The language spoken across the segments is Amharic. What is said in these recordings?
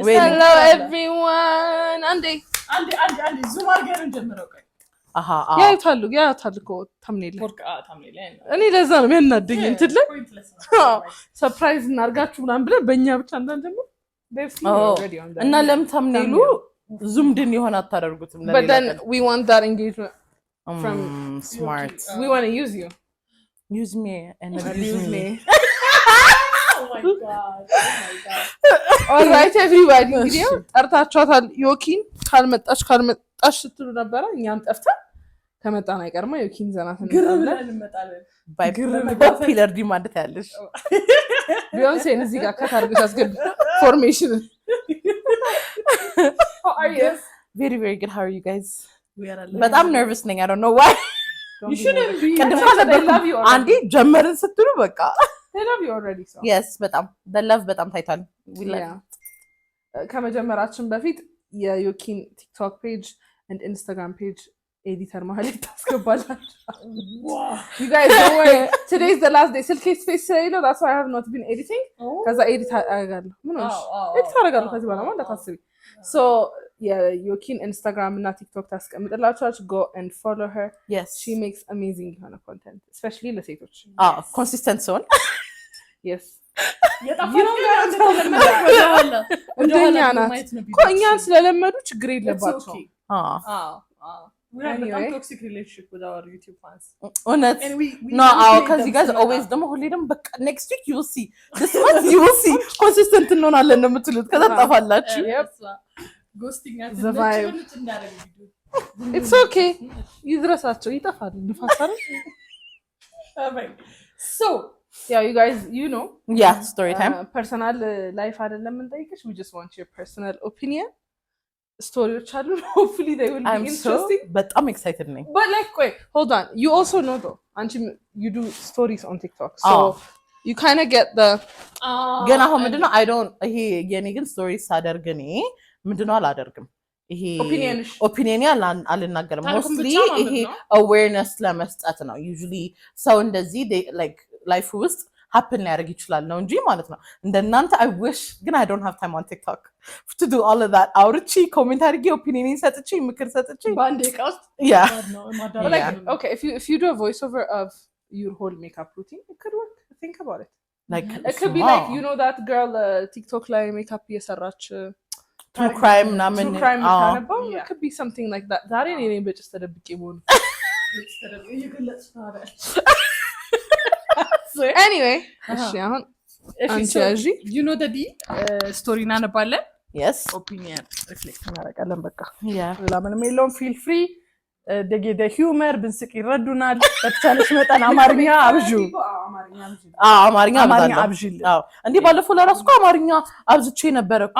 Hello everyone. Andy zoom አድርገን ጀምረው ቆይ ያታልኩ ተምኔል እኔ ለዛ ነው የሚያናደኝ እንትን ላይ ሰርፕራይዝ እናርጋችሁ ምናምን ብለን በእኛ ብቻ እንዳንደም እና ለምን ተምኔሉ ዙምድን ይሆን አታደርጉትም but then we want that engagement from smart we want to use me and abuse me oh my god all right everybody እንግዲህ ጠርታችኋታል ዮኪን ካልመጣሽ ስትሉ ነበር እኛም ጠፍተን ከመጣን አይቀርማ ዮኪን ዘናት እንመጣለን ባይፖለር ዲማንድ ታያለሽ ቢዮንሴ እዚህ ጋር ከታርገሽ አስገብ ፎርሜሽን how are you very very good how are you guys but I'm nervous ነኝ I don't know why you shouldn't be I love you አንዴ ጀመርን ስትሉ በቃ I love you already so yes በጣም the love በጣም ታይቷል we love ከመጀመራችን በፊት የዮኪን ቲክቶክ ፔጅ and Instagram page editor ማለት ታስገባላችሁ you guys don't worry today is the last day silk space ነው that's why I have not been editing cuz I edit አደርጋለሁ ምን ነው edit አደርጋለሁ ከዚህ በኋላ ማለት ታስቢ so የዮኪን Instagram እና TikTok ታስቀምጥላችኋለሁ go and follow her yes she makes amazing content especially ለሴቶች consistent zone yes እኛን ስለለመዱ ችግር የለባቸው we have a toxic relationship with our YouTube fans honest no cuz you guys always ደግሞ ሁሌ ደግሞ በቃ next week you will see this month you will see consistent እንሆናለን ነው የምትሉት ከዛ ጠፋላችሁ ghosting እንዳደረገ it's okay ይድረሳቸው ይጠፋል ንፋስ አይደል so yeah you guys you know yeah story time personal life አይደለም እንጠይቅሽ we just want your personal opinion stories አሉ hopefully they will be interesting but I'm excited ነኝ but like wait hold on you also know though and you do stories on TikTok so you kind of get the ገና አሁን ምንድነው I don't ይሄ የኔ ግን stories ሳደርግ እኔ ምንድነው አላደርግም ይሄ ኦፒኒየን አልናገርም mostly ይሄ awareness ለመስጠት ነው usually ሰው እንደዚህ like life ውስጥ happen ሊያደርግ ይችላል ነው እንጂ ማለት ነው እንደናንተ I wish ግን I don't have time on TikTok to do all of that አውርቼ ኮሜንት አድርጌ ኦፒኒየን ሰጥቼ ምክር ሰጥቼ ባንዴ ቃስ yeah like okay if you do a voiceover of your whole makeup routine it could work think about it like it could be like you know that girl TikTok ላይ makeup እየሰራች true crime namen it could be something like that ዛሬ እኔ በጭስ ተደብቄ ሆነ anyway እሺ አሁን አንቺ you know the story እናነባለን yes opinion reflect እናደርጋለን በቃ yeah ለምንም የለውም feel free the humor ብንስቅ ይረዱናል በተቻለሽ መጠን አማርኛ አብጁ አማርኛ አብጂል እንዴ ባለፈው ለራሱ አማርኛ አብዝቼ ነበር እኮ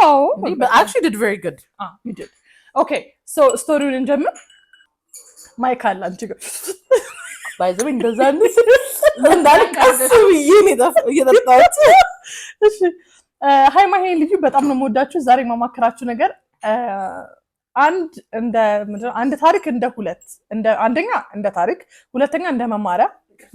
አዎ but actually did very good you did okay so storyውን እንጀምር ማይክ አለ አንቺ ጋር ባይዘው እንደዛ እንዳልቀስ ይሄን እየተጣጣች እሺ ሃይ ማሄ ልጅ በጣም ነው የምወዳችሁ ዛሬ ማማከራችሁ ነገር አንድ ታሪክ እንደ ሁለት አንደኛ እንደ ታሪክ ሁለተኛ እንደ መማሪያ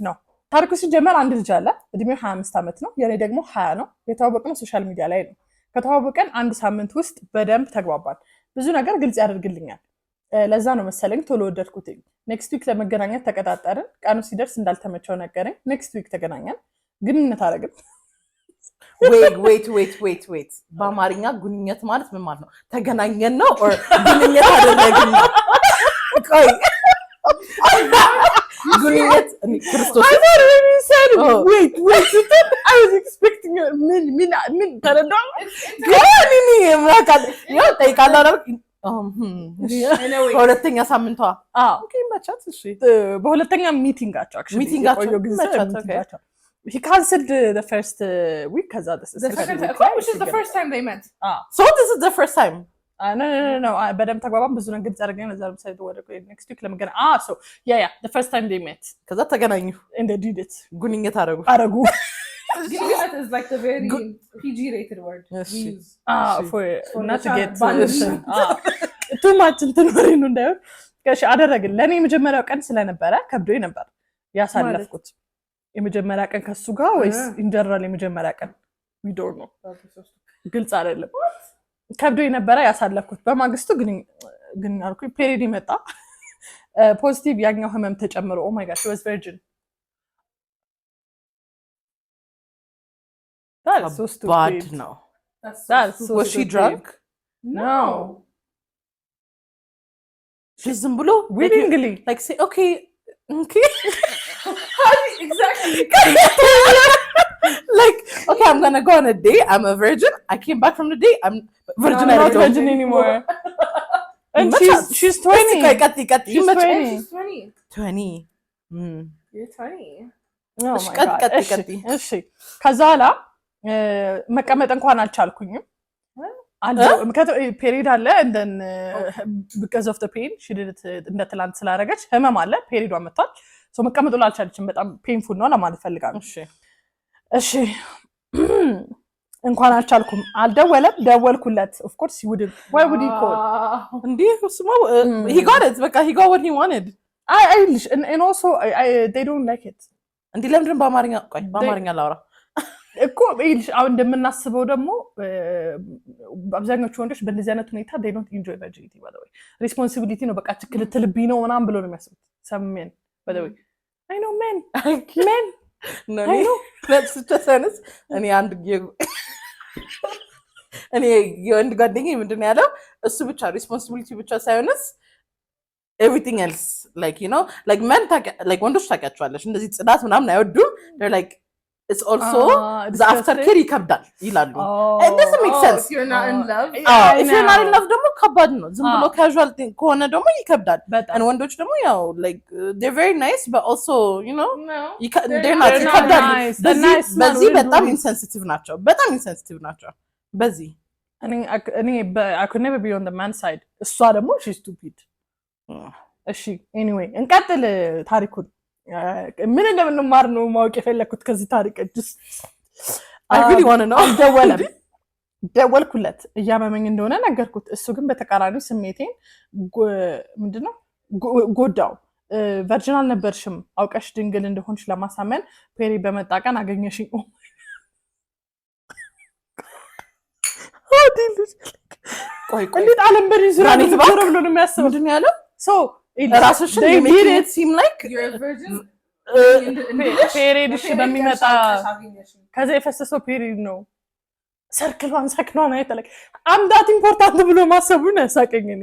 ነው ታሪኩ ሲጀመር አንድ ልጅ አለ እድሜው 25 ዓመት ነው የኔ ደግሞ 20 ነው የተዋወቅነው ሶሻል ሚዲያ ላይ ነው ከተዋወቀን አንድ ሳምንት ውስጥ በደንብ ተግባባን ብዙ ነገር ግልጽ ያደርግልኛል ለዛ ነው መሰለኝ ቶሎ ወደድኩት ኔክስት ዊክ ለመገናኘት ተቀጣጣርን ቀኑ ሲደርስ እንዳልተመቸው ነገረኝ ኔክስት ዊክ ተገናኘን ግንኙነት አደረግን wait በአማርኛ ግንኙነት ማለት ምን ማለት ነው ተገናኘን ነው or ግንኙነት አደረግን ነው ቆይ ግንኙነት ክርስቶስ wait I was expecting ምን ተረዳው ግን ምራቃል ያው ጠይቃለሁ በሁለተኛ ሳምንቷ ኦኬ መቻት እሺ በሁለተኛ ሚቲንጋቸው ሚቲንጋቸው ሚቲንጋቸው he canceled the first week cuz the second time which is the first time they met so this is the first time no በደም ተግባባን ብዙ ነገር ጻርገን ለዛም ሳይድ ወደ next week ለመገና so yeah the first time they met ከዛ ተገናኙ and they did it ግንኙነት አረጉ Genius is like the very PG rated word we use for not to get too much እንትን ወሬ ነው እንዳይሆን ከሽ አደረግን ለኔ የመጀመሪያው ቀን ስለነበረ ከብዶኝ ነበር ያሳለፍኩት የመጀመሪያ ቀን ከሱ ጋር ወይስ ኢንጀነራል የመጀመሪያ ቀን we don't know ግልጽ አይደለም ከብዶ የነበረ ያሳለፍኩት በማግስቱ ግን አልኩኝ ፔሪድ ይመጣ ፖዚቲቭ ያኛው ህመም ተጨምሮ oh my gosh she was virgin that's so stupid bad no that's so was she drunk no just zimbulo willingly like say okay exactly like okay I'm gonna go on a date I'm a virgin I came back from the date I'm virgin I'm not virgin anymore and she's 20 she's 20 you're 20 oh my god እሺ ከዛ ኋላ መቀመጥ እንኳን አልቻልኩኝም ፔሪድ አለ and then because of the pain she did it እንደ ትላንት ስላደረገች ህመም አለ ፔሪዷ መጥቷል so መቀመጥ አልቻለችም በጣም ፔንፉል ነው ለማለት ፈልጋለሁ እሺ እንኳን አልቻልኩም አልደወለም ደወልኩለት of course he would why would he call እንዴ ስማው he got it በቃ he got what he wanted and also they don't like it እንዴ ለምንድን በአማርኛ ላውራ እኮ አሁን እንደምናስበው ደግሞ አብዛኞቹ ወንዶች በእንደዚህ አይነት ሁኔታ they don't enjoy virginity by the way responsibility ነው በቃ ትክልትልብኝ ነው ምናምን ብሎ ነው የሚያስቡት some men by the way I know men no let's just honest እኔ የወንድ ጓደኛዬ ምንድን ነው ያለው እሱ ብቻ responsibility ብቻ ሳይሆንስ everything else like you know like men like ወንዶች ታውቂያቸዋለሽ እንደዚህ ጽዳት ምናምን አይወዱም they're like it's also the aftercare ይከብዳል ይላሉ it doesn't make sense if you're not in love if you're not in love ደግሞ ከባድ ነው ዝም ብሎ casual ከሆነ ደግሞ ይከብዳል and ወንዶች ደግሞ ያው like they're very nice but also you know they're not ይከብዳል በዚህ በጣም insensitive ናቸው በዚህ እኔ I could never be on the man side እሷ ደግሞ she's stupid እሺ anyway እንቀጥል ታሪኩን ምን እንደምንማር ነው ማወቅ የፈለኩት ከዚህ ታሪክ I really want to know ደወልኩለት እያመመኝ እንደሆነ ነገርኩት እሱ ግን በተቃራኒው ስሜቴን ምንድነው ጎዳው ቨርጂን አልነበርሽም አውቀሽ ድንግል እንደሆንሽ ለማሳመን ፔሪ በመጣ ቀን አገኘሽኝ ቆይ እንዴት ዓለም በዚህ ዙሪያ ነው ብሎ ነው የሚያስበው ምንድነው ያለው so ራስሽን it seem like you're a virgin ፔሪድ በሚመጣ ከዛ የፈሰሰው ፔሪድ ነው ሰርክሏን ሰክኗን አይተለክ I'm that important ብሎ ማሰቡ ነው ያሳቀኝ እኔ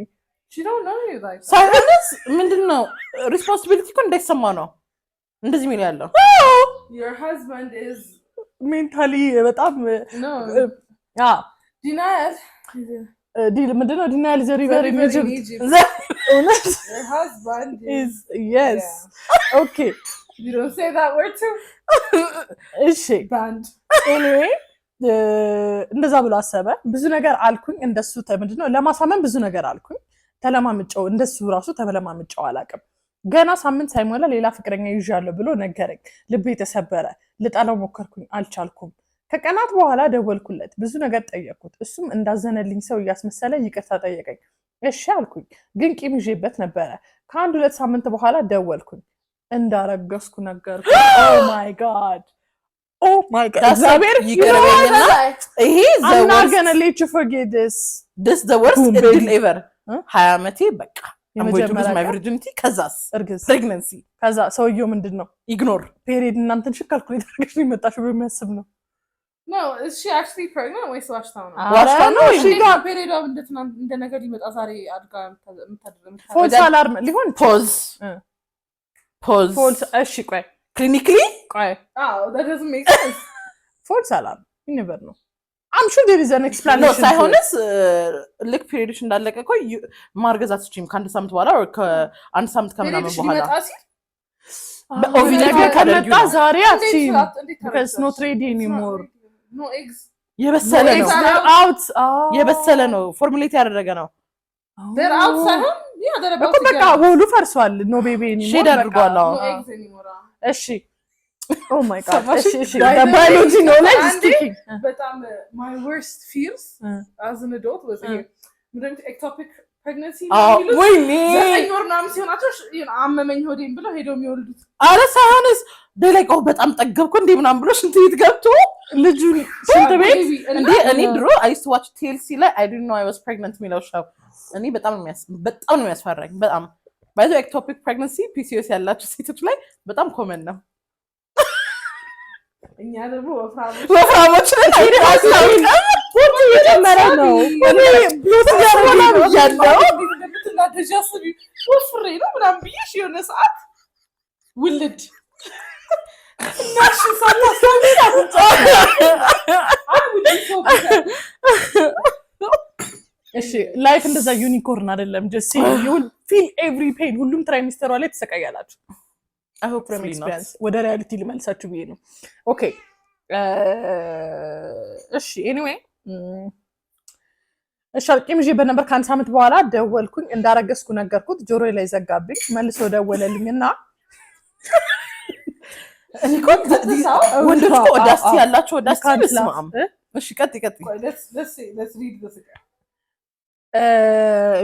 she don't know you like ሳይንስ ምንድነው responsibility እኮ እንዳይሰማ ነው እንደዚህ ሚል ያለው your husband is mentally በጣም denial ምንድነው denial is a river in Egypt your husband is yes okay you don't say that word too እሺ band anyway እንደዛ ብሎ አሰበ ብዙ ነገር አልኩኝ እንደሱ ምንድነው ለማሳመን ብዙ ነገር አልኩኝ ተለማምጨው እንደሱ ራሱ ተለማምጨው አላቅም ገና ሳምንት ሳይሞላ ሌላ ፍቅረኛ ይዣለሁ ብሎ ነገረኝ ልቤ ተሰበረ ልጣለው ሞከርኩኝ አልቻልኩም ከቀናት በኋላ ደወልኩለት ብዙ ነገር ጠየቅኩት እሱም እንዳዘነልኝ ሰው እያስመሰለ ይቅርታ ጠየቀኝ እሺ አልኩኝ ግን ቂም ይዤበት ነበረ ከአንድ ሁለት ሳምንት በኋላ ደወልኩኝ እንዳረገስኩ ነገርኩ oh my god እግዚአብሔር ይቀርበኝና ይሄ I'm not gonna let you forget this the worst deal ever 20 ዓመቴ በቃ I'm going to lose my virginity ከዛስ pregnancy ከዛ ሰውየው ምንድነው ignore ፔሪድ እናንተን ሽካልኩኝ ታርገሽ ነው መጣሽ በሚያስብ ነው no is she actually pregnant ወይስ ዋሽታው ነው ዋሽታው ነው she got period of እንደ ነገር ሊመጣ ዛሬ አድጋ false alarm ሊሆን pause እሺ ቆይ clinically ቆይ that doesn't make sense false alarm you never know I'm sure there is an explanation no ሳይሆንስ ልክ ፔሪድሽ እንዳለቀ እኮ ማርገዛት እቺም ከአንድ ሳምንት በኋላ or ከአንድ ሳምንት ከምናምን በኋላ ኦቪሌሽን ከመጣ ዛሬ አትችይም because it's not ready anymore no eggs የበሰለ ነው out የበሰለ ነው ፎርሙሌት ያደረገ ነው they're out ሳይሆን yeah they're about to በቃ ወሉ ፈርሷል no baby anymore ሼድ አድርጓል no eggs anymore እሺ oh my god እሺ the biology knowledge is speaking በጣም my worst fears as an adult was ምንድነው ectopic pregnancy ወይኔ ዘጠኝ ወር ምናምን ሲሆናቸው አመመኝ ሆዴን ብለው ሄደው የሚወልዱት አረ ሳይሆንስ በላይቆ በጣም ጠገብኩ እንዴ ምናምን ብሎ ሽንት ቤት ገብቶ ልጁን ሽንት ቤት እንዴ እኔ ድሮ I used to watch TLC ላይ I didn't know I was pregnant የሚለው ሾው እኔ በጣም ነው የሚያስፈራኝ በጣም by the ectopic pregnancy PCOS ያላችሁ ሴቶች ላይ በጣም ኮመን ነው እኛ ደግሞ ወፍራሞች ላይ ፎርት እየጨመረ ነው እኔ ብሉት ያለው ወፍሬ ነው ምናምን ብዬሽ የሆነ ሰዓት ውልድ ናሽን ሳታስተምሪ እሺ ላይፍ እንደዛ ዩኒኮርን አይደለም just say you will feel every pain ሁሉም ትራይሚስተሯ ላይ ተሰቃያላችሁ I hope from experience ወደ ሪያሊቲ ልመልሳችሁ ብዬ ነው ኦኬ እሺ anyway እሺ አልቄም ይዤ በነበር ከአንድ ሳምንት በኋላ ደወልኩኝ እንዳረገዝኩ ነገርኩት ጆሮዬ ላይ ዘጋብኝ መልሶ ደወለልኝና እኔ ወንዶች ኦዳስቲ ያላችሁ ኦዳስቲ መስማም እሺ ቀጥ let's read this again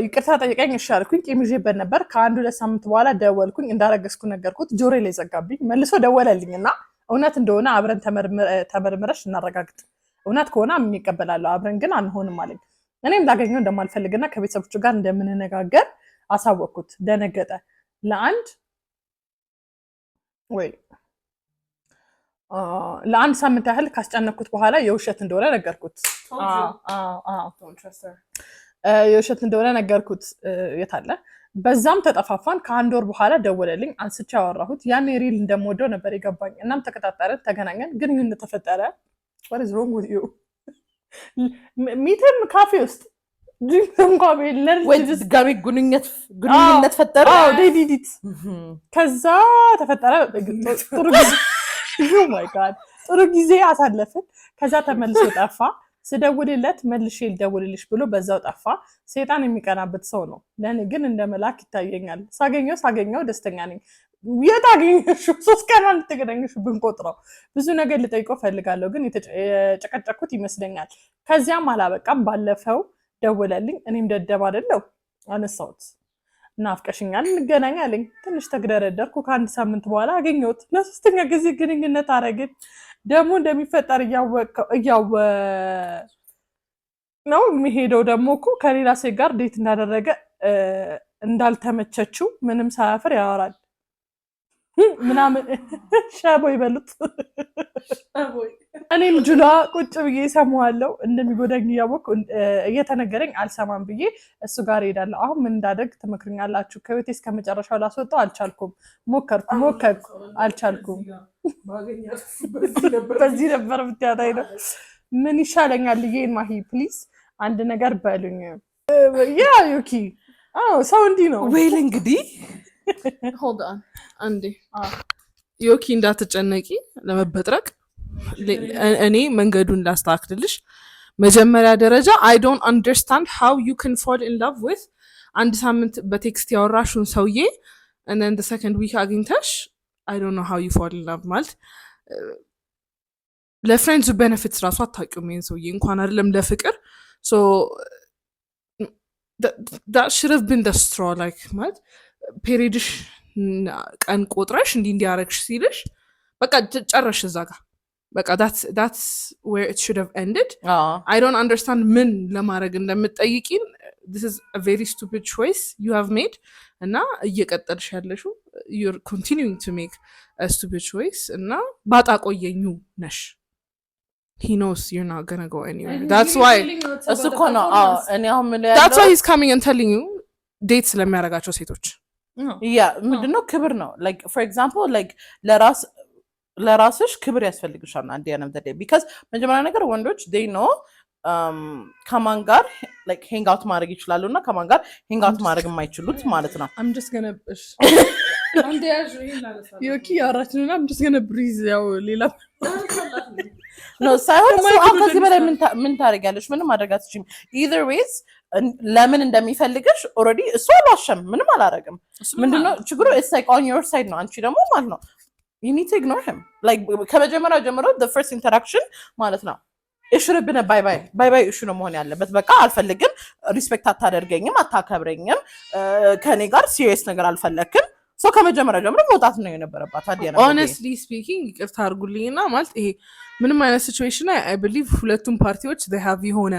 ይቅርታ ጠይቀኝ እሺ አልኩኝ ቂም ይዤበት ነበር ከአንድ ሁለት ሳምንት በኋላ ደወልኩኝ እንዳረገዝኩ ነገርኩት ጆሮዬ ላይ ዘጋብኝ መልሶ ደወለልኝና እውነት እንደሆነ አብረን ተመርምረሽ እናረጋግጥ እውነት ከሆነ ምን ይቀበላል አብረን ግን አንሆንም አለኝ እኔም ላገኘው እንደማልፈልግና ከቤተሰቦቹ ጋር እንደምንነጋገር አሳወቅኩት ደነገጠ ለአንድ ሳምንት ያህል ካስጨነቅኩት በኋላ የውሸት እንደሆነ ነገርኩት የውሸት እንደሆነ ነገርኩት የታለ በዛም ተጠፋፋን ከአንድ ወር በኋላ ደወለልኝ አንስቼ ያወራሁት ያኔ ሪል እንደምወደው ነበር የገባኝ እናም ተከታተልን ተገናኘን ግንኙነት ተፈጠረ what is wrong with you ሚትም ካፌ ውስጥ ድምም ካፌ ወይስ ጋሚ ግንኙነት ፈጠረ ዴዲዲት ከዛ ተፈጠረ ጥሩ ጊዜ oh my god ጥሩ ጊዜ አሳለፍን ከዛ ተመልሶ ጠፋ ስደውልለት መልሼ ልደውልልሽ ብሎ በዛው ጠፋ ሰይጣን የሚቀናበት ሰው ነው ለኔ ግን እንደ መልአክ ይታየኛል ሳገኘው ደስተኛ ነኝ የታገኘሽው 3 ቀን አንድ ተገናኘሽ ብንቆጥረው ብዙ ነገር ልጠይቀው ፈልጋለሁ ግን የተጨቀጨኩት ይመስለኛል ከዚያም አላበቃም ባለፈው ደወለልኝ እኔም ደደብ አይደለው አነሳውት ናፍቀሽኛል እንገናኛለን ትንሽ ተግደረደርኩ ከአንድ ሳምንት በኋላ አገኘሁት ለሶስተኛ ጊዜ ግንኙነት አረግን ደሞ እንደሚፈጠር እያወ ነው የሚሄደው ደሞ እኮ ከሌላ ሴት ጋር ዴት እንዳደረገ እንዳልተመቸችው ምንም ሳያፍር ያወራል ምናምን ሻቦ ይበሉት እኔም ጁላ ቁጭ ብዬ ሰማዋለሁ እንደሚጎዳኝ ያወቅ እየተነገረኝ አልሰማም ብዬ እሱ ጋር ሄዳለሁ አሁን ምን እንዳደርግ ትመክሩኛላችሁ ከቤቴ እስከ መጨረሻው ላስወጣው አልቻልኩም ሞከርኩ አልቻልኩም በዚህ ነበር ብታታይ ነው ምን ይሻለኛል ይሄን ማሂ ፕሊዝ አንድ ነገር በሉኝ ያ ዩኪ ሰው እንዲህ ነው ዌል እንግዲህ hold on አንዴ ዮኪ እንዳትጨነቂ ለመበጥረቅ እኔ መንገዱን ላስተካክልልሽ መጀመሪያ ደረጃ I don't understand how you can fall in love with አንድ ሳምንት በቴክስት ያወራሽውን ሰውዬ and then the second week አግኝተሽ I don't know how you fall in love ማለት ለፍሬንድስ ቤኔፊትስ ራሱ አታውቂውም ይሄን ሰውዬ እንኳን አይደለም ለፍቅር so that should have been the straw like ማለት ፔሪድሽ ቀን ቆጥረሽ እንዲያረግሽ ሲልሽ በቃ ጨረሽ እዛ ጋር በቃ that's where it should have ended I don't understand ምን ለማድረግ እንደምትጠይቂን this is a very stupid choice you have made እና እየቀጠልሽ ያለሽው you're continuing to make a stupid choice እና ባጣ ቆየኙ ነሽ he knows you're not gonna go anywhere that's why እሱ እኮ ነው እኔ አሁን ምን ያለው that's why he's coming and telling you ዴት ስለሚያረጋቸው ሴቶች ምንድነው ክብር ነው like for example like ለራስሽ ክብር ያስፈልግሻል አንድ ያንም ተደ because መጀመሪያ ነገር ወንዶች they know ከማን ጋር like hang out ማድረግ ይችላሉና ከማን ጋር hang out ማድረግ የማይችሉት ማለት ነው I'm just gonna አንዴ ያዥ ዮኪ ያራችሁና I'm just gonna breathe ያው ሌላ ነው ሳይሆን ከዚህ በላይ ምን ታደርጊያለሽ ምንም ማድረግ አትችይም either ways ለምን እንደሚፈልግሽ already እሱ አልዋሸም ምንም አላረግም ምንድነው ችግሩ it's like on your side ነው አንቺ ደግሞ ማለት ነው you need to ignore him like ከመጀመሪያው ጀምሮ the first interaction ማለት ነው it should have been a bye issue ነው መሆን ያለበት በቃ አልፈልግም ሪስፔክት አታደርገኝም አታከብረኝም ከኔ ጋር serious ነገር አልፈለክም ሶ ከመጀመሪያ ጀምሮ መውጣት ነው የነበረባት አዲያ ነው honestly speaking ይቅርታ አድርጉልኝና ማለት ይሄ ምንም አይነት ሲቹዌሽን I believe ሁለቱም ፓርቲዎች they have የሆነ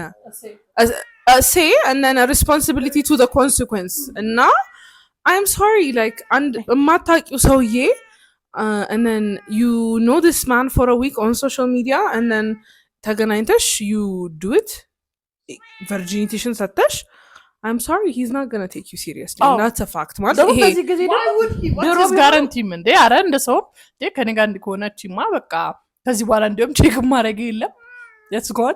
a say and then a responsibility to the consequence እና I'm sorry like and የማታውቂው ሰውዬ and then you know this man for a week on social media and then ተገናኝተሽ you do it virginityሽን ሰጥተሽ I'm sorry he's not going to take you seriously that's a fact ማለት ይሄ በዚህ ጊዜ there is guarantee እንዴ አረ እንደ ሰው እንዴ ከኔ ጋር እንዲሆነችማ በቃ ከዚህ በኋላ እንደውም ቼክ ማድረግ የለም let's go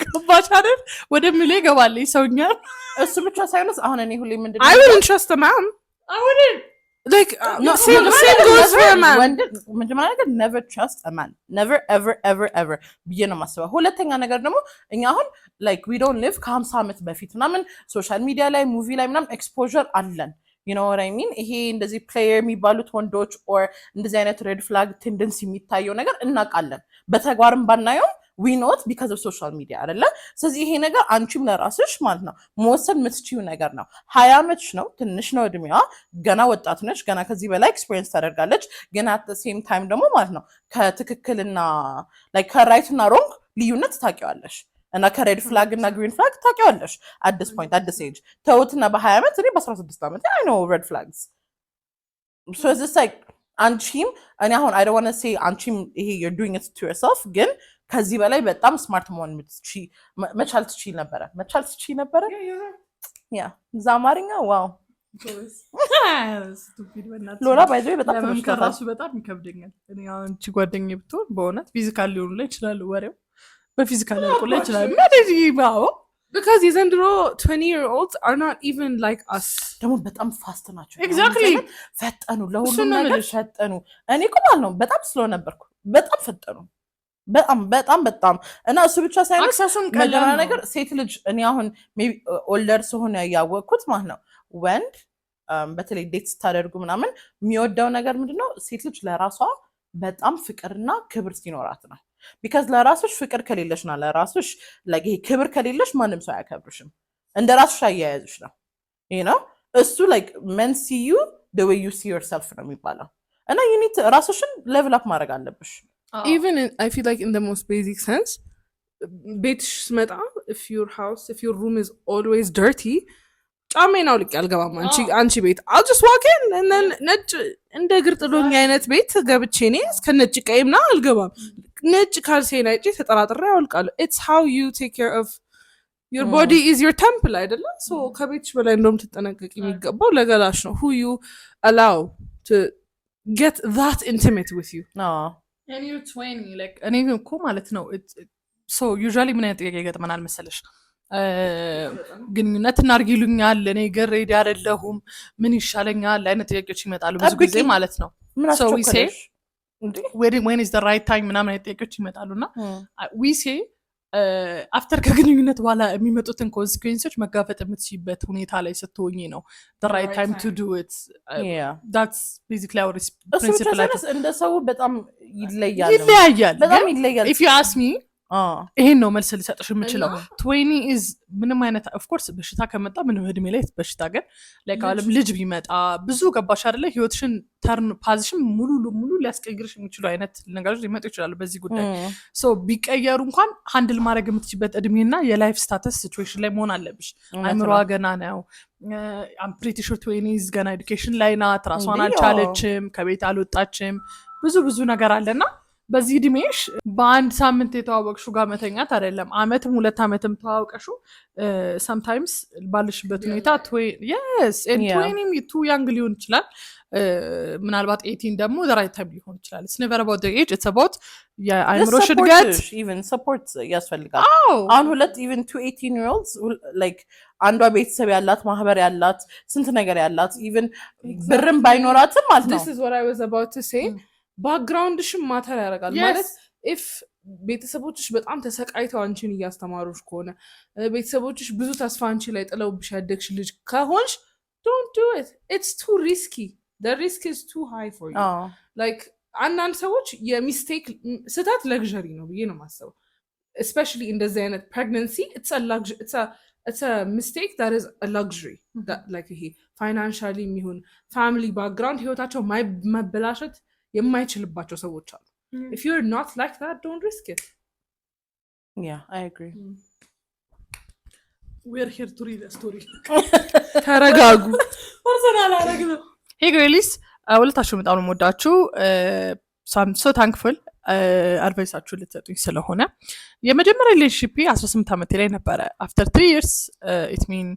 ከባቻደር ወደ ሚሌ ገባል ሰውኛ እሱ ብቻ ሳይሆን አሁን እኔ ሁሌ ምንድነው I wouldn't trust a man I wouldn't like same goes for a man መጀመሪያ ነገር never trust a man never ever ብዬ ነው የማስበው ሁለተኛ ነገር ደግሞ እኛ አሁን like we don't live ከ50 ዓመት በፊት ምናምን ሶሻል ሚዲያ ላይ ሙቪ ላይ ምናምን ኤክስፖዠር አለን you know what I mean ይሄ እንደዚህ ፕሌየር የሚባሉት ወንዶች or እንደዚህ አይነት ሬድ ፍላግ ቴንደንሲ የሚታየው ነገር እናውቃለን በተግባርም ባናየው we know it because of social media አይደለ ስለዚህ ይሄ ነገር አንቺም ለራስሽ ማለት ነው መወሰን የምትችይው ነገር ነው 20 ዓመትሽ ነው ትንሽ ነው እድሜዋ ገና ወጣት ነሽ ገና ከዚህ በላይ ኤክስፒሪየንስ ታደርጋለች ግን at the same time ደግሞ ማለት ነው ከትክክልና like ከራይት እና ሮንግ ልዩነት ታውቂዋለሽ እና ከሬድ ፍላግ እና ግሪን ፍላግ ታውቂዋለሽ at this point at this age ተውትና በ20 ዓመት እኔ በ16 ዓመት I know red flags so it's just like አንቺም እኔ አሁን I don't want to say አንቺም ይሄ you're doing it to yourself ግን ከዚህ በላይ በጣም ስማርት መሆን መቻል ትችይ ነበረ ያ ዛማሪኛ ዋው ሎላ ባይዘው በጣም ተመከራሱ በጣም ይከብደኛል እኔ አንቺ ጓደኛዬ ብትሆን በእውነት ፊዚካል ሊሆን ላይ ይችላል ወሬው በፊዚካል ሊሆን ላይ ይችላል ማለት ነው because የዘንድሮ 20-year-olds are not even like us ደግሞ በጣም ፋስት ናቸው exactly ፈጠኑ ለሁሉም ነገር ፈጠኑ እኔ እኮ ማለት ነው በጣም ስሎ ነበርኩ በጣም ፈጠኑ በጣም እና እሱ ብቻ ሳይሆን መጀመሪያ ነገር ሴት ልጅ እኔ አሁን ሜቢ ኦልደር ስለሆነ ያወቅኩት ማለት ነው ወንድ በተለይ ዴት ስታደርጉ ምናምን የሚወደው ነገር ምንድነው ሴት ልጅ ለራሷ በጣም ፍቅርና ክብር ሲኖራት ነው because ለራስሽ ፍቅር ከሌለሽና ለራስሽ like ይሄ ክብር ከሌለሽ ማንም ሰው አያከብርሽም እንደራስሽ አያያዝሽ ነው you know እሱ like men see you the way you see yourself ነው የሚባለው እና you need ራስሽን level up ማድረግ አለብሽ even I feel like in the most basic sense ቤትሽ ስመጣ if your room is always dirty ጫሜን አውልቄ አልገባም አንቺ ቤት I'll just walk in and then ነጭ እንደ እግር ጥሎኝ አይነት ቤት ገብቼ እኔ እስከ ነጭ ቀይምና አልገባም ነጭ ካልሴና እጪ ተጠራጥሬ አውልቃለሁ it's how you take care of your body is your temple አይደለ so ከቤትሽ በላይ እንደውም ትጠነቀቂ የሚገባው ለገላሽ ነው who you allow to get that intimate with you and you're 20 like እኔ እኮ ማለት ነው so usually ምን አይነት ጥያቄ ይገጥመናል መሰለሽ ግንኙነት እናርግ ይሉኛል እኔ ገሬድ አይደለሁም ምን ይሻለኛል አይነት ጥያቄዎች ይመጣሉ ብዙ ጊዜ ማለት ነው so we say when is the right time ምናምን አይነት ጥያቄዎች ይመጣሉና we say after ከግንኙነት በኋላ የሚመጡትን ኮንሲኩዌንሶች መጋፈጥ የምትችይበት ሁኔታ ላይ ስትሆኚ ነው the right time to do it that's basically our principle እንደ ሰው በጣም ይለያያል if you ask me ይሄን ነው መልስ ልሰጥሽ የምችለው 20 is ምንም አይነት of course በሽታ ከመጣ ምንም እድሜ ላይ በሽታ ግን like ዓለም ልጅ ቢመጣ ብዙ ገባሽ አይደለ ህይወትሽን ተርን ፓዚሽን ሙሉ ሊያስቀይርሽ የሚችሉ አይነት ነገሮች ሊመጡ ይችላሉ በዚህ ጉዳይ so ቢቀየሩ እንኳን ሃንድል ማድረግ የምትችይበት እድሜና የላይፍ ስታተስ ሲቹዌሽን ላይ መሆን አለብሽ አይምሮዋ ገና ነው I'm pretty sure 20 is ገና ኤዱኬሽን ላይ ናት ራሷን አልቻለችም ከቤት አልወጣችም ብዙ ነገር አለና በዚህ እድሜሽ በአንድ ሳምንት የተዋወቅሽው ጋር መተኛት አይደለም አመትም 2 አመትም ተዋወቀሽው sometimes ባልሽበት ሁኔታ yes and 20 too young ሊሆን ይችላል ምናልባት 18 ደግሞ the right time ሊሆን ይችላል it's never about the age it's about የአይምሮሽ እድገት even support ያስፈልጋል አሁን ሁለት even 18 year olds like አንዷ ቤተሰብ ያላት ማህበር ያላት ስንት ነገር ያላት even ብርም ባይኖራትም ማለት ነው this is what I was about to say ባክግራውንድሽም ማተር ያደርጋል ማለት if ቤተሰቦችሽ በጣም ተሰቃይተው አንቺን እያስተማሩሽ ከሆነ ቤተሰቦችሽ ብዙ ተስፋ አንቺ ላይ ጥለውብሽ ያደግሽ ልጅ ከሆንሽ don't do it it's too risky the risk is too high for you like አንዳንድ ሰዎች የሚስቴክ ስታት ለግዠሪ ነው ብዬ ነው ማሰበው especially in the pregnancy it's it's a mistake that is a luxury that like ይሄ financially የሚሆን family background ህይወታቸው መበላሸት የማይችልባቸው ሰዎች አሉ if you're not like that don't risk it yeah I agree we're here to read a story ተረጋጉ personal አረግነ hey girlies ሁለታችሁም በጣም ነው የምወዳችሁ so I'm so thankful አድቫይሳችሁ ልትሰጡኝ ስለሆነ የመጀመሪያ ሪሌሽንሺፕ 18 ዓመት ላይ ነበረ after 3 years it mean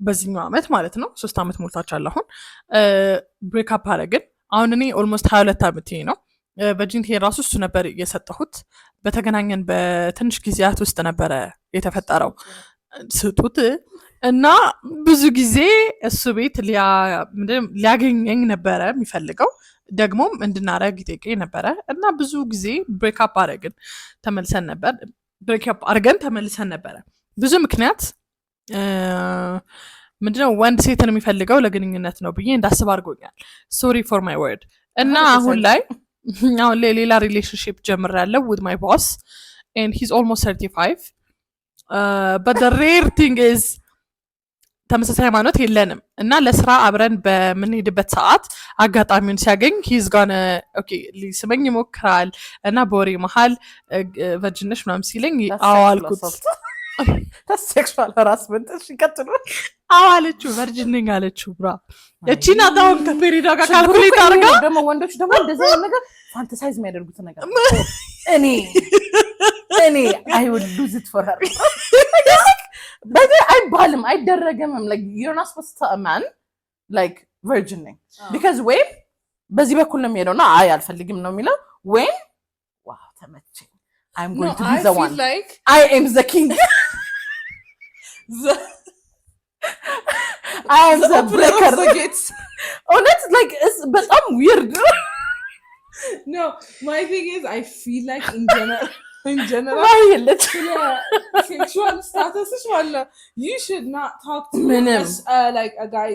በዚህኛው ዓመት ማለት ነው 3 ዓመት ሞልታችኋል አሁን ብሬክ አፕ አደረግን አሁን እኔ ኦልሞስት 22 ዓመቴ ነው ቨርጂኒቲ ራሱ እሱ ነበር የሰጠሁት በተገናኘን በትንሽ ጊዜያት ውስጥ ነበረ የተፈጠረው ስጡት እና ብዙ ጊዜ እሱ ቤት ሊያገኘኝ ነበረ የሚፈልገው ደግሞም እንድናረግ ይጠይቀኝ ነበረ እና ብዙ ጊዜ ብሬክ አፕ አድርገን ተመልሰን ነበረ ብዙ ምክንያት ምንድነው ወንድ ሴትን የሚፈልገው ለግንኙነት ነው ብዬ እንዳስብ አድርጎኛል ሶሪ ፎር ማይ ወርድ እና አሁን ላይ ሌላ ሪሌሽንሺፕ ጀምሬያለሁ with my boss and he's almost 35 but the rare thing is ተመሳሳይ ሃይማኖት የለንም እና ለስራ አብረን በምንሄድበት ሰዓት አጋጣሚውን ሲያገኝ he's gonna okay ሊስመኝ ይሞክራል እና በወሬ መሃል ቨርጂንሽ ምናምን ሲለኝ አዋልኩት that's sexual harassment እሺ ቀጥሉ አዋለችው ቨርጂን ነኝ አለችው ብራ እቺና ታውን ከፔሪዳ ጋር ካልኩሌት አድርጋ ደግሞ ወንዶች ደግሞ እንደዚህ አይነት ነገር ፋንታሳይዝ የሚያደርጉት ነገር እኔ I would lose it for her but አይባልም አይደረግምም like you're not supposed to tell a man like virgin ነኝ because when በዚህ በኩል ነው የሚሄደውና አይ አልፈልግም ነው የሚለው when wow ተመቸኝ I'm going to be the one like I am the king I am the breaker of the gates honest like it's በጣም weird no my thing is I feel like in general sexual status is you should not talk to as like a guy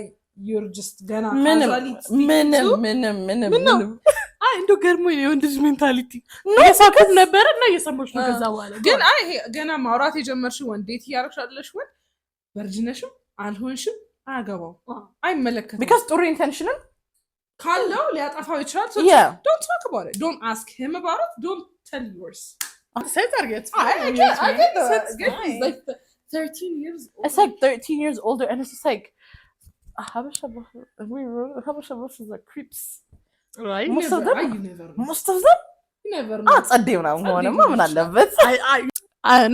you're just gonna casually minimum እንደው ገርሞኝ ነው እንደዚህ ሜንታሊቲ የሳቀም ነበር እና እየሰማሽ ነው ከዛ በኋላ ግን አይ ገና ማውራት የጀመርሽው እንዴት ያረክሻለሽ ወይ ቨርጂነሽም አልሆንሽም አያገባው አይመለከትም because ጥሩ ኢንቴንሽን ካለው ሊያጠፋው ይችላል so don't talk about it don't ask him about it don't tell yours say target I get it's like 13 years old it's like 13 years older and it's just like Habasha boss is like creeps right most of them you never know ጸዴው ነው ሆነማ ምን አለበት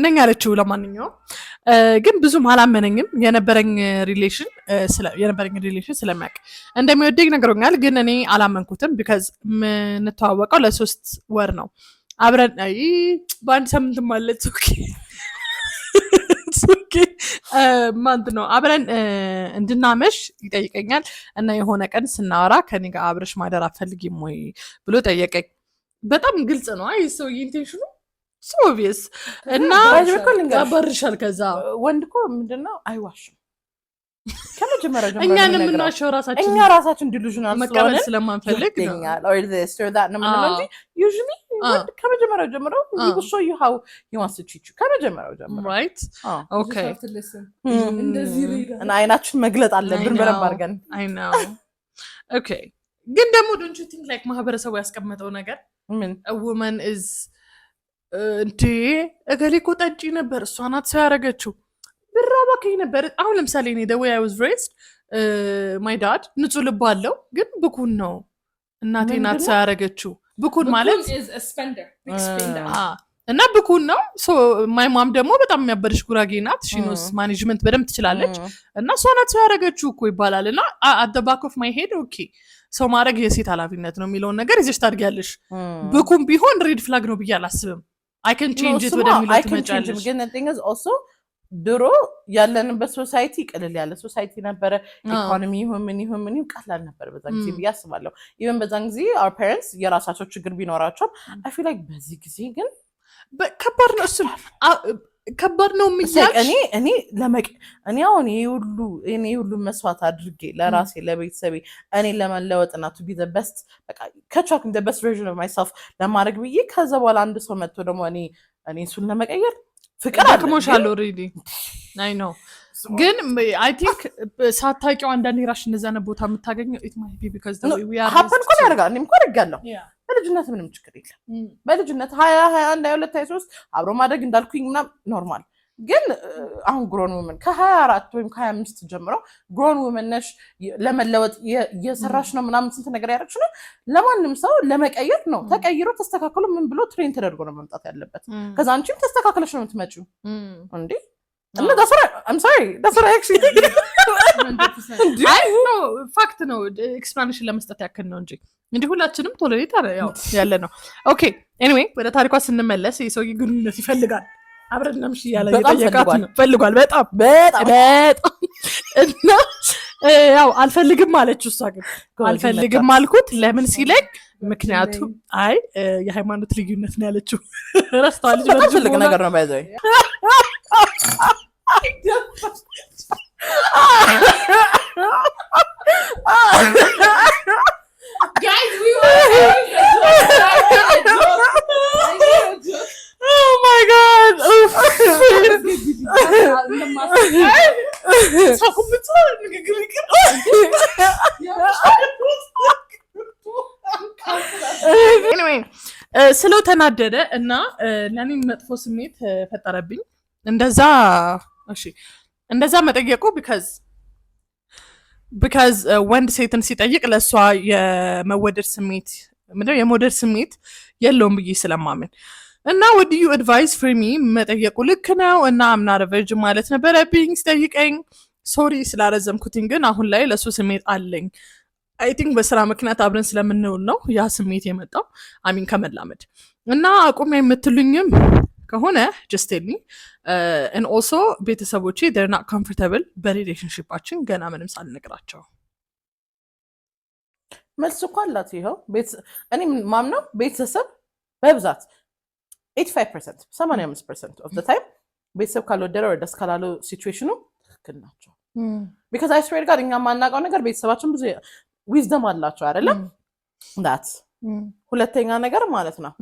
ነኝ አለችው ለማንኛውም ግን ብዙም አላመነኝም የነበረኝ ሪሌሽን ስለማያውቅ እንደሚወደኝ ነገሮኛል ግን እኔ አላመንኩትም because ምንተዋወቀው ለ3 ወር ነው አብረን በአንድ ሳምንት ማለት ኦኬ ማንት ነው አብረን እንድናመሽ ይጠይቀኛል እና የሆነ ቀን ስናወራ ከኔ ጋር አብረሽ ማደር አትፈልጊም ወይ ብሎ ጠየቀኝ በጣም ግልጽ ነው አይ ሰው ኢንቴንሽኑ so obvious እና አባርሻል ከዛ ወንድኮ ምንድነው አይዋሽም ከመጀመሪያ ጀምሮ እኛንም እናሻው ራሳችን ዲሉዥናል መቀበል ስለማንፈልግ ነው or this or that ነው ማለት usually ከመጀመሪያው ጀምሮ he will show you how he wants to treat you ከመጀመሪያው ጀምሮ right okay እንደዚህ ሪዳ እና አይናችን መግለጥ አለብን በረብ አድርገን I know okay ግን ደግሞ don't you think like ማህበረሰቡ ያስቀመጠው ነገር ምን a woman is እንዴ እገሌ እኮ ጠጪ ነበር እሷ ናት ሰው ያደረገችው ብራባከኝ ነበር አሁን ለምሳሌ እኔ the way I was raised my dad ንጹህ ልብ አለው ግን ብኩን ነው እናቴ ናት ሰው ያደረገችው ብኩን ማለት is a spender big spender እና ብኩን ነው ሶ my mom ደግሞ በጣም የሚያበርሽ ጉራጌ ናት ሺኖስ ማኔጅመንት በደንብ ትችላለች እና እሷ ናት ሰው ያደረገችው እኮ ይባላል እና at the back of my head okay ሰው ማድረግ የሴት ኃላፊነት ነው የሚለውን ነገር ይዘሽ ታድጊያለሽ ብኩን ቢሆን ሬድ ፍላግ ነው ብዬ አላስብም I can change it ወደሚለው ትመጫለሽ ግን the thing is also ድሮ ያለንበት ሶሳይቲ ቀለል ያለ ሶሳይቲ ነበረ ኢኮኖሚ ምን ቀላል ነበር በዛ ጊዜ ብያስባለሁ even በዛን ጊዜ our parents የራሳቸው ችግር ቢኖራቸው I feel like በዚህ ጊዜ ግን ከባድ ነው እሱ ከባድ ነው የሚያልሽ እኔ አሁን ይሄ ሁሉ መስዋዕት አድርጌ ለራሴ ለቤተሰቤ እኔ ለመለወጥና to be the best በቃ catching the best version of myself ለማድረግ ብዬ ከዛ በኋላ አንድ ሰው መጥቶ ደግሞ እኔ እሱን ለመቀየር ፍቅር አድርጎሻል already I know ግን አይ ቲንክ ሳታውቂው አንዳንዴ ራስሽ እንደዛ ነው ቦታ የምታገኘው ኢት ማይ ቢ ቢኮዝ ዘ ዌይ ዊ አር ሀፐን እኮ ያደርጋል። እኔም እኮ አድርጋለሁ። በልጅነት ምንም ችግር የለም። በልጅነት 20 21 22 23 አብሮ ማደግ እንዳልኩኝ ምናምን ኖርማል። ግን አሁን ግሮን ውመን ከ24 ወይም ከ25 ጀምሮ ግሮን ውመን ነሽ፣ ለመለወጥ እየሰራሽ ነው ምናምን ስንት ነገር ያደረግሽ ነው። ለማንም ሰው ለመቀየር ነው። ተቀይሮ ተስተካክሎ ምን ብሎ ትሬን ተደርጎ ነው መምጣት ያለበት። ከዛ አንቺም ተስተካክለሽ ነው የምትመጪው እንዴ። እና that's what I'm sorry, that's what I actually think. አይ ኖ ፋክት ነው። ኤክስፕላኔሽን ለመስጠት ያክል ነው እንጂ ሁላችንም ቶለሬት ያለ ነው። ኦኬ ኤኒዌይ ወደ ታሪኳ ስንመለስ የሰውዬ ግንኙነት ይፈልጋል። አብረን ነምሽ እያለ እየጠየቃት ነው። ፈልጓል በጣም እና ያው አልፈልግም አለችው። እሷ ግን አልፈልግም አልኩት ለምን ሲለኝ ምክንያቱም አይ የሃይማኖት ልዩነት ነው ያለችው። ረስቷል። በጣም ትልቅ ነገር ነው ባይዘው guys, we were oh my god. anyway ስለው ተናደደ እና ለኔ መጥፎ ስሜት ፈጠረብኝ። እንደዛ መጠየቁ because ወንድ ሴትን ሲጠይቅ ለሷ የመወደድ ስሜት የለውም ብዬ ስለማመን እና what do you advise for me መጠየቁ ልክ ነው እና I'm not a virgin ማለት ነበረብኝ ሲጠይቀኝ። ሶሪ ስላረዘምኩትኝ ግን አሁን ላይ ለሱ ስሜት አለኝ። I think በስራ ምክንያት አብረን ስለምንውል ነው ያ ስሜት የመጣው አሚን ከመላመድ እና አቁም የምትሉኝም ከሆነ just tell me and also ቤተሰቦቼ they're not comfortable በሪሌሽንሺፓችን ገና ምንም ሳልነግራቸው። መልስ እኮ አላት። ይኸው እኔ ማምነው ቤተሰብ በብዛት 85% of the time ቤተሰብ ካልወደደ ወይ ደስ ካላለው ሲቹዌሽኑ ትክክል ናቸው። because I swear God እኛ ማናውቀው ነገር ቤተሰባችን ብዙ ዊዝደም አላቸው አይደለም። that's ሁለተኛ ነገር ማለት ነው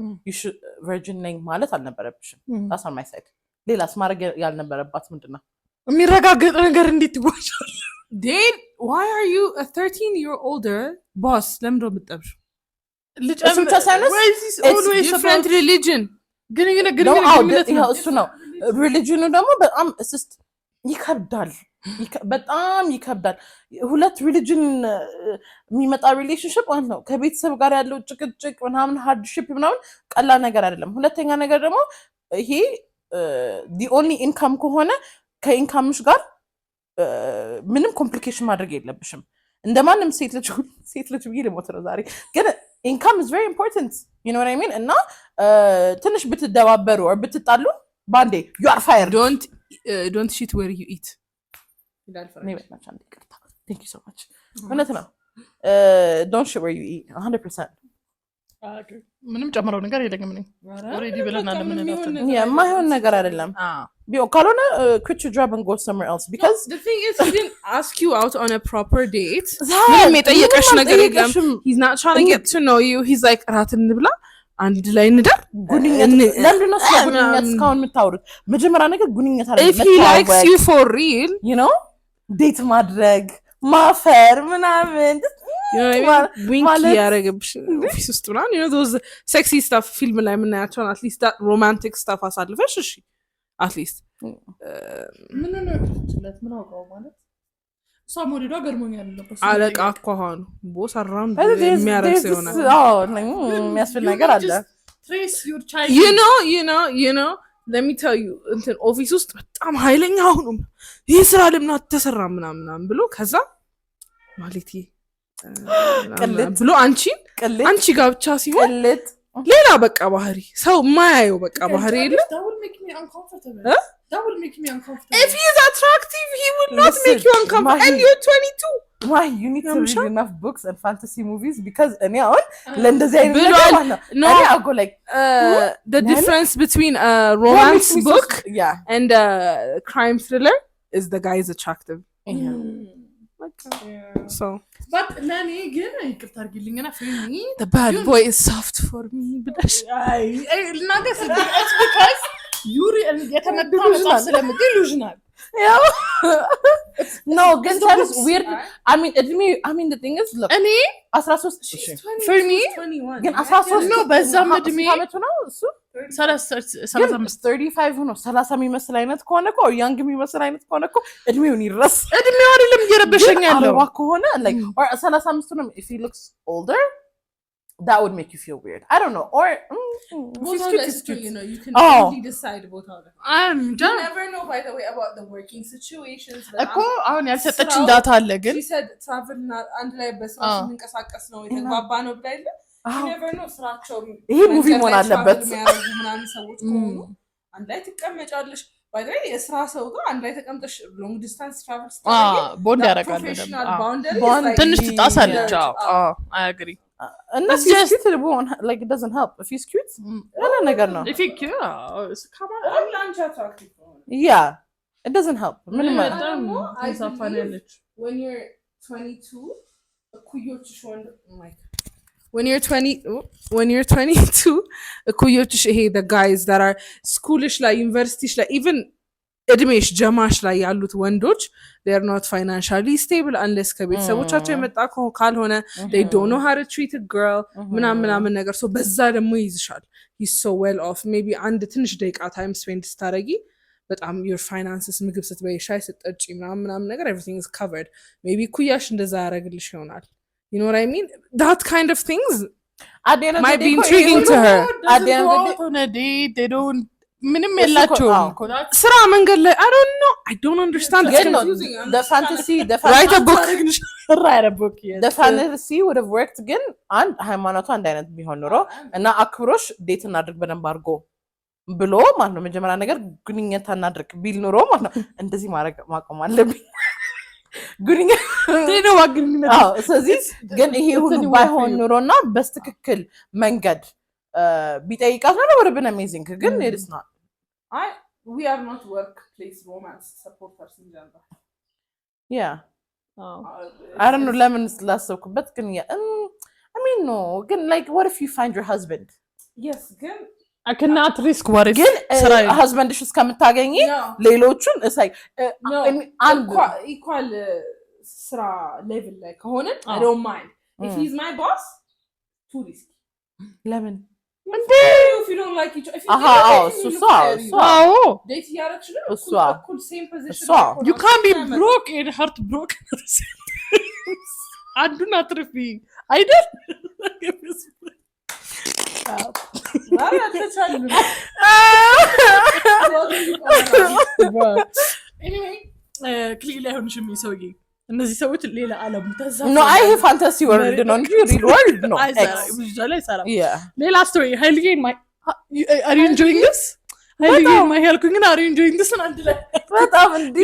ቨርጂን ነኝ ማለት አልነበረብሽም። that's on my side። ሌላስ ማድረግ ያልነበረባት ምንድነው? የሚረጋገጥ ነገር እንዴት ይዋሻል? then why are you a 13-year-older boss? ለምን ነው የምትጠብሹ? it's different religion ግን እሱ ነው ሪሊጅኑ ደግሞ በጣም ይከብዳል። በጣም ይከብዳል። ሁለት ሪሊጅን የሚመጣ ሪሌሽንሽፕ ማለት ነው ከቤተሰብ ጋር ያለው ጭቅጭቅ ምናምን ሃርድሺፕ ምናምን ቀላል ነገር አይደለም። ሁለተኛ ነገር ደግሞ ይሄ the only income ከሆነ ከኢንካምሽ ጋር ምንም ኮምፕሊኬሽን ማድረግ የለብሽም። እንደማንም ሴት ልጅ ብዬ ልሞት ነው ዛሬ ግን income is very important, you know what I mean? እና ትንሽ ብትደባበሩ or ብትጣሉ ባንዴ you are fired. don't shit where you eat. Thank you so much. እውነት ነው don't shit where you eat 100%. ምንም ጨምረው ነገር የለኝም። እኔ ኦሬዲ ብለናል ምን የማይሆን ነገር አይደለም። ቢሆን ካልሆነ quit your job and go somewhere else because the thing is he didn't ask you out on a proper date. ምንም የጠየቀሽ ነገር የለም. He's not trying to get to know you. He's like ራት እንብላ አንድ ላይ እንደር ጉንኝነት ለምንድን ነው ስለ ጉንኝነት እስካሁን የምታወሩት? መጀመሪያ ነገር ጉንኝነት አይደለም። If he likes you for real, you know ዴት ማድረግ ማፈር ምናምን ዊንክ ያረገብሽ ኦፊስ ውስጥ ምናምን you know those sexy stuff ፊልም ላይ የምናያቸውን at least that romantic stuff አሳልፈሽ እሺ at least ምን ነው ትለት ምን አውቀው ማለት ሳሞዲዶ ገርሞኛል ነው አለቃ አኳኋኑ ቦስ አራውንድ የሚያረግ ሰው ነው። አዎ የሚያስፈልግ ነገር አለ። trace your child you know let me tell you እንትን ኦፊስ ውስጥ በጣም ኃይለኛ ሆኖ ይሄ ስራ ለምን አትሰራም ምናምን ብሎ ከዛ ማለት ብሎ አንቺ ጋር ብቻ ሲሆን ሌላ በቃ ባህሪ ሰው ማያየው በቃ ባህሪ የለም። That will make me uncomfortable. If he is attractive, he will not make you uncomfortable. And you're 22. Why? You need to read enough books and fantasy movies because ለእንደዚህ አይነት no, I go like the difference between a romance book and a crime thriller is the guy is attractive. So but ለኔ ግን ይቅርታ አድርጊልኝና for me the bad boy is soft for me ብለሽ ልናገር because ዩሪ የተመታ መጽሐፍ ስለምትል ኢሉዥናል No, ግን ታዲስ weird. I mean the thing is look. እኔ 13 for me ግን 13 ነው በዛም እድሜ አመቱ ነው እሱ 35 ነው 30 የሚመስል አይነት ከሆነ እኮ ያንግ የሚመስል አይነት ከሆነ እኮ እድሜውን ይረስ እድሜው አይደለም እየረበሸኝ ያለው ከሆነ like or 35 ነው if he looks older that would make you feel weird. I don't know. Or you know, you can really decide both of them. You never know, by the way, about the working situations. እኮ አሁን ያልሰጠችን ዳታ አለ ግን she said travel and ላይ በስራ እንንቀሳቀስ ነው የተግባባ ነው ብላ አይደል? You never know ስራቸው ይሄ ሙቪ መሆን አለበት ምናምን ሰዎች ከሆኑ አንድ ላይ ትቀመጫለሽ by the way የስራ ሰው ጋር አንድ ላይ ተቀምጠሽ long distance travel ቦንድ ያደርጋል ቦንድ ትንሽ ትጣሳለች I agree. And that's just cute like it doesn't help if he's cute wala ነገር ነው if he's cute come on lunch attractive yeah it doesn't help ምንም when you're 22 እኩዮችሽ ወንድ when you're 22 እኩዮችሽ ይሄ the guys that are schoolish like university like even እድሜሽ ጀማሽ ላይ ያሉት ወንዶች they are not financially stable unless ከቤተሰቦቻቸው የመጣ ካልሆነ they don't know how to treat a girl ምናምን ነገር so በዛ ደግሞ ይይዝሻል he's so well off maybe አንድ ትንሽ ደቂቃ time spend ስታረጊ በጣም your finances ምግብ ስትበይ ሻይ ስትጠጪ ምናምን ነገር everything is covered maybe ኩያሽ እንደዛ ያረግልሽ ይሆናል you know what I mean that kind of things might be intriguing to her at the end of the day they don't ምንም የላቸውም ስራ መንገድ ላይ I don't know I don't understand it's confusing the fantasy write a book write a book yes the fantasy would have worked ግን አንድ ሃይማኖቱ አንድ አይነት ቢሆን ኖሮ እና አክብሮሽ ዴት እናድርግ በደንብ አድርጎ ብሎ ማለት ነው መጀመሪያ ነገር ግንኙነት እናድርግ ቢል ኖሮ ማለት ነው እንደዚህ ማቆም አለብኝ ግንኙነት ነው ግንኙነት ስለዚህ ግን ይሄ ሁሉ ባይሆን ኖሮና በስትክክል መንገድ ቢጠይቃት ነው ወደ በነ amazing ግን it's not we are not workplace romance supporters in general yeah I don't know lemon ስላሰብኩበት ግን I mean no ግን like what if you find your husband yes ግን I cannot risk what if ግን husbandሽ እስከምታገኚ ሌሎቹን it's like equal ስራ level ላይ ከሆነ I don't mind if he's my boss too risky lemon if you don't like each date ያረክሽ እኩል same position you can't be broke and heartbroken አንዱን አትርፊ አይደል anyway ክሊል አይሆንሽም ይሰውዬ እነዚህ ሰዎች ሌላ ዓለም ተዛፍ ነው አይ ፋንታሲ ወርልድ ነው እንጂ ሪል ወርልድ ነው ሌላ ስቶሪ ሀይልዬ are you enjoying this ሀይልዬ ያልኩኝ are you enjoying this አንድ ላይ በጣም እንዴ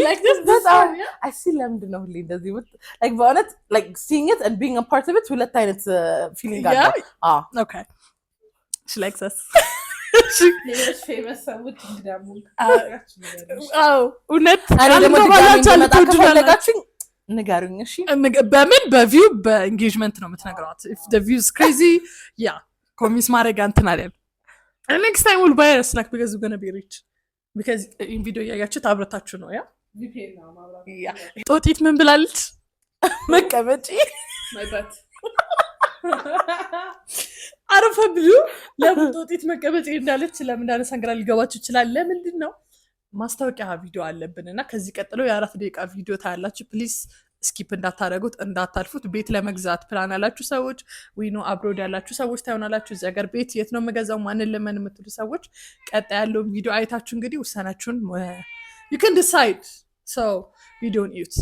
በጣም I see ለምንድ ነው ሁሌ እንደዚህ like በእውነት like seeing it and being a part of it ሁለት አይነት feeling አለ okay she likes us ሌሎች ፌመስ ሰዎች እንዲዳሙ እውነት አልተባላችሁ ንገሩኝ እሺ በምን በቪው በኤንጌጅመንት ነው የምትነግሯት if the view is crazy yeah ኮሚስ ማድረግ እንትን አይደል and next time we'll buy a snack because we're going to be rich because in video ያያችሁት አብረታችሁ ነው ያ VPN ነው ማብራት ጦጢት ምን ብላለች መቀመጪ my butt አረፈ ብሉ ለምን ጦጢት መቀመጪ እንዳለች ለምን እንዳነሳ እንግራ ሊገባችሁ ይችላል ለምንድን ነው ማስታወቂያ ቪዲዮ አለብንና ከዚህ ቀጥሎ የ4 ደቂቃ ቪዲዮ ታያላችሁ ፕሊዝ ስኪፕ እንዳታረጉት እንዳታልፉት ቤት ለመግዛት ፕላን ያላችሁ ሰዎች ዊኖ አብሮድ ያላችሁ ሰዎች ታዩናላችሁ እዚህ ሀገር ቤት የት ነው መገዛው ማንን ለምን የምትሉ ሰዎች ቀጣይ ያለው ቪዲዮ አይታችሁ እንግዲህ ውሳናችሁን you can decide so ቪዲዮን እዩት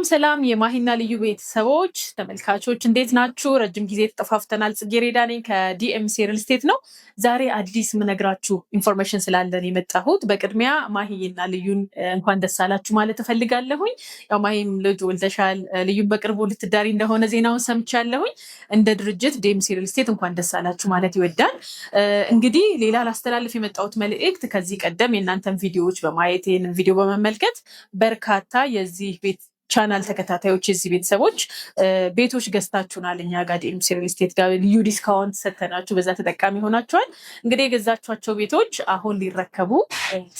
ሰላም የማሂና ልዩ ቤተሰቦች ተመልካቾች እንዴት ናችሁ? ረጅም ጊዜ ተጠፋፍተናል። ጽጌሬዳ ነኝ ከዲኤምሲ ሪል ስቴት ነው። ዛሬ አዲስ ምነግራችሁ ኢንፎርሜሽን ስላለን የመጣሁት በቅድሚያ ማሂና ልዩን እንኳን ደስ አላችሁ ማለት እፈልጋለሁኝ። ያው ማሂም ልጅ ወልደሻል፣ ልዩን በቅርቡ ልትዳሪ እንደሆነ ዜናውን ሰምቻለሁኝ። እንደ ድርጅት ዲኤምሲ ሪል ስቴት እንኳን ደስ አላችሁ ማለት ይወዳል። እንግዲህ ሌላ ላስተላልፍ የመጣሁት መልእክት ከዚህ ቀደም የእናንተን ቪዲዮዎች በማየት ይህንን ቪዲዮ በመመልከት በርካታ የዚህ ቤት ቻናል ተከታታዮች እዚህ ቤተሰቦች ቤቶች ገዝታችሁናል እኛ ጋር ዲኤምሲ ሪል ስቴት ጋር ልዩ ዲስካውንት ሰተናችሁ በዛ ተጠቃሚ ሆናችኋል። እንግዲህ የገዛችኋቸው ቤቶች አሁን ሊረከቡ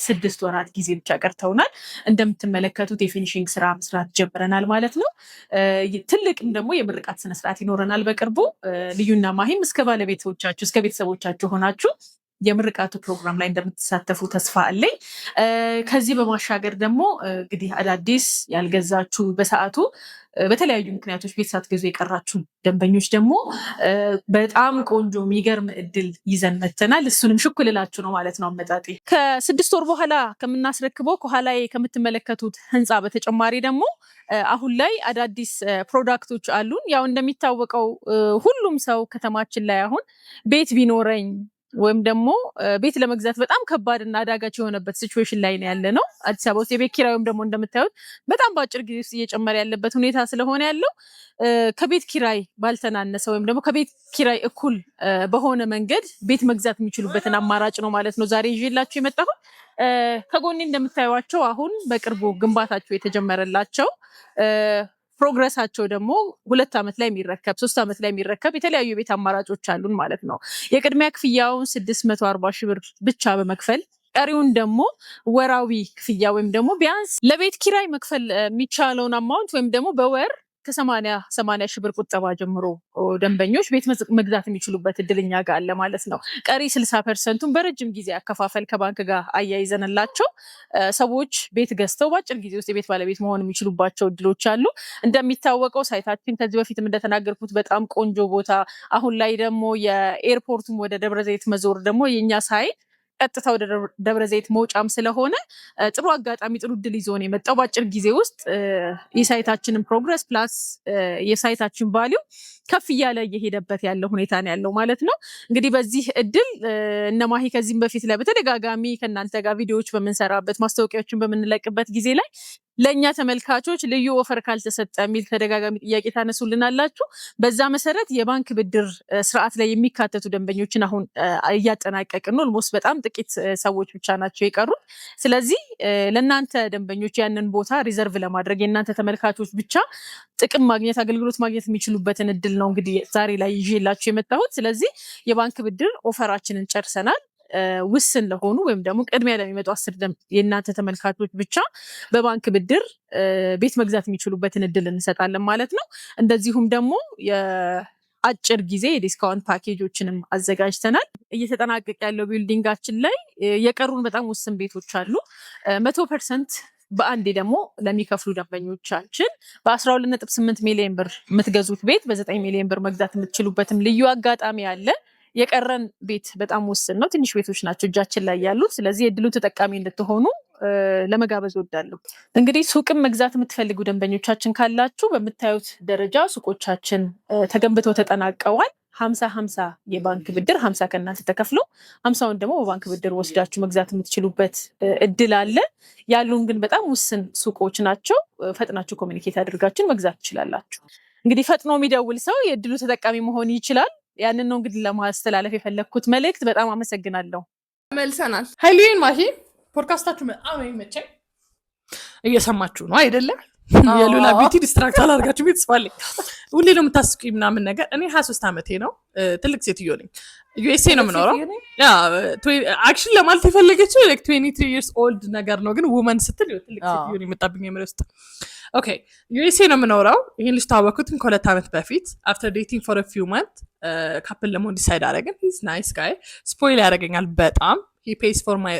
6 ወራት ጊዜ ብቻ ቀርተውናል። እንደምትመለከቱት የፊኒሽንግ ስራ መስራት ጀምረናል ማለት ነው። ትልቅም ደግሞ የምርቃት ስነስርዓት ይኖረናል በቅርቡ። ልዩና ማሂም እስከ ባለቤቶቻችሁ እስከ ቤተሰቦቻችሁ ሆናችሁ የምርቃቱ ፕሮግራም ላይ እንደምትሳተፉ ተስፋ አለኝ። ከዚህ በማሻገር ደግሞ እንግዲህ አዳዲስ ያልገዛችሁ በሰዓቱ በተለያዩ ምክንያቶች ቤት ሳትገዙ የቀራችሁ ደንበኞች ደግሞ በጣም ቆንጆ የሚገርም እድል ይዘን መተናል። እሱንም ሽኩልላችሁ ነው ማለት ነው አመጣጤ። ከ6 ወር በኋላ ከምናስረክበው ከኋላ ከምትመለከቱት ህንፃ በተጨማሪ ደግሞ አሁን ላይ አዳዲስ ፕሮዳክቶች አሉን። ያው እንደሚታወቀው ሁሉም ሰው ከተማችን ላይ አሁን ቤት ቢኖረኝ ወይም ደግሞ ቤት ለመግዛት በጣም ከባድ እና አዳጋች የሆነበት ሲቹዌሽን ላይ ነው ያለ ነው። አዲስ አበባ ውስጥ የቤት ኪራዩም ደግሞ እንደምታዩት በጣም በአጭር ጊዜ ውስጥ እየጨመረ ያለበት ሁኔታ ስለሆነ ያለው ከቤት ኪራይ ባልተናነሰ ወይም ደግሞ ከቤት ኪራይ እኩል በሆነ መንገድ ቤት መግዛት የሚችሉበትን አማራጭ ነው ማለት ነው ዛሬ ይዤላችሁ የመጣሁት። ከጎኔ እንደምታዩዋቸው አሁን በቅርቡ ግንባታቸው የተጀመረላቸው ፕሮግረሳቸው ደግሞ 2 ዓመት ላይ የሚረከብ 3 ዓመት ላይ የሚረከብ የተለያዩ የቤት አማራጮች አሉን ማለት ነው። የቅድሚያ ክፍያውን 640 ሺህ ብር ብቻ በመክፈል ቀሪውን ደግሞ ወራዊ ክፍያ ወይም ደግሞ ቢያንስ ለቤት ኪራይ መክፈል የሚቻለውን አማውንት ወይም ደግሞ በወር ከ80 ሺህ ብር ቁጠባ ጀምሮ ደንበኞች ቤት መግዛት የሚችሉበት እድልኛ ጋር አለ ማለት ነው። ቀሪ 60%ቱን በረጅም ጊዜ አከፋፈል ከባንክ ጋር አያይዘንላቸው ሰዎች ቤት ገዝተው በአጭር ጊዜ ውስጥ የቤት ባለቤት መሆን የሚችሉባቸው እድሎች አሉ። እንደሚታወቀው ሳይታችን ከዚህ በፊትም እንደተናገርኩት በጣም ቆንጆ ቦታ፣ አሁን ላይ ደግሞ የኤርፖርቱም ወደ ደብረዘይት መዞር ደግሞ የኛ ሳይት ቀጥታ ወደ ደብረዘይት መውጫም ስለሆነ ጥሩ አጋጣሚ ጥሩ እድል ይዞ ነው የመጣው። በአጭር ጊዜ ውስጥ የሳይታችንን ፕሮግረስ ፕላስ የሳይታችን ቫሊዩ ከፍ እያለ እየሄደበት ያለው ሁኔታ ነው ያለው ማለት ነው። እንግዲህ በዚህ እድል እነ ማሂ ከዚህም በፊት ላይ በተደጋጋሚ ከእናንተ ጋር ቪዲዮዎች በምንሰራበት ማስታወቂያዎችን በምንለቅበት ጊዜ ላይ ለእኛ ተመልካቾች ልዩ ኦፈር ካልተሰጠ የሚል ተደጋጋሚ ጥያቄ ታነሱልናላችሁ። በዛ መሰረት የባንክ ብድር ስርዓት ላይ የሚካተቱ ደንበኞችን አሁን እያጠናቀቅን ነው። ኦልሞስት በጣም ጥቂት ሰዎች ብቻ ናቸው የቀሩት። ስለዚህ ለእናንተ ደንበኞች ያንን ቦታ ሪዘርቭ ለማድረግ የእናንተ ተመልካቾች ብቻ ጥቅም ማግኘት አገልግሎት ማግኘት የሚችሉበትን እድል ነው እንግዲህ ዛሬ ላይ ይዤላችሁ የመጣሁት። ስለዚህ የባንክ ብድር ኦፈራችንን ጨርሰናል። ውስን ለሆኑ ወይም ደግሞ ቅድሚያ ለሚመጡ 10 የእናንተ ተመልካቾች ብቻ በባንክ ብድር ቤት መግዛት የሚችሉበትን እድል እንሰጣለን ማለት ነው። እንደዚሁም ደግሞ የአጭር ጊዜ የዲስካውንት ፓኬጆችንም አዘጋጅተናል። እየተጠናቀቀ ያለው ቢልዲንጋችን ላይ የቀሩን በጣም ውስን ቤቶች አሉ። 100% በአንዴ ደግሞ ለሚከፍሉ ደንበኞቻችን በ12.8 ሚሊዮን ብር የምትገዙት ቤት በ9 ሚሊዮን ብር መግዛት የምትችሉበትም ልዩ አጋጣሚ አለ። የቀረን ቤት በጣም ውስን ነው። ትንሽ ቤቶች ናቸው እጃችን ላይ ያሉት። ስለዚህ የድሉ ተጠቃሚ እንድትሆኑ ለመጋበዝ ወዳለሁ። እንግዲህ ሱቅም መግዛት የምትፈልጉ ደንበኞቻችን ካላችሁ በምታዩት ደረጃ ሱቆቻችን ተገንብተው ተጠናቀዋል። 50 የባንክ ብድር 50 ከእናንተ ተከፍሎ 50ውን ደግሞ በባንክ ብድር ወስዳችሁ መግዛት የምትችሉበት እድል አለ። ያሉን ግን በጣም ውስን ሱቆች ናቸው። ፈጥናችሁ ኮሚኒኬት አድርጋችሁ መግዛት ትችላላችሁ። እንግዲህ ፈጥኖ የሚደውል ሰው የእድሉ ተጠቃሚ መሆን ይችላል። ያንን ነው እንግዲህ ለማስተላለፍ የፈለግኩት መልእክት። በጣም አመሰግናለሁ። መልሰናል። ሀይሌን ማሂ ፖድካስታችሁ በጣም ይመቸኝ። እየሰማችሁ ነው አይደለም? የሉላ ቢቲ ዲስትራክት አላርጋችሁ ቤተስፋለኝ። ሁሌ ነው የምታስቁኝ ምናምን ነገር። እኔ 23 ዓመቴ ነው። ትልቅ ሴትዮ ነኝ። ዩኤስኤ ነው የምኖረው። አክሽን ለማለት የፈለገችው 23 years old ነገር ነው፣ ግን ውመን ስትል ትልቅ ሴትዮ ነው የመጣብኝ የምር ውስጥ። ኦኬ ዩኤስኤ ነው የምኖረው። ይህን ልጅ ታወኩትን ከ2 ዓመት በፊት አፍተር ዴቲንግ ፎር አ ፊው መንት ካፕል ለመሆን ዲሳይድ አደረግን። ሂዝ ናይስ ጋይ። ስፖይል ያደረገኛል በጣም። ሂ ፔይስ ፎር ማይ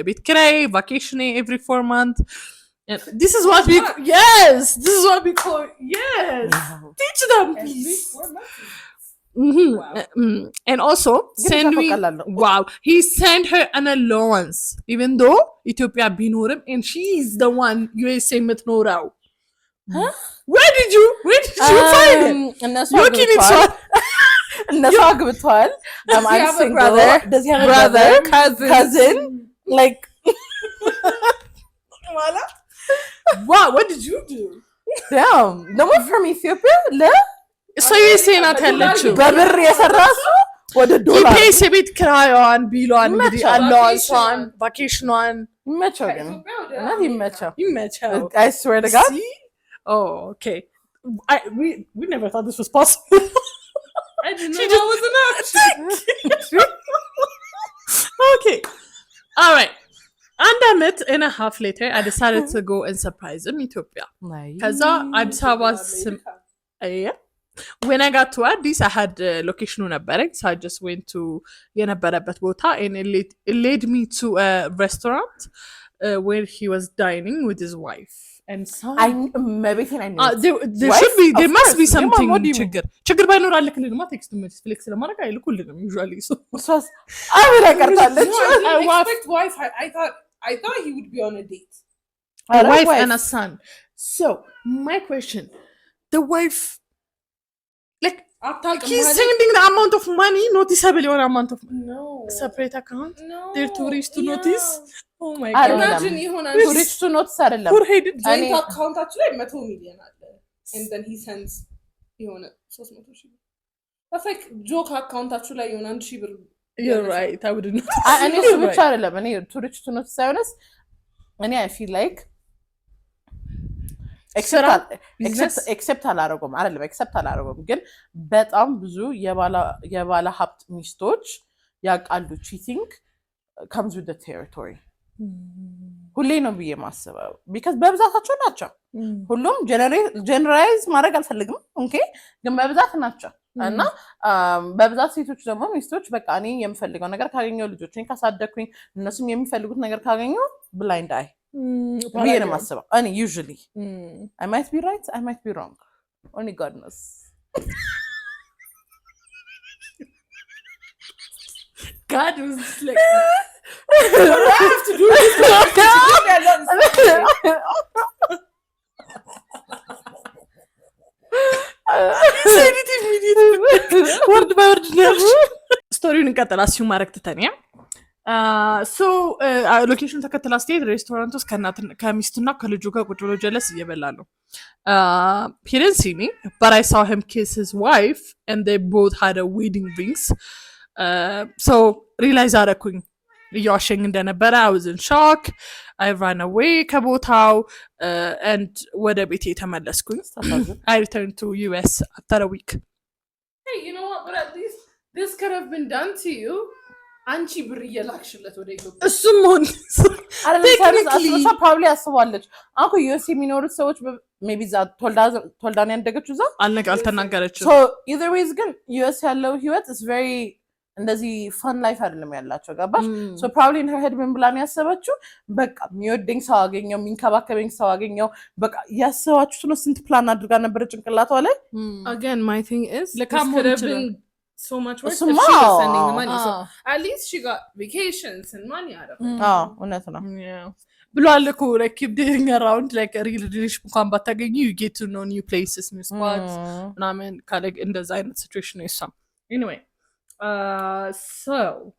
ቤት ኪራይ፣ ቫኬሽን ኤቭሪ 4 months. This is what we this is what we call teach them please. And also he sent her an allowance even though Ethiopia binorem and she is the one USA mitnorau. Where did you find it? Looking it so Nasagbetwal. I'm single. Does he have a brother? Cousin? Like Wala? Wow, what did you do? Damn. No one from Ethiopia? Le? So you say not ያለችው በብር የሰራሱ ወደ ዶላር ፔስ የቤት ክራይዋን ቢሏን እንግዲህ አላዋንሷን ቫኬሽኗን ይመቸው ግን እናት ይመቸው ይመቸው I swear to God Oh, okay. We never thought this was possible. I didn't know that was an option. Okay. All right. And a month and a half later, I decided to go and surprise him in Ethiopia. Because Addis Ababa was... Yeah. When I got to Addis, I had location ነበረኝ. So I just went to የነበረበት ቦታ and it led me to a restaurant where he was dining with his wife. And so there must be something ችግር ባይኖር አልክልንማ ቴክስት ፍሌክስ ለማድረግ አይልኩልንም usually. So I thought he would be on a date. A wife and a son. So my question, the wife, like, he's sending the amount of money, noticeable your amount of money. No. Separate account? No. They're too rich to notice? Oh my God. Imagine too rich to notice አይደለም. Poor headed joint accountአችሁ ላይ 100 million አለ. And then he sends የሆነ 300,000 ብር. That's like joke accountአችሁ ላይ የሆነ 1,000 ብር. You're right. I wouldn't know. እኔ እሱ ብቻ አይደለም። እኔ too rich to notice ሳይሆንስ እኔ I feel like accept አላረጉም አይደለም accept አላረጉም ግን በጣም ብዙ የባለ ሀብት ሚስቶች ያቃሉ cheating comes with the territory. ሁሌ ነው ብዬ ማስበው because በብዛታቸው ናቸው። ሁሉም generalize ማድረግ አልፈልግም ኦኬ ግን በብዛት ናቸው እና በብዛት ሴቶች ደግሞ ሚስቶች በቃ እኔ የምፈልገው ነገር ካገኘው ልጆችን ካሳደኩኝ እነሱም የሚፈልጉት ነገር ካገኘው blind eye ብዬ ነው ማስበው እኔ usually I might be right I might be wrong only God knows. God was like what I have to do this said it immediately word by word ስቶሪውን እንቀጥል አስዩ ማድረግ ትተኛ so location ተከትላ ስትሄድ ሬስቶራንት ውስጥ ከሚስቱና ከልጁ ጋር ቁጭ ብሎ ጀለስ እየበላ ነው. He didn't see me but I saw him kiss his wife and they both had a wedding rings. So realize አደረኩኝ እያዋሸኝ እንደነበረ. I was in shock. I ran away ከቦታው and ወደ ቤቴ ተመለስኩኝ. I returned to US after a week. Hey, you know what? But at least this could have been done to you. አንቺ ብር እየላክሽለት ወደ ኢትዮጵያ እሱም ሆነ አስበሳ probably አስባለች አንኩ ዩኤስ የሚኖሩት ሰዎች maybe ዛ ቶልዳን ያደገችው ዛ አልተናገረችም. So either ways ግን ዩኤስ ያለው ህይወት is very እንደዚህ fun life አይደለም ያላቸው ገባሽ? So probably in her head ምን ብላ ነው ያሰበችው በቃ የሚወደኝ ሰው አገኘው የሚንከባከበኝ ሰው አገኘው በቃ ያሰባችሁት ነው ስንት ፕላን addrጋ ነበር ጭንቅላቷ ላይ. Again my thing is this could have been so much worse if she was sending the money. So at least she got vacations and money out of it. እውነት ነው. Yeah. ብሏል እኮ like keep dating around like a real relationship እንኳን ባታገኙ you get to know new places new spots ምናምን ካለ እንደዛ አይነት situation ነው እሷም. Anyway so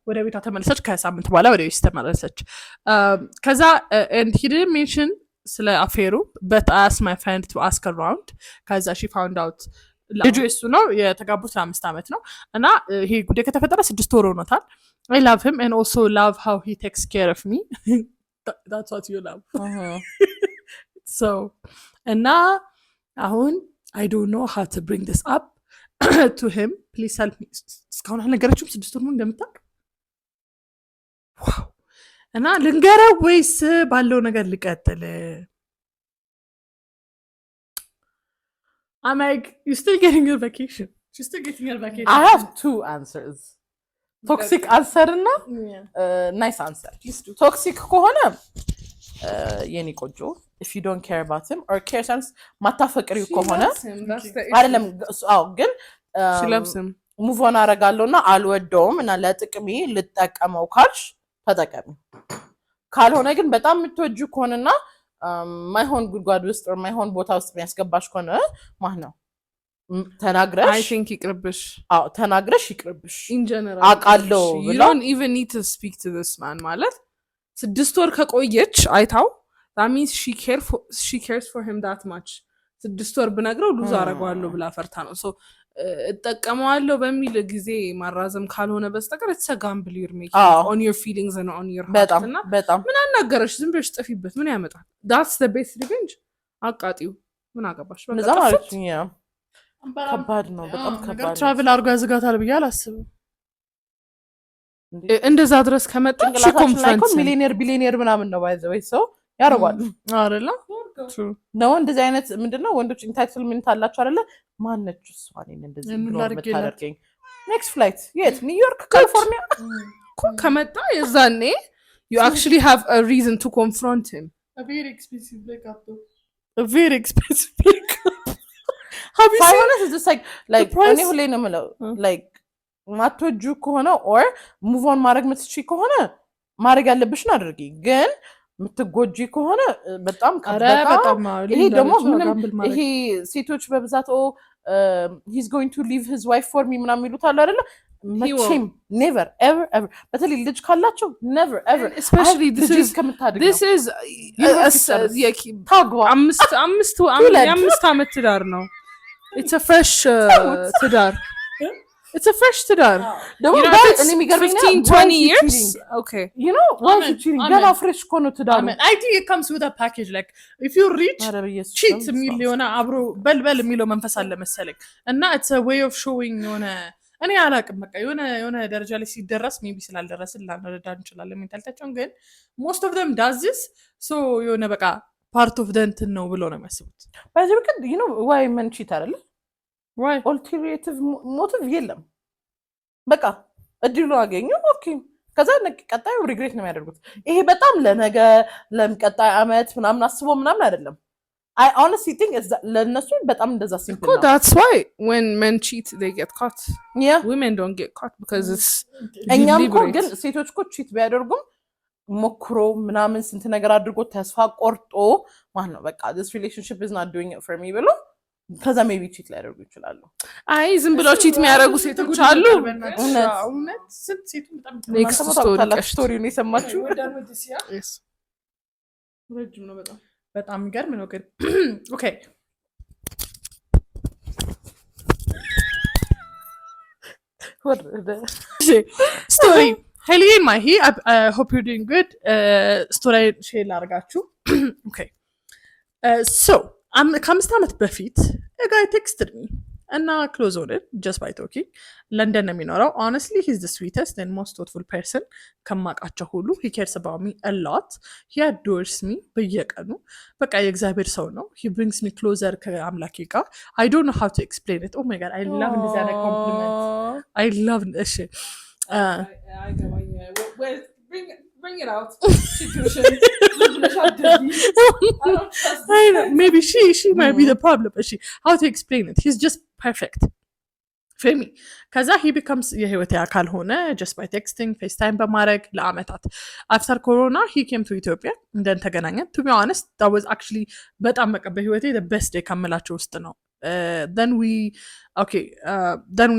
ወደ ቤቷ ተመለሰች ከሳምንት በኋላ ወደ ቤት ተመለሰች. ከዛ and he didn't mention ስለ አፌሩ but I asked my friend to ask around ከዛ she found out ልጁ እሱ ነው የተጋቡት 5 ዓመት ነው እና ይሄ ጉዳይ ከተፈጠረ 6 ወር ሆኖታል. I love him and also love how he takes care of me. That's what you love. So እና አሁን I don't know how to bring this up to him. Please help me. እስካሁን አልነገረችውም 6 ወር ነው እንደምታውቅ ዋው እና ልንገረው ወይስ ባለው ነገር ልቀጥል? I'm like, you're still getting your vacation. She's still getting your vacation. I have 2 answers. Toxic answer እና nice answer. Toxic ከሆነ የኔ ቆንጆ if you don't care about him or care sense ማታፈቅሪው ከሆነ አይደለም ግን she loves him move on አረጋለሁና አልወደውም እና ለጥቅሜ ልጠቀመው ካልሽ ተጠቀሚ. ካልሆነ ግን በጣም የምትወጂው ከሆነና ማይሆን ጉድጓድ ውስጥ or ማይሆን ቦታ ውስጥ የሚያስገባሽ ከሆነ ማን ነው ተናግረሽ I think ይቅርብሽ. ተናግረሽ ይቅርብሽ. In general አቃለው you don't even need to speak to this man ማለት 6 ወር ከቆየች አይታው that means she cares for him that much. 6 ወር ብነግረው ሉዝ አረጋዋለሁ ብላ ፈርታ ነው. so እጠቀመዋለሁ በሚል ጊዜ ማራዘም ካልሆነ በስተቀር it's a gamble you're making on your feelings and on your heart እና በጣም ምን አናገረሽ ዝም ብለሽ ጥፊበት ምን ያመጣል? that's the best revenge. አቃጢው ምን አገባሽ እንደዛ ማለት ነው። ከባድ ነው በጣም ከባድ ነው። ትራቭል አድርጎ ያዘጋታል ብዬ አላስብም። እንደዛ ድረስ ከመጣሽ ኮንፈረንስ ቢሊየነር ምናምን ነው ባይ ዘ ወይ ሰው ያረጋሉ አይደለ ነው እንደዚህ አይነት ምንድነው ወንዶች ኢንታይትልመንት አላቸው አይደለ ማነች እሷ እኔን እንደዚህ ብሎ መታደርገኝ ኔክስት ፍላይት የት ኒውዮርክ ካሊፎርኒያ ከመጣ የዛኔ you actually have a reason to confront him. A very expensive breakup have you seen it? It's just like እኔ ሁሌ ነው የምለው like ማትወጁ ከሆነ or move on ማድረግ ምትችይ ከሆነ ማድረግ ያለብሽን አድርጊ ግን ምትጎጂ ከሆነ በጣም በጣም ይሄ ደግሞ ይሄ ሴቶች በብዛት he's going to leave his wife for me ምናምን ይሉታል አይደለ መቼም never ever በተለይ ልጅ ካላቸው never ever especially this is አምስት ዓመት ትዳር ነው it's a fresh ትዳር It's a fresh ትዳር ደግሞ እኔ የሚገርመኝ 15-20 years okay you know why is it cheating ገና fresh ኮኖ ትዳር I think it comes with a package like if you reach cheat የሚል የሆነ አብሮ በልበል የሚለው መንፈስ አለ መሰለኝ እና it's a way of showing የሆነ እኔ አላቅም በቃ የሆነ ደረጃ ላይ ሲደረስ ሜቢ ስላልደረስን ላንረዳ እንችላለን ሜንታሊቲያቸውን ግን most of them does this so የሆነ በቃ part of the እንትን ነው ብሎ ነው የሚያስቡት በዚህ በቃ you know why men cheat አይደለ why ulterior motive የለም በቃ እድሉ አገኙ ኦኬ ከዛ ቀጣዩ ሪግሬት ነው የሚያደርጉት ይሄ በጣም ለነገ ለምቀጣይ አመት ምናምን አስቦ ምናምን አይደለም I honestly think it's ለነሱ በጣም እንደዛ ሲምፕል ነው that's why when men cheat they get caught yeah women don't get caught because it's እኛም እኮ ግን ሴቶች እኮ cheat ቢያደርጉም ሞክሮ ምናምን ስንት ነገር አድርጎ ተስፋ ቆርጦ ማለት ነው በቃ this relationship is not doing it for me ብሎ ከዛ ሜቢ ቺት ሊያደርጉ ይችላሉ አይ ዝም ብለው ቺት የሚያደርጉ ሴቶች አሉ እውነት ስንት ሴቱ በጣም ኔክስት ስቶሪውን የሰማችሁ ረጅም ነው በጣም የሚገርም ነው ግን ኦኬ ስቶሪ ሄሊ ማሂ I hope you're doing good ስቶሪ ሼር ላድርጋችሁ ኦኬ so ከአምስት ዓመት በፊት a guy texted me እና close on it just by talking ለንደን ነው የሚኖረው honestly he's the sweetest and most thoughtful person ከማውቃቸው ሁሉ he cares about me a lot he adores me በየቀኑ በቃ የእግዚአብሔር ሰው ነው he brings me closer ከአምላኬ ጋር I don't know how to explain it oh my god I love this other compliment I love እሺ bring it out maybe she might be the problem but how to explain it he's just perfect for me kaza he becomes የህይወቴ አካል ሆነ just by texting FaceTime በማድረግ ለአመታት after corona he came to Ethiopia then ተገናኘን to be honest that was actually በጣም በቃ በህይወቴ the best day ከምላቸው ውስጥ ነው then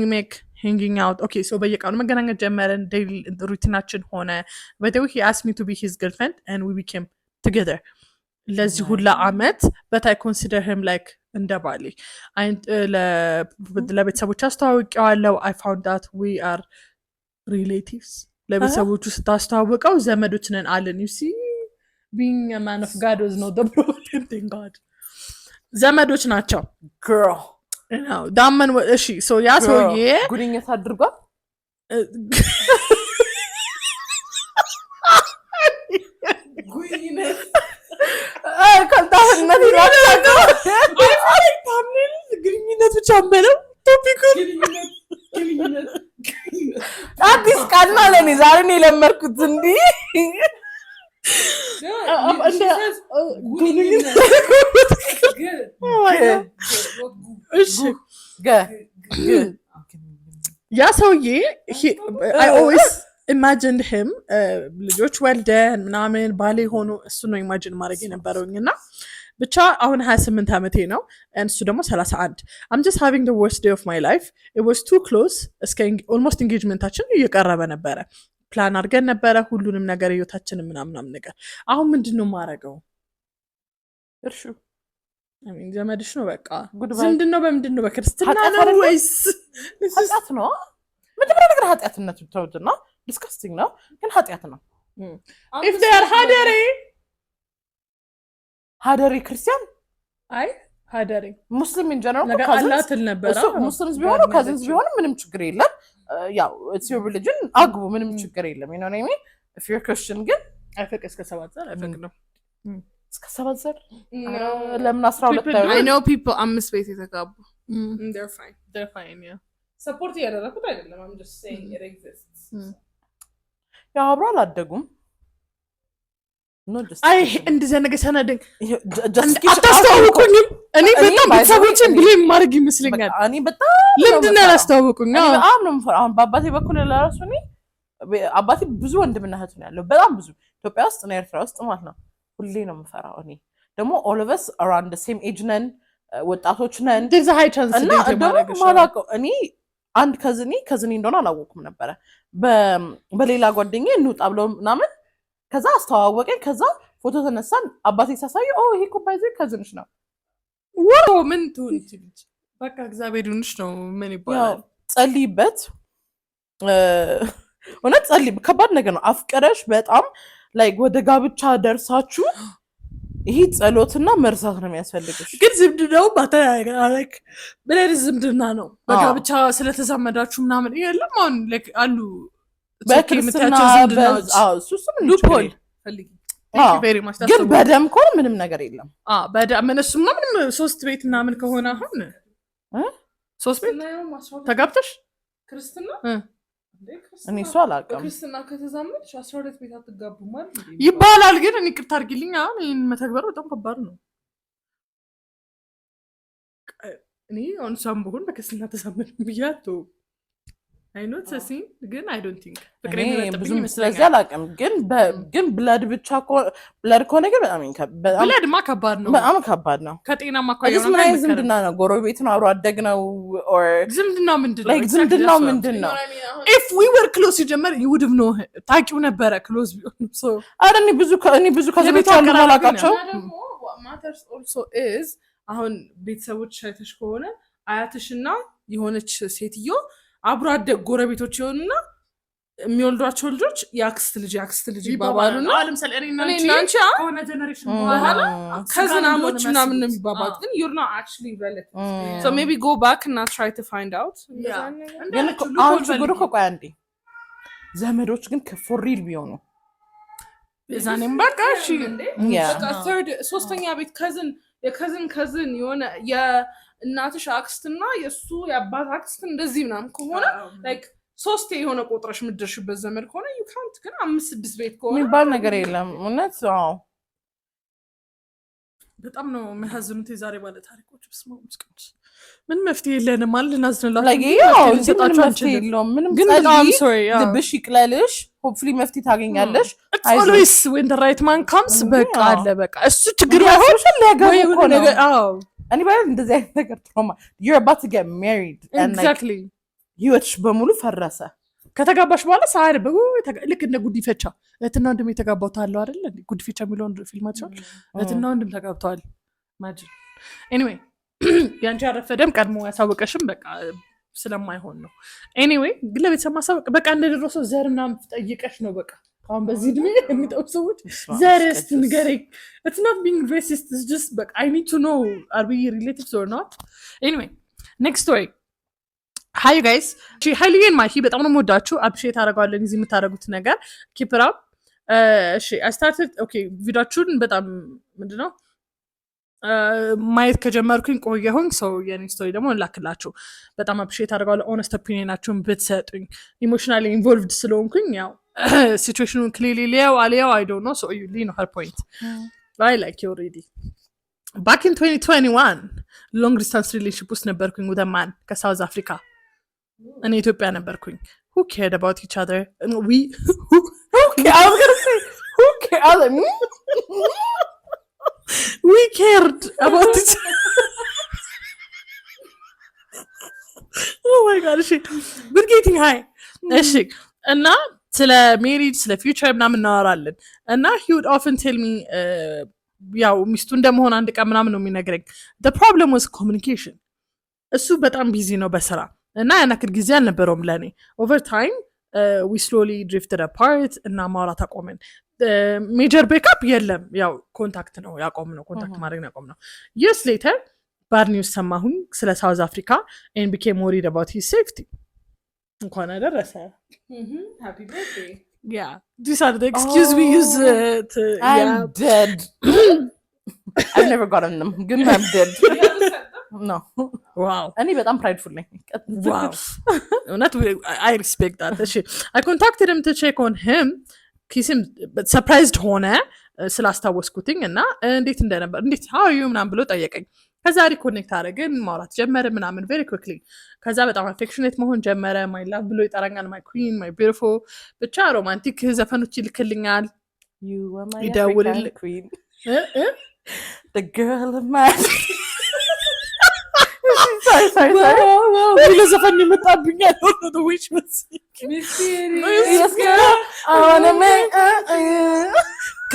we make hanging out okay so በየቀኑ መገናኘት ጀመረን daily ሩቲናችን ሆነ but he asked me to be his girlfriend and we became together ለዚህ ሁላ አመት but I consider him like እንደ ባሌ ለቤተሰቦች አስተዋውቀዋለሁ I found that we are relatives ለቤተሰቦቹ ስታስተዋውቀው ዘመዶች ነን አለን you see being a man of God was not the problem thank God ዘመዶች ናቸው girl ነው ዳመን እሺ ሶ ያ ሰውዬ ጉድኝት አድርጓል ጉድኝት ካልታህነት ይላልታው ግንኙነት ብቻ አመለው ቶፒኩ ግንኙነት አዲስ ቃል ነው ለኔ ዛሬ ነው የለመርኩት እንዴ ያ ሰውዬ I always imagined him ልጆች ወልደን ምናምን ባሌ ሆኖ እሱ ነው ኢማጂን ማድረግ የነበረውኝና ብቻ አሁን 28 ዓመቴ ነው እሱ ደግሞ 31 I'm just having the worst day of my life it was too close እስከ almost engagementታችን እየቀረበ ነበረ ፕላን አድርገን ነበረ ሁሉንም ነገር ህይወታችንን ምናምን ነገር አሁን ምንድነው ማረጋው እርሹ I mean ዘመድሽ ነው በቃ ምንድነው በምንድነው በክርስትና ነው ወይስ ኃጢአት ነው መጀመሪያ ነገር ኃጢአትነቱ ተውትና disgusting ነው ግን ኃጢአት ነው if they are ሀደሬ ክርስቲያን አይ ሀደሬ ሙስሊም ኢን ጀነራል ነገር አላትል ነበር ሙስሊምስ ቢሆኑ ካዝንስ ቢሆኑ ምንም ችግር የለም ያው it's your religion አግቡ ምንም ችግር የለም you know what I mean if you're Christian ግን አይፈቅ እስከ 7 ዘር አይፈቅድም እስከ 7 ዘር ለምን 12 I know people 5 ቤት የተጋቡ they're fine yeah support ያደረኩት አይደለም I'm just saying it exists ያው አብሮ አላደጉም አይ እንደዚህ ነገር ሰነደኝ አታስተዋውቁኝም እኔ በጣም ቤተሰቦችን ብሌም ማድረግ ይመስለኛል እኔ በጣም ለምንድን አላስተዋወቁኝ በጣም ነው አሁን በአባቴ በኩል ለራሱ እኔ አባቴ ብዙ ወንድምና እህት ነው ያለው በጣም ብዙ ኢትዮጵያ ውስጥ እና ኤርትራ ውስጥ ማለት ነው ሁሌ ነው የምፈራው እኔ ደግሞ all of us around the same age ነን ወጣቶች ነን there's a high chance that ማላውቀው እኔ አንድ ከዝኔ እንደሆነ አላወኩም ነበረ በሌላ ጓደኛዬ እንውጣ ብለው ምናምን ከዛ አስተዋወቀኝ ከዛ ፎቶ ተነሳን አባቴ ሳሳዩ ይሄ እኮ ባይዘ ከዝንሽ ነው ዋው ምን ትሁንት ልጅ በቃ እግዚአብሔር ይሁንሽ ነው ምን ይባላል ጸልይበት እውነት ጸልይ ከባድ ነገር ነው አፍቀረሽ በጣም ላይክ ወደ ጋብቻ ደርሳችሁ ይሄ ጸሎትና መርሳት ነው የሚያስፈልግሽ ግን ዝምድናው ባታላይክ በሌላ ዝምድና ነው በጋብቻ ስለተዛመዳችሁ ምናምን የለም አሁን ላይክ አሉ በክርስትና እሱም ሉፖል ፈልጊ ግን በደም ከሆነ ምንም ነገር የለም በደም እነሱማ ምንም 3 ቤት ምናምን ከሆነ አሁን 3 ቤት ተጋብተሽ ክርስትና እኔ እሱ አላውቅም ክርስትና ከተዛመድሽ 12 ቤት አትጋቡም ማለት ይባላል ግን እኔ ቅርታ አድርጊልኝ አሁን ይሄን መተግበር በጣም ከባድ ነው እኔ አሁን ሳምቦን በክርስትና ተዛመድ ብያቶ I know it's ግን I don't think ፍቅሬን ብዙም ስለዚህ አላውቅም ግን ብለድ ብቻ ብለድ ከሆነ ግን በጣም ብለድማ ከባድ ነው በጣም ከባድ ነው ከጤናማ አኳያ ነው ማለት ዝምድና ነው ጎረቤት ነው አብሮ አደግ ነው or ዝምድናው ምንድን ነው if we were close ጀመር you would have known ታቂው ነበረ close ቢሆን so እኔ ብዙ ከዘመዶች አሉ ማላውቃቸው matters also is አሁን ቤተሰቦች አይተሽ ከሆነ አያትሽና የሆነች ሴትዮ አብሮ አደግ ጎረቤቶች ይሆኑና የሚወልዷቸው ልጆች ያክስት ልጅ ይባባሉና ለምሳሌ እኔና አንቺ ከሆነ ጀነሬሽን በኋላ ከዝናሞች ምናምን ነው የሚባባሉት ግን you're not actually relatives so maybe go back and not try to find out ግን አሁን ችግሩ ቆይ አንዴ ዘመዶች ግን for real ቢሆኑ የዛኔም በቃ እሺ በቃ third ሶስተኛ ቤት የከዝን የሆነ እናትሽ አክስትና የሱ የአባት አክስት እንደዚህ ምናምን ከሆነ ላይክ 3 የሆነ ቁጥርሽ ምድርሽበት ዘመድ ከሆነ you can't ግን 5-6 ቤት ከሆነ የሚባል ነገር የለም እውነት በጣም ነው የሚያዝኑት የዛሬ ባለ ታሪኮች በስማው ምስቅምስ ምን መፍትሄ የለንም ማለት እናዝንላችሁ ምንም ግን በጣም sorry ልብሽ ይቅለልሽ hopefully መፍትሄ ታገኛለሽ always when the right man comes በቃ አለ በቃ እሱ ችግር ባይሆን ነገር anybody እንደዚህ አይነት ነገር ትሮማ you're about to get married and exactly ህይወትሽ በሙሉ ፈረሰ ከተጋባሽ በኋላ ሳይር ልክ እንደ ጉዲፈቻ እህትና ወንድም የተጋባው ታለው አይደል ጉዲፈቻ የሚለው ፊልማቸው እህትና ወንድም ተጋብተዋል imagine anyway ያንቺ አረፈደም ቀድሞ ያሳወቀሽም በቃ ስለማይሆን ነው anyway ግን ለቤተሰብ ማሳወቅ በቃ እንደደረሰው ዘር ምናምን ጠይቀሽ ነው በቃ አሁን በዚህ እድሜ የሚጠው ሰዎች ዘርስ ንገረኝ it's not being racist it's just but I need to know are we relatives or not anyway next story hi you guys ሀይልዬን ማሂ በጣም ነው የምወዳችሁ አፕሪሼት አደርጋለሁ እዚህ የምታደርጉት ነገር keep it up እሺ I started okay ቪዲዮቹን በጣም ምንድነው ማየት ከጀመርኩኝ ቆየሁኝ ሰው የኔ ስቶሪ ደግሞ ላክላችሁ በጣም አፕሪሼት አደርጋለሁ ኦነስት ኦፒኒየናችሁን ብትሰጡኝ ኢሞሽናሊ ኢንቮልቭድ ስለሆንኩኝ ያው situationun clearly leo I don't know so you know her point I like you already back in 2021 long distance relationship ውስጥ ነበርኩኝ with a man ከሳውዝ አፍሪካ እኔ ኢትዮጵያ ነበርኩኝ who cared about each other we I was going to say who cared we cared about each oh my god we're getting high እሺ እና ስለ ሜሪጅ ስለ ፊውቸር ምናምን እናወራለን እና he would often tell me ያው ሚስቱ እንደመሆን አንድ ቀን ምናምን ነው የሚነግረኝ the problem was communication እሱ በጣም ቢዚ ነው በስራ እና ያናክል ጊዜ አልነበረውም ለኔ over time we slowly drifted apart እና ማውራት አቆመን ሜጀር ብሬክአፕ የለም ያው ኮንታክት ነው ያቆምነው ኮንታክት ማድረግ ነው ያቆምነው years later bad news ሰማሁኝ ስለ ሳውዝ አፍሪካ and became worried about his safety እንኳን አደረሰ happy birthday yeah these are the excuse we use I'm dead I've never gotten them good I'm dead no wow እኔ በጣም prideful ነኝ wow not I respect that I contacted him to check on him ኪስም surprised ሆነ ስላስታወስኩትኝ እና እንዴት እንደነበር እንዴት how are you ምናምን ብሎ ጠየቀኝ ከዛ ሪኮኔክት አደረግን ማውራት ጀመረ ምናምን very quickly ከዛ በጣም affectionate መሆን ጀመረ my love ብሎ ይጠራኛል my queen my beautiful ብቻ ሮማንቲክ ዘፈኖች ይልክልኛል you are my African queen the girl of my sorry ብሎ ዘፈን ይመጣብኝ I don't know the which mysterious girl I wanna make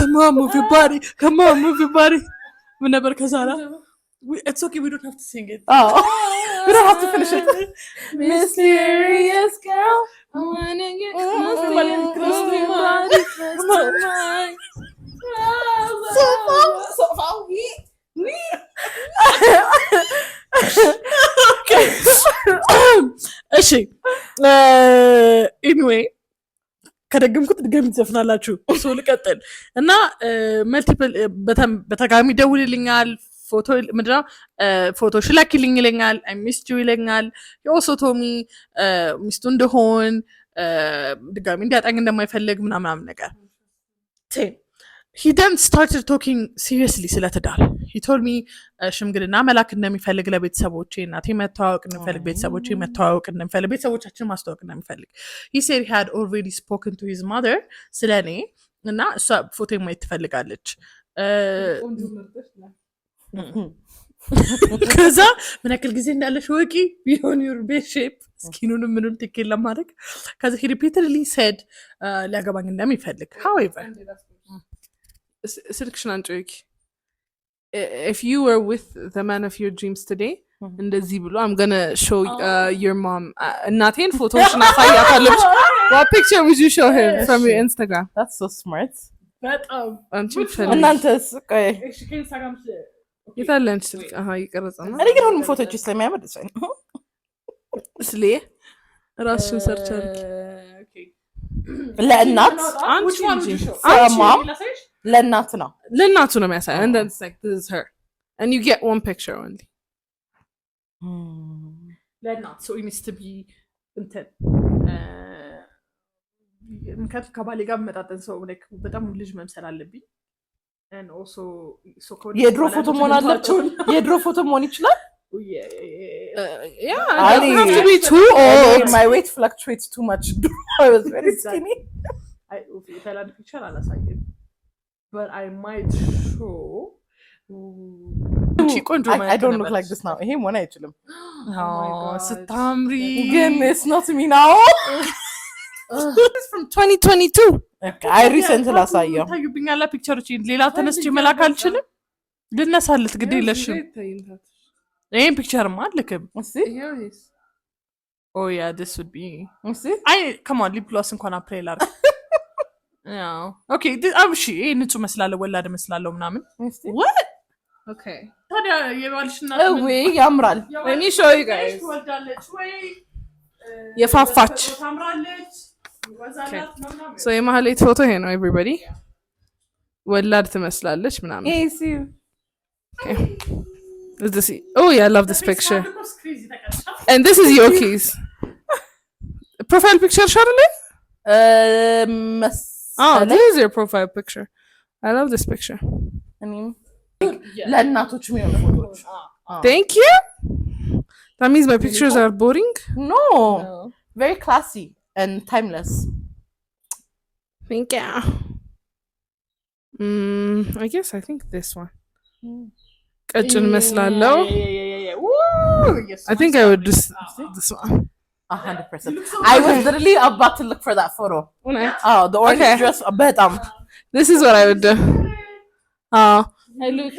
come on move your body ምን ነበር ከዛራ it's okay we don't have to sing it we don't have to finish it mysterious girl I wanna get close to you close to my body so far we okay እሺ anyway ከደገምኩት ድገም ትዘፍናላችሁ ሶ ልቀጥል እና መልቲፕል በተጋሚ ደውልልኛል ፎቶ ምንድነው ፎቶሽ ላኪልኝ ይለኛል I missed you ይለኛል also told me ሚስቱ እንደሆን ድጋሚ እንዲያጣኝ እንደማይፈልግ ምናምን ነገር he then started talking seriously ስለትዳር he told me ሽምግልና መላክ እንደሚፈልግ ለቤተሰቦቼ እናቴ መተዋወቅ እንደሚፈልግ ቤተሰቦቼ መተዋወቅ እንደሚፈልግ ቤተሰቦቻችን ማስተዋወቅ እንደሚፈልግ he said he had already spoken to his mother ስለኔ እና እሷ ፎቶ ማየት ትፈልጋለች ከዛ ምን ያክል ጊዜ እንዳለሽ ወቂ ቢሆን your best shape ስኪኑን ምንም ትክክል ለማድረግ ከዛ he repeatedly said ሊያገባኝ እንደሚፈልግ however ስልክሽን አንጮይክ if you were with the man of your dreams today እንደዚህ ብሎ I'm gonna show your mom እናቴን ፎቶሽን አሳያታለሁ what picture would you show him from your Instagram that's so smart በጣም አንቺ ፈልግ እናንተስ ቆይ እሺ ከኢንስታግራም የታለንች ስልክ ይቀረጻና እኔ ግን ሁሉም ፎቶዎች ስለሚያመድ እሷ ስለ ራስሽን ሰርች አድርጊ ለእናት ለእናት ነው ለእናቱ ነው የሚያሳየው and then it's like this is her and you get one picture only ለእናት so it needs to be እንትን ከባሌ ጋር መጣጠን ሰው በጣም ልጅ መምሰል አለብኝ and also የድሮ ፎቶ መሆን አለበት የድሮ ፎቶ መሆን ይችላል yeah I don't have to be too old my weight fluctuates too much I was very skinny Thailand picture አላሳየም but I might show I don't look like this now ይሄ መሆን አይችልም ስታምሪ ግን it's not me now it's from 2022 I recently ላሳየው ታዩብኛላ ፒክቸሮች ሌላ ተነስቼ መላክ አልችልም ልነሳለት ግድ የለሽም ይሄን ፒክቸር ማልክም oh yeah this would be come on lip gloss እንኳን አፕላይ ላርግ yeah okay አብሺ ንጹህ መስላለሁ ወላደ መስላለሁ ምናምን what okay ታዲያ የባልሽና ወይ ያምራል let me show you guys ወልዳለች ወይ የፋፋች ታምራለች ወዛላት ምናምን so የማህሌት ፎቶ ይሄ ነው everybody ወላድ ትመስላለች ምናምን okay this oh yeah I love this picture and this is Yoki's profile picture Charlotte this is your profile picture I love this picture ለእናቶች የሚሆኑ ፎቶዎች thank you that means my pictures are boring no very classy and timeless thank you I guess I think this one ቀጭን መስላለሁ I think I would just this one 100% I was literally about to look for that photo oh the orange dress በጣም this is what I would do I look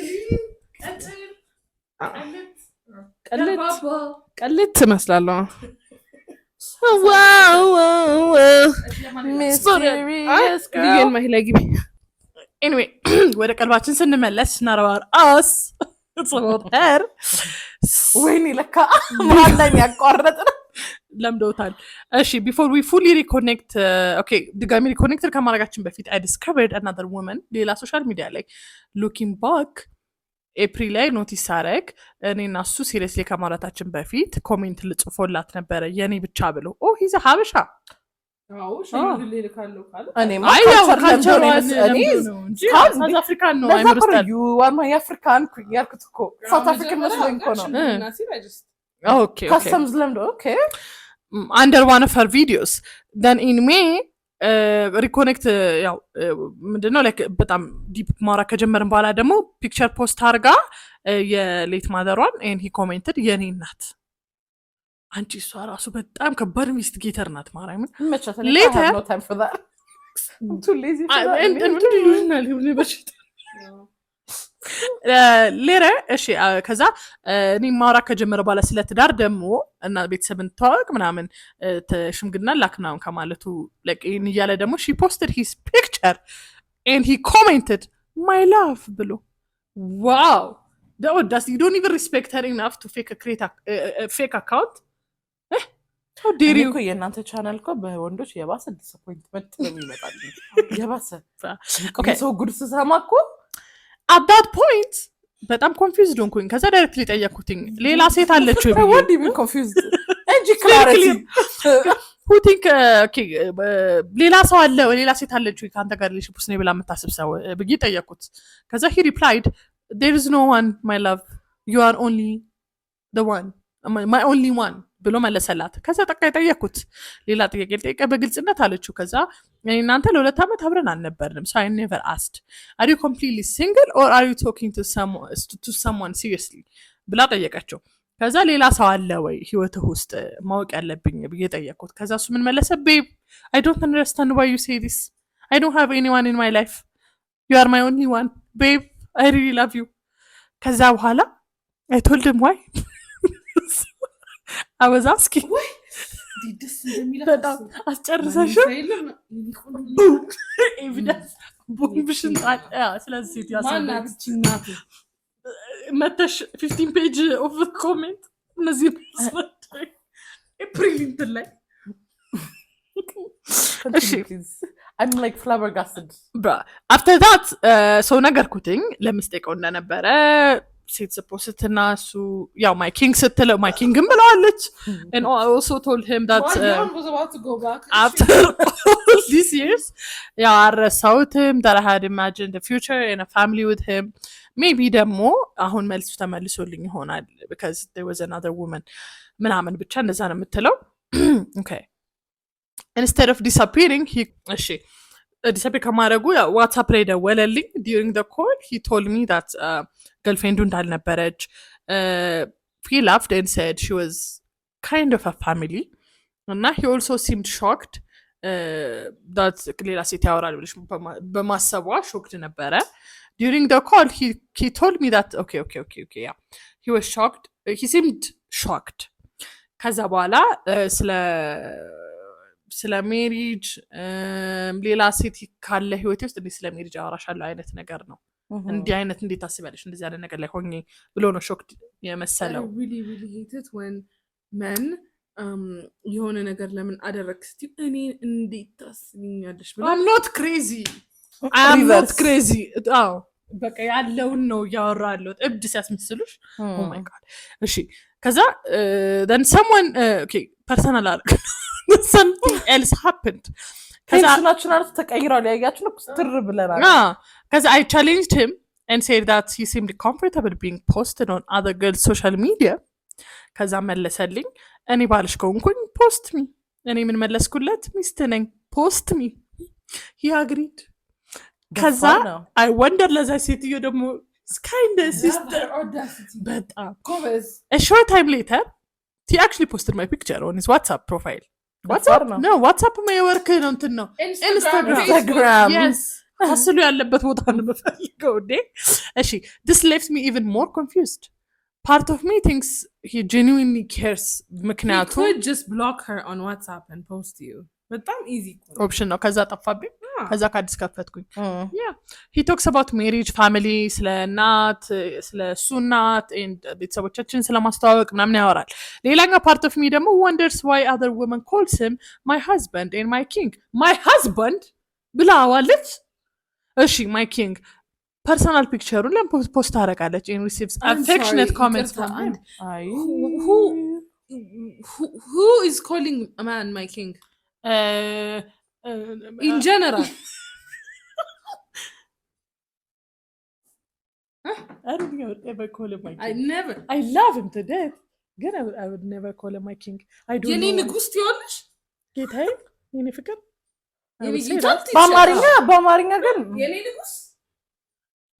ቀልት መስላለሁ wow mysterious girl anyway ወደ ቀልባችን ስንመለስ እናረባር us it's about her ወይኔ ለካ ማን ላይ ያቋረጥ ነው ለምዶታል እሺ before we fully reconnect okay ድጋሚ reconnected ከማድረጋችን በፊት I discovered another woman ሌላ ሶሻል ሚዲያ ላይ looking back ኤፕሪል ላይ ኖቲስ አረግ እኔና እሱ ሲሪየስሊ ከማውራታችን በፊት ኮሜንት ልጽፎላት ነበረ የኔ ብቻ ብሎ ኦ ሂዘ ሀበሻ አዎ ሽማግሌ ልካለው ካለ እኔ አያው ካልቸር ሳውዝ አፍሪካን ነው አይምርስታል you are my African ያልኩት እኮ ሳውት አፍሪካን መስሎኝ እኮ ነው ኦኬ customs ለምዶ ኦኬ under one of her videos then in May ሪኮኔክት ያው ምንድነው ላይክ በጣም ዲፕ ማውራ ከጀመርን በኋላ ደግሞ ፒክቸር ፖስት አድርጋ የሌት ማደሯን and he commented የኔ እናት አንቺ እሷ ራሱ በጣም ከባድ ኢንቨስቲጌተር ናት ማርያምን later no time for that too lazy for that ሌረ እሺ ከዛ እኔ ማውራ ከጀመረ በኋላ ስለ ትዳር ደግሞ እና ቤተሰብን ተዋወቅ ምናምን ሽምግልና ላክናውን ከማለቱ like in እያለ ደግሞ she posted his picture and he commented my love ብሎ wow the audacity you don't even respect her enough to create a fake account how dare you የእናንተ ቻናል እኮ በወንዶች የባሰ ዲስአፖይንትመንት ነው የሚመጣል የባሰ okay ሰው ጉድ ስሰማ እኮ at that point በጣም ኮንፊውዝድ ሆንኩኝ ከዛ ዳይሬክትሊ ጠየቅኩትኝ ሌላ ሴት አለች ወይ what do you mean confused እንጂ clarity who think okay ሌላ ሰው አለ ወይ ሌላ ሴት አለች ወይ ካንተ ጋር ሪሌሽንሺፕ ውስጥ ነው ብላ የምታስብ ሰው ብዬ ጠየቅኩት ከዛ he replied there is no one my love you are only the one my only one ብሎ መለሰላት ከዛ ጠየቅኩት ሌላ ጥያቄ ጠይቀ በግልጽነት አለችው ከዛ እናንተ ለሁለት ዓመት አብረን አልነበርንም so I never asked are you completely single or are you talking to someone seriously ብላ ጠየቀችው ከዛ ሌላ ሰው አለ ወይ ህይወትህ ውስጥ ማወቅ ያለብኝ ብዬ ጠየቅኩት ከዛ እሱ ምን መለሰ babe I don't understand why you say this I don't have anyone in my life you are my only one babe I really love you ከዛ በኋላ I told him why I was asking ዲድስ እንደሚላ በጣም አስጨርሰሽ ኤቪደንስ ቦምብሽን ጣያ ስለዚህ ሴት ማናት መተሽ 15 ፔጅ ኦፍ ኮሜንት እነዚህ ኤፕሪል እንትን ላይ I'm like flabbergasted after that so ነገርኩትኝ ለምስቴቀው እንደነበረ ሴት ስፖስትና እሱ ያው ማይ ኪንግ ስትለው ማይ ኪንግም ብለዋለች and I also told him that was about to go back after all these years yeah I resolved him that I had imagined a future and a family with him maybe ደግሞ አሁን መልሱ ተመልሶልኝ ይሆናል because there was another woman ምናምን ብቻ እንደዛ ነው የምትለው okay instead of disappearing he እሺ disappear ከማድረጉ ዋትስአፕ ላይ ደወለልኝ during the call he told me that girlfriend እንዳልነበረች he laughed and said she was kind of a family እና he also seemed shocked that ሌላ ሴት ያወራል ብለሽ በማሰቧ shocked ነበረ during the call he told me that okay yeah he was shocked he seemed shocked ከዛ በኋላ ስለ ሜሪጅ ሌላ ሴት ካለ ህይወቴ ውስጥ እንዴ ስለ ሜሪጅ አወራሻለሁ አይነት ነገር ነው እንዲህ አይነት እንዴት ታስቢያለሽ እንደዚህ አይነት ነገር ላይ ሆኜ ብሎ ነው ሾክ የመሰለው really hate it when men የሆነ ነገር ለምን አደረግሽ እኔ እንዴት ታስቢኛለሽ ብሎ I'm not crazy አዎ በቃ ያለውን ነው ያወራለው እብድ ሲያስመስሉሽ oh my god እሺ ከዛ then someone okay personal arc something else happened ከዛናችናል ተቀይሯል ያያችሁ ነው ስትር ብለናል cuz I challenged him and said that he seemed comfortable being posted on other girls social media ከዛ መለሰልኝ እኔ ባልሽ ከሆንኩኝ post me እኔ ምን መለስኩለት ሚስት ነኝ post me he agreed ከዛ I wonder ለዛ ሴትዮ ደግሞ kind of sister በጣም a short time later he actually posted my picture on his WhatsApp profile WhatsApp no WhatsApp my work ነው እንትን ነው Instagram yes ሀስሉ ያለበት ቦታ ነው በፈልገው እንዴ እሺ this left me even more confused part of me thinks he genuinely cares ምክንያቱ he could just block her on WhatsApp and post you በጣም easy option ነው ከዛ ጠፋብኝ ከዛ ከአዲስ ከፈትኩኝ he talks about marriage family ስለ እናት ስለ እሱ እናት ቤተሰቦቻችን ስለማስተዋወቅ ምናምን ያወራል። ሌላኛው part of me ደግሞ wonders why other women calls him my husband and my king my husband ብላዋለች። እሺ my king personal picture-ን ለፖስት አደረጋለች and receives affectionate comments from him. Who is calling a man my king? In general. I don't think I would ever call him my king. Never. I love him to death. But I would never call him my king. I don't የኔ know. ንጉስ ትሆንሽ? ጌታዬ የኔ ፍቅር በአማርኛ ግን የኔ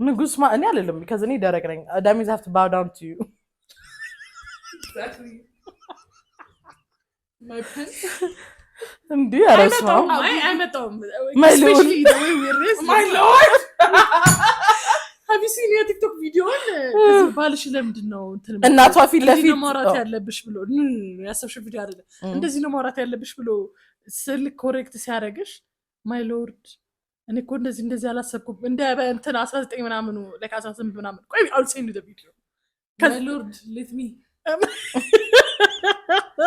ንጉስ እኔ አይደለም because እኔ ደረቅ ነኝ. That means I have to bow down to you. Exactly. My prince. እንዴ አረስማው አይመጣውም especially the way we raised My lord. have you seen your TikTok video ከዚህ ባልሽ ለምንድን ነው እናቷ ፊት ለፊት ነው ማውራት ያለብሽ ብሎ ያሰብሽ ቪዲዮ አይደለም እንደዚህ ነው ማውራት ያለብሽ ብሎ ስልክ ኮሬክት ሲያደርግሽ my lord እኔ እኮ እንደዚህ አላሰብኩም እንደ እንትን 19 ምናምኑ like 18 ምናምን ቆይ I'll send you the video My lord, let me.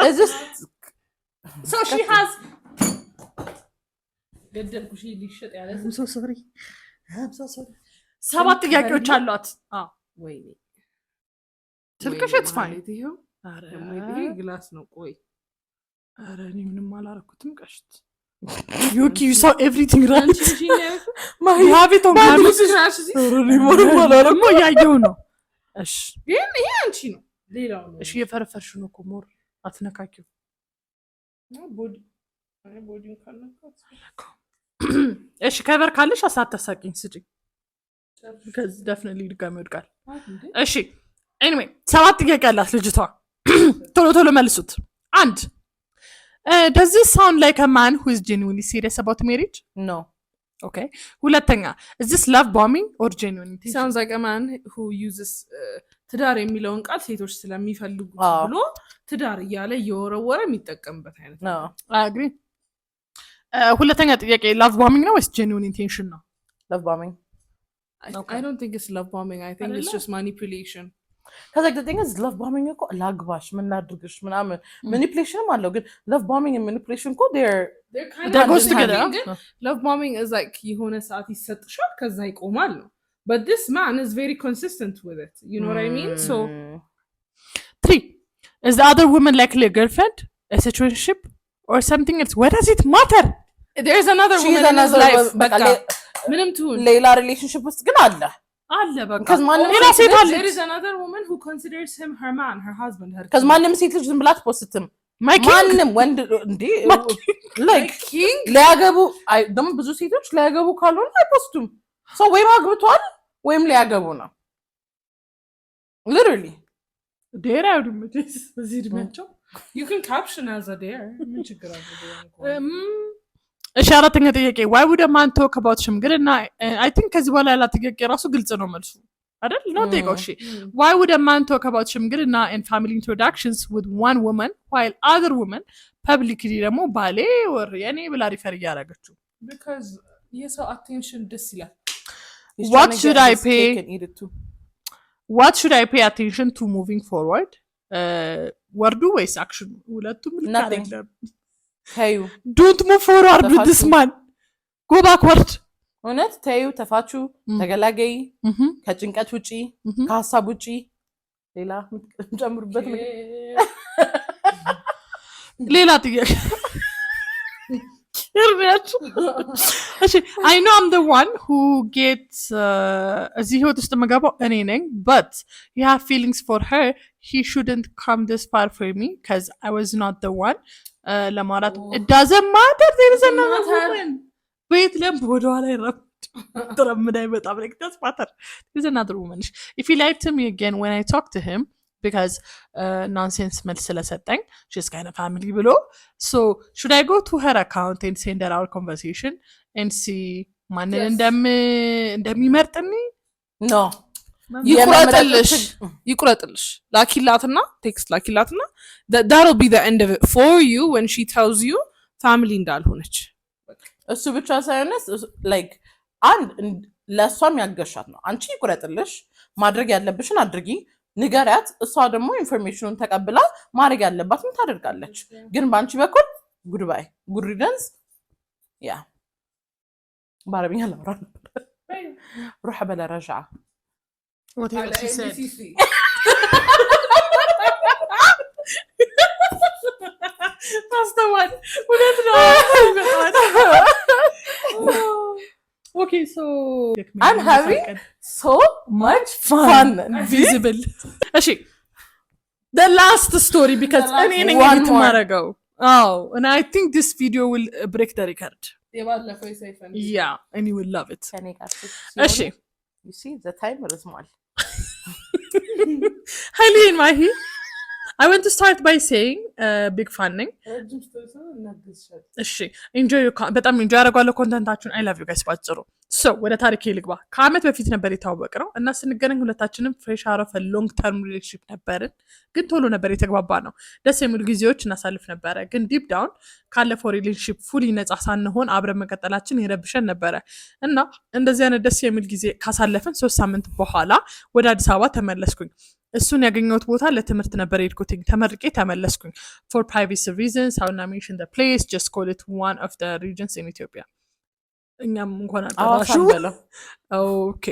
It's just so she has ገደልኩሽ ሊሸጥ ያለ I'm so sorry 7 ጥያቄዎች አሏት ወይ ስልክሽ it's fine ይሄው አረ ግላስ ነው ቆይ አረ እኔ ምንም አላረኩትም ቀሽት you saw everything right you have it on camera ደግሞ ያየው ነው እሺ ይሄ አንቺ ነው ሌላው ነው እሺ የፈረፈርሽ ነው እኮ ሞር አትነካኪው ቦዲ ካለበት እሺ ከቨር ካለሽ አሳተሳቂኝ ስጪኝ ከዚህ definitely ድጋሚ ወድቃል እሺ anyway 7 ጥያቄ አላት ልጅቷ ቶሎ መልሱት አንድ does this sound like a man who is genuinely serious about marriage? No. Okay. ሁለተኛ is this love bombing or genuine? Sounds like a man who uses ትዳር የሚለውን ቃል ሴቶች ስለሚፈልጉ ብሎ ትዳር እያለ እየወረወረ የሚጠቀምበት አይነት ነው። I agree. ሁለተኛ ጥያቄ love bombing ነው ወይስ genuine intention ነው? Love bombing. I don't think it's love bombing. I think it's just manipulation. Because like the thing is love bombing እኮ ላግባሽ ምን ላድርግሽ ምናምን manipulation አለው ግን love bombing and manipulation እኮ they're kind of goes together. Love bombing is like የሆነ ሰዓት ይሰጥሻል ከዛ ይቆማል ነው. But this man is very consistent with it. You know what I mean? So 3 is the other woman likely a girlfriend, a situationship or something else? What does it matter? There's another woman in his life. በቃ ምንም ትሁን ሌላ relationship ውስጥ ግን አለ በቃ ሌላ ሴት አለ there is another woman who considers him her man, her husband, her because ማንም ሴት ልጅ ዝም ብላ አትፖስትም ማንም ወንድ እንዴ like king ሊያገቡ ደግሞ ብዙ ሴቶች ሊያገቡ ካልሆነ አይፖስቱም ሰው ወይም አግብቷል ወይም ሊያገቡ ነው literally dare አይወዱም በዚህ እድሜያቸው you can caption as a dare ምን ችግር አለ እሺ አራተኛ ጥያቄ why would a man talk about ሽምግልና I think ከዚህ በኋላ ያላት ጥያቄ ራሱ ግልጽ ነው መልሱ አይደል ነው ጥያቄው እሺ why would a man talk about ሽምግልና and family introductions with one woman while other women publicly ደግሞ ባሌ or የኔ ብላ ሪፈር እያደረገችው because የሰው attention ደስ ይላል what should I pay attention to moving forward ወርዱ ወይስ አክሽኑ ሁለቱም nothing ታዩ don't move forward with this man go backward እውነት ታዩ ተፋቹ ተገላገይ ከጭንቀት ውጪ ከሐሳብ ውጪ ሌላ ጨምሩበት ሌላ ጥያቄ I know I'm the one who gets እዚህ ህይወት ውስጥ መገባው እኔ ነኝ but you have feelings for her he shouldn't come this far for me because I was not the one ለማራት it doesn't matter there is another woman wait ለም ወደኋላ ይረምድ አይመጣም like it doesn't matter there is another woman if he lied to me again when I talk to him because nonsense መልስ ስለሰጠኝ she's kind of family ብሎ so should I go to her account and send her our conversation and see ማንን እንደሚመርጥኝ no ይቁረጥልሽ ላኪላትና ቴክስት ላኪላትና that'll be the end of it for you when she tells you family እንዳልሆነች እሱ ብቻ ሳይሆንስ ላይክ አንድ ለሷም ያገሻት ነው አንቺ ይቁረጥልሽ ማድረግ ያለብሽን አድርጊ ንገሪያት እሷ ደግሞ ኢንፎርሜሽኑን ተቀብላ ማድረግ ያለባትን ታደርጋለች ግን ባንቺ በኩል ጉድባይ ጉድ ሪደንስ ያ ባረብኛ ላውራ روح بلا رجعه whatever she said ታስተዋል ሁለት ነው Okay, so I'm having so much fun visible እሺ the last story because እኔ ነኝ የምትማረገው and I think this video will break the record የባለፈው ይሰይፈን yeah and you will love it እሺ you see the timer is small Helene Mahi I want to start by saying big fan ነኝ እሺ enjoy በጣም enjoy አደርጋለሁ ኮንተንታችሁን I love you guys ባጭሩ so ወደ ታሪኬ ልግባ ከአመት በፊት ነበር የተዋወቅነው እና ስንገናኝ ሁለታችንም ፍሬሽ አረፈ ሎንግ ተርም ሪሌሽንሺፕ ነበርን ግን ቶሎ ነበር የተግባባ ነው ደስ የሚሉ ጊዜዎች እናሳልፍ ነበረ ግን ዲፕ ዳውን ካለፈው ሪሌሽንሺፕ ፉሊ ነፃ ሳንሆን አብረን መቀጠላችን ይረብሸን ነበረ እና እንደዚህ አይነት ደስ የሚል ጊዜ ካሳለፈን 3 ሳምንት በኋላ ወደ አዲስ አበባ ተመለስኩኝ እሱን ያገኘሁት ቦታ ለትምህርት ነበር የሄድኩትኝ ተመርቄ ተመለስኩኝ for privacy reasons I will not mention the place just call it one of the regions in Ethiopia እኛም እንኳን አጣራሹ ኦኬ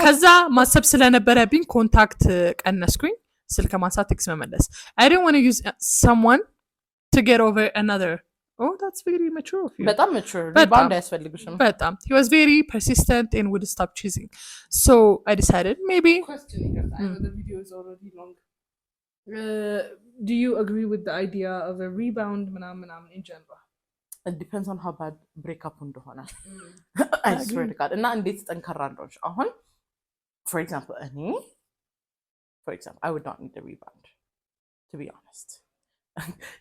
ከዛ ማሰብ ስለነበረብኝ ኮንታክት ቀነስኩኝ ስልክ ማንሳት ቴክስት መመለስ I didn't want to use someone to get over another oh that's very mature of you በጣም mature rebound ያስፈልግሽም በጣም he was very persistent and would stop chasing so I decided maybe questioning because I know the video is already long do you agree with the idea of a rebound ምናምን in general it depends on how bad breakup እንደሆነ I swear to God እና እንዴት ጠንከራ እንደሆነች አሁን for example I would not need a rebound to be honest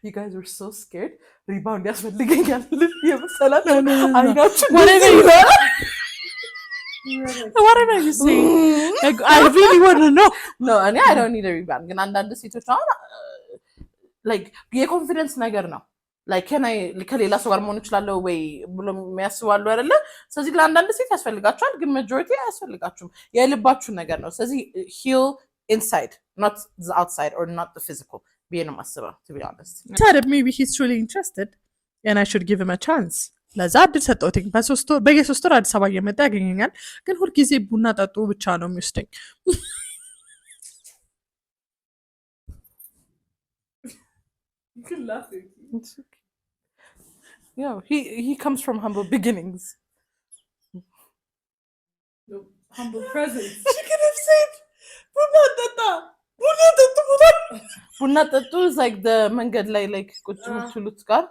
you guys were so scared rebound ያስፈልገኛል የመሰላችሁ አይናችሁ whatever you say I really want to know no I don't need a rebound ግን አንዳንድ ሴቶች አሁን like የኮንፊደንስ ነገር ነው like can I ከሌላ ሰው ጋር መሆን እችላለሁ ወይ ብሎ የሚያስባሉ አይደለ ስለዚህ ግን አንዳንድ ሴት ያስፈልጋቸዋል ግን majority አያስፈልጋችሁም የልባችሁ ነገር ነው ስለዚህ heal inside not the outside or not the physical being ማስበው to be honest said maybe he's truly interested and I should give him a chance ለዛ እድል ሰጠሁትኝ በየሶስት ወር አዲስ አበባ እየመጣ ያገኘኛል ግን ሁልጊዜ ቡና ጠጡ ብቻ ነው የሚወስደኝ It's okay. Yeah, he comes from humble beginnings. No, humble presence. She could have said, Bunna Tatu is like the mangad like kuchuluts kar.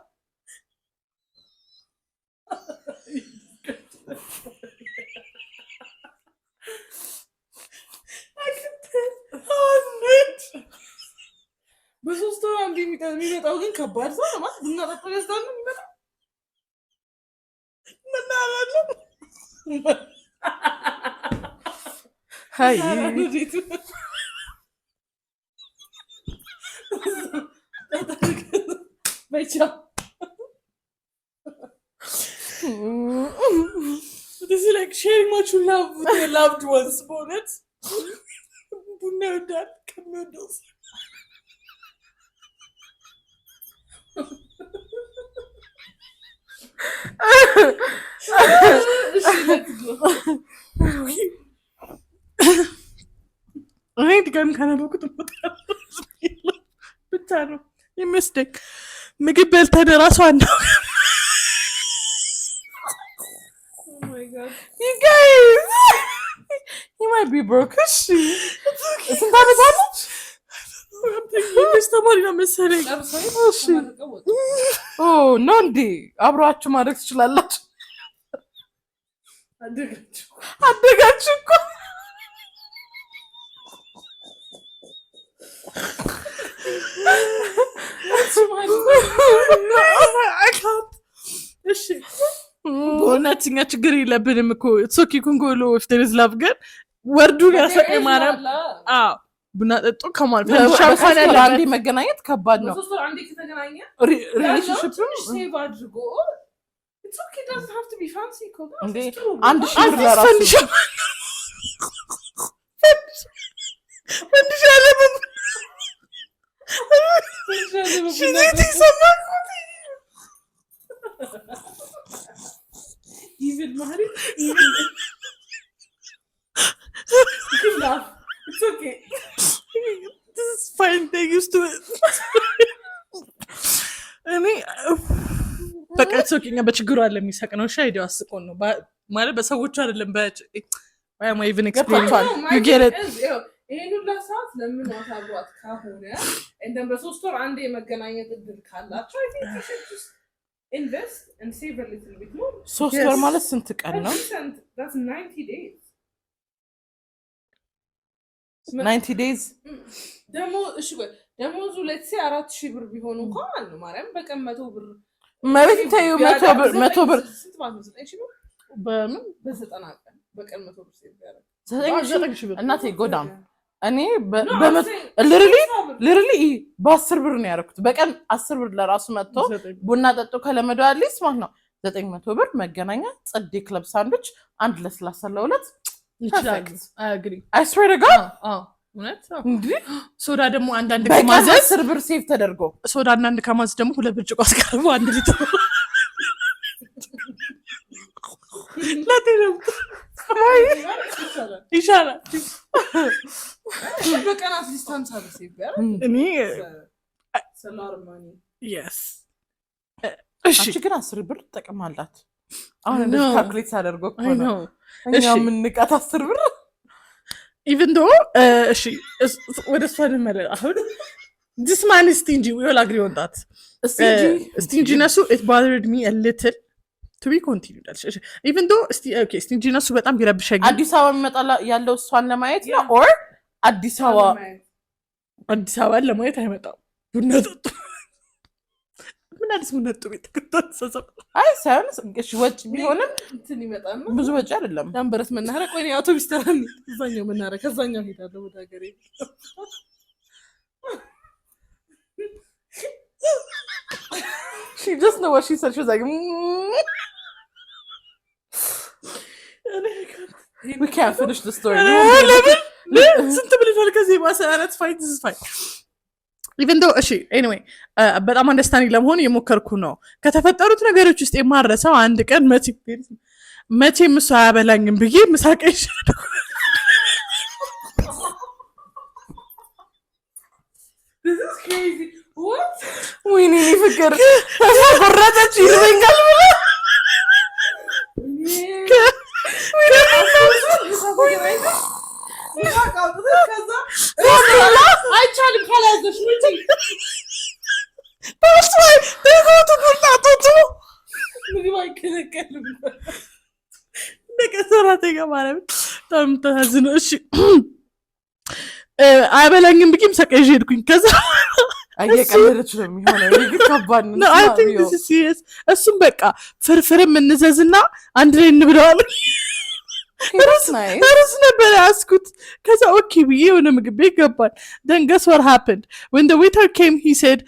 I can tell. Oh, mate. በሶስት ወር አንዴ የሚመጣው ግን ከባድ ሰው ነው ማለት ቡና ጠጥቶ ያስታል ነው የሚመጣው ምን አላለ ሃይ በቻ this is like sharing what you love with your loved ones bonnet ቡና ይወዳል ከሚወደው እኔ ድጋሚ ካነበብኩት ብቻ ነው የሚወስደኝ ምግብ በልተን እራሱ አናውቅም oh my god you guys he might be broke ስንት ዓመት አለች ተማሪ ነው መሰለኝ ነው እንዴ አብሯችሁ ማድረግ ትችላላችሁ አደጋችሁ እኮ እሺ በእውነት እኛ ችግር የለብንም እኮ ሶኪ ኩንጎሎ ፍትርዝ ላፍ ግን ወርዱን ያሰቀኝ ማርያም አዎ ቡና ጠጡ ከማለት ሻፋና አንዴ መገናኘት ከባድ ነው በሶስት ወር አንዴ ከተገናኘ ሪሌሽንሺፕ ሴቭ አድርጎ It's okay, it doesn't have to be fancy. እንዴ አንድ ሺህ ብር ለራሱ Even Mari, even you can laugh. It's okay. This is fine. They're used to it. I mean, በቃ ሶኪኛ በችግሩ አለ የሚሳቅ ነው። ሻይዲው አስቆን ነው ማለት በሰዎቹ አይደለም why am I even explaining? You get it? ይሄን ሁሉ ሰዓት ለምን አታውቋት ካሆነ እንደም በሶስት ወር አንዴ የመገናኘት እድል ካላችሁ I think you should just invest and save a little bit more. ሶስት ወር ማለት ስንት ቀን ነው? That's 90 days. 90 days ደሞዙ let's say 4000 ብር ቢሆን እንኳን ማርያም በቀን 100 ብር ማለት ታዩ 100 ብር ስንት ማለት ነው? 9000 ብር በምን በ90 ቀን በቀን 100 ብር ሴቭ ያደርጋል። 9000 ብር እናቴ ጎዳም እኔ literally በ10 ብር ነው ያደረኩት። በቀን 10 ብር ለራሱ መጥቶ ቡና ጠጡ ከለመደው አትሊስ ማለት ነው 900 ብር መገናኛ ጸዴ ክለብ ሳንድዊች አንድ ለስላሳ ለሁለት ይችላል። I agree. I swear to God. እውነት እንዴ ሶዳ ደግሞ አንዳንድ ከማዘዝ 10 ብር ሴቭ ተደርጎ ሶዳ አንዳንድ ከማዘዝ ደግሞ 2 ብርጭቆ አስቀርቦ 1 ሊትር ለቴለም ይሻላል። በቀን አትሊስት 50 ብር ሴቭ ያደርጋል። እኔ ሰላር ማኒ yes እሺ ግን 10 ብር ጥቅም አላት። አሁን እንደዚህ ካልኩሌት አደርጎ እኮ ነው እኛ ምን ንቃት 10 ብር even though እሺ ወደ ሷን መለ አሁን this man is stingy, we all agree on that. Stinginess it bothered me a little to be continued. Even though okay stinginess በጣም ቢረብሸኝ አዲስ አበባ የሚመጣ ያለው እሷን ለማየት ነው or አዲስ አበባ ለማየት አይመጣም። ቡና ጠጡ ምን አዲስ ምን ጠጡ ቤተከታተሰ አይ ሳይንስ እሺ ወጭ ቢሆንም እንትን ይመጣል ነው ብዙ ወጭ አይደለም። ዳንበረት መናኸሪያ ቆይ አውቶቡስ ተራኒ እዛኛው መናኸሪያ ከዛኛው ሄዳለሁ ወደ ሀገሬ she just know what she said. She was like we can't finish the story. ስንት ብለናል ከዚህ ማሰራት ፋይት this is fine. even though እሺ anyway በጣም አንደርስታንዲንግ ለመሆን የሞከርኩ ነው። ከተፈጠሩት ነገሮች ውስጥ የማረሳው አንድ ቀን መቼም እሱ አያበላኝም ብዬ ምሳቀ ይሻላል this is crazy. What? ወይኔ ፍቅር ተቆረጠች ይለኛል ብለ አይቻልም ካላዘሽ ምንጭ ታስዋይ ተጎቱ ቁጣቶቱ ምግብ አይከለከልም ሰራተኛ ማለት በጣም ተዛዝኖ እሺ አይበላኝም ብዬም ሰቀዥ ሄድኩኝ። ከዛ አየቀለለች ነው የሚሆነው ይሄ ከባድ ነው። I think this is serious. እሱም በቃ ፍርፍርም እንዘዝና አንድ ላይ እንብለዋል። እርስ ነበር ያስኩት። ከዛ ኦኬ ብዬ የሆነ ምግብ ቤት ገባን። then guess what happened when the waiter came he said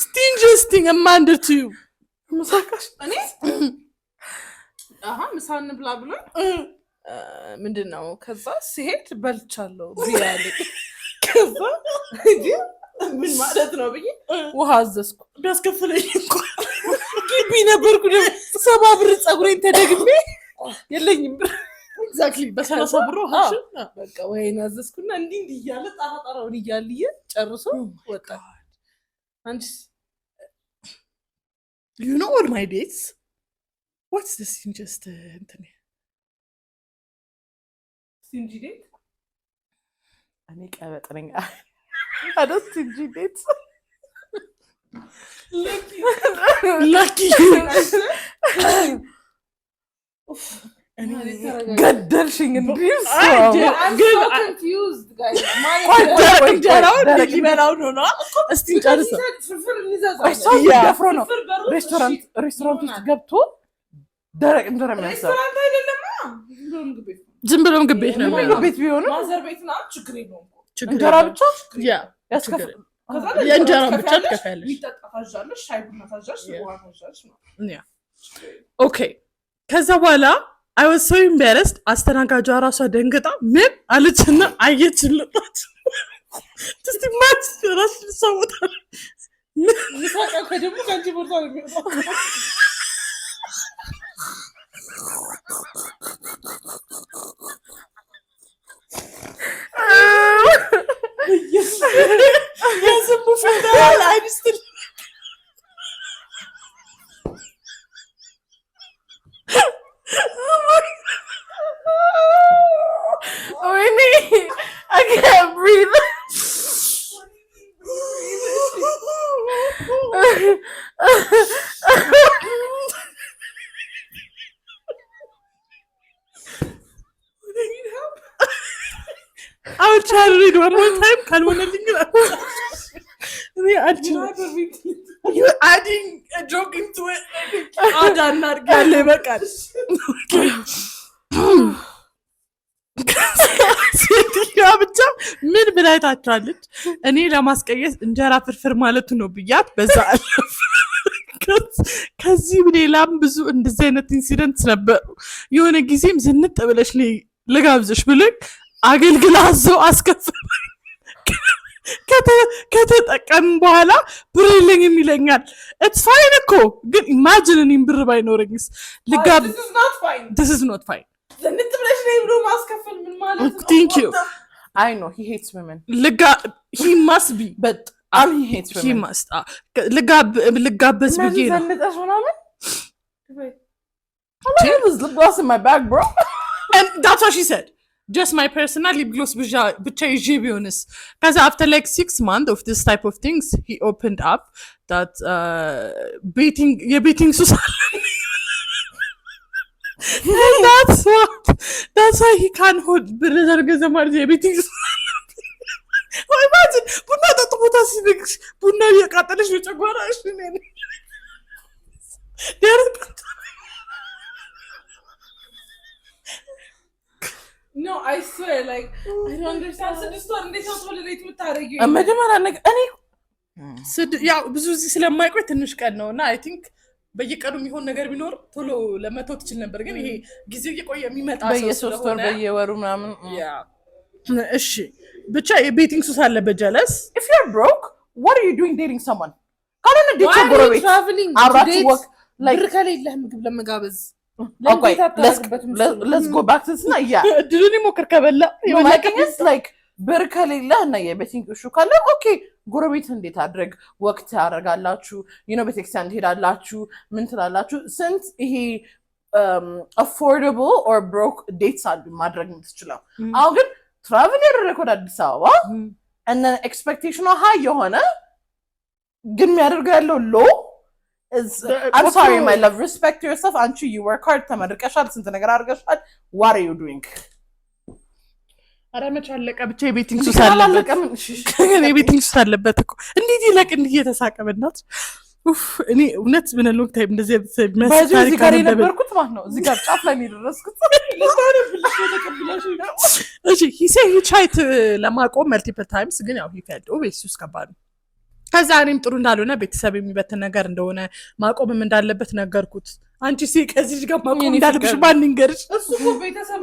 stingiest thing I'm under to you. እኔ ምሳን ብላ ብሎ ምንድነው ከዛ ሲሄድ በልቻለሁ ቢያለ ከዛ ምን ማለት ነው ብዬ ውሃ አዘዝኩ። ቢያስከፍለኝ እንኳን ግቢ ነበርኩ ደግሞ 70 ብር ፀጉሬን ተደግሜ የለኝም ብር ኤግዛክትሊ በሰላሳ ብር ሀሽን በቃ ወይን አዘዝኩና እንዲህ እያለ ጣራጣራውን እያልየ ጨርሶ ወጣ። አንቺስ? You know all my dates? What's this in just እንትን ስቲንጂ ዴት? እኔ ቀበጥ ነኝ። አደስ ስቲንጂ ዴት lucky ገደልሽኝ እንዴ? እስቲ ጨርሰ ደፍሮ ነው ሬስቶራንት ውስጥ ገብቶ ደረቅ እንጀራ የሚያሰራ ዝም ብሎ ምግብ ቤት ነው። ምግብ ቤት ቢሆንም እንጀራ ብቻ ያስከፍል የእንጀራ ብቻ ትከፍያለሽ። ኦኬ ከዛ በኋላ I was so embarrassed አስተናጋጇ ራሷ ደንግጣ ምን አለችና አየችልጣት just imagine ራስ ልሳወጣ ልሳቃ ከደሙ ካንቺ ቦርሳ ነው የሚወጣው የዝም ፈዳል አይስት I can't breathe. I will try to read one more time. Can't want to think you're adding a joke into it. I'm not gonna make it. ሴትዮዋ ብቻ ምን ብላይታችኋለች? እኔ ለማስቀየስ እንጀራ ፍርፍር ማለቱ ነው ብያት በዛ አለፍ። ከዚህ ሌላም ብዙ እንደዚህ አይነት ኢንሲደንትስ ነበሩ። የሆነ ጊዜም ዝንጥ ብለሽ ልጋብዝሽ ብለኝ አገልግላ አዘው አስከፍል ከተጠቀም በኋላ ብር የለኝም ይለኛል። ኢትስ ፋይን እኮ ግን ኢማጂን እኔም ብር ባይኖረኝስ ልጋብ this is not fine ዘንጥ ብለሽ ነው ብሎ ማስከፈል ምን ማለት ነው? Thank you. I know he hates women. He must be, but he hates women. He must. ልጋበዝ ብዬ ነው ዘንጠሽ ምናምን I was lip gloss in my bag, bro. And that's what she said. Just my personal lip gloss ብቻ ይዤ ቢሆንስ? Because after like 6 months of this type of things, he opened up that የቤቲንግ ሱስ and that's why he can't hold ብር ዘርገዘ ማለት የቤቲንግ ሱስ ወይ imagine ቡና ጠጡ ቦታ ሲነግሽ ቡና እያቃጠለሽ ነው ጨጓራሽ ነው No, I swear, like, I don't understand. ስድስት ወር እንዴት ነው ቶለሬት የምታደርጊው? መጀመሪያ ነገር እኔ ያው ብዙ እዚህ ስለማይቆይ ትንሽ ቀን ነው እና አይ ቲንክ በየቀኑ የሚሆን ነገር ቢኖር ቶሎ ለመተው ትችል ነበር። ግን ይሄ ጊዜው እየቆየ የሚመጣ ሰው በየሶስት ወር በየወሩ ምናምን እሺ ብቻ የቤቲንግ ሱስ አለበት ጀለስ if you're broke what are you doing dating someone ካልሆነ ዴት ጎረቤት አብራችሁ ወክ ብር ከሌለህ ምግብ ለመጋበዝ okay let's go back to this na yeah ድሩኒ ሞከር ከበላ like ብር ከሌለህ እና የቤቲንግ ሹ ካለ ኦኬ ጎረቤት እንዴት አድርግ ወቅት ያደርጋላችሁ ቤተክርስቲያን ትሄዳላችሁ ምን ትላላችሁ ስንት ይሄ affordable or broke dates አሉ ማድረግ የምትችለው አሁን ግን ትራቭል ያደረግህ ወደ አዲስ አበባ and then expectation high የሆነ ግን የሚያደርገው ያለው low is I'm sorry my love respect yourself አንቺ you work hard ተመርቀሻል ስንት ነገር አድርገሻል what are you doing አረመች አለቀ ብቻ የቤቲንግ ሱስ አለበት የቤቲንግ ሱስ አለበት እኮ እንዴት ይለቅ እንዴት እየተሳቀበናት እኔ እውነት ምን ሎንግ ታይም እንደዚህ መስታሪ ጋር የነበርኩት ማለት ነው እዚህ ጋር ጫፍ ላይ የሚደረስኩት እሺ he said he tried ለማቆም multiple times ግን ያው he failed obviously ሱስ ከባድ ነው ከዛ እኔም ጥሩ እንዳልሆነ ቤተሰብ የሚበትን ነገር እንደሆነ ማቆምም እንዳለበት ነገርኩት አንቺ ከዚህ ጋር ማቆም እንዳለብሽ ማን ይንገርሽ እሱ ቤተሰብ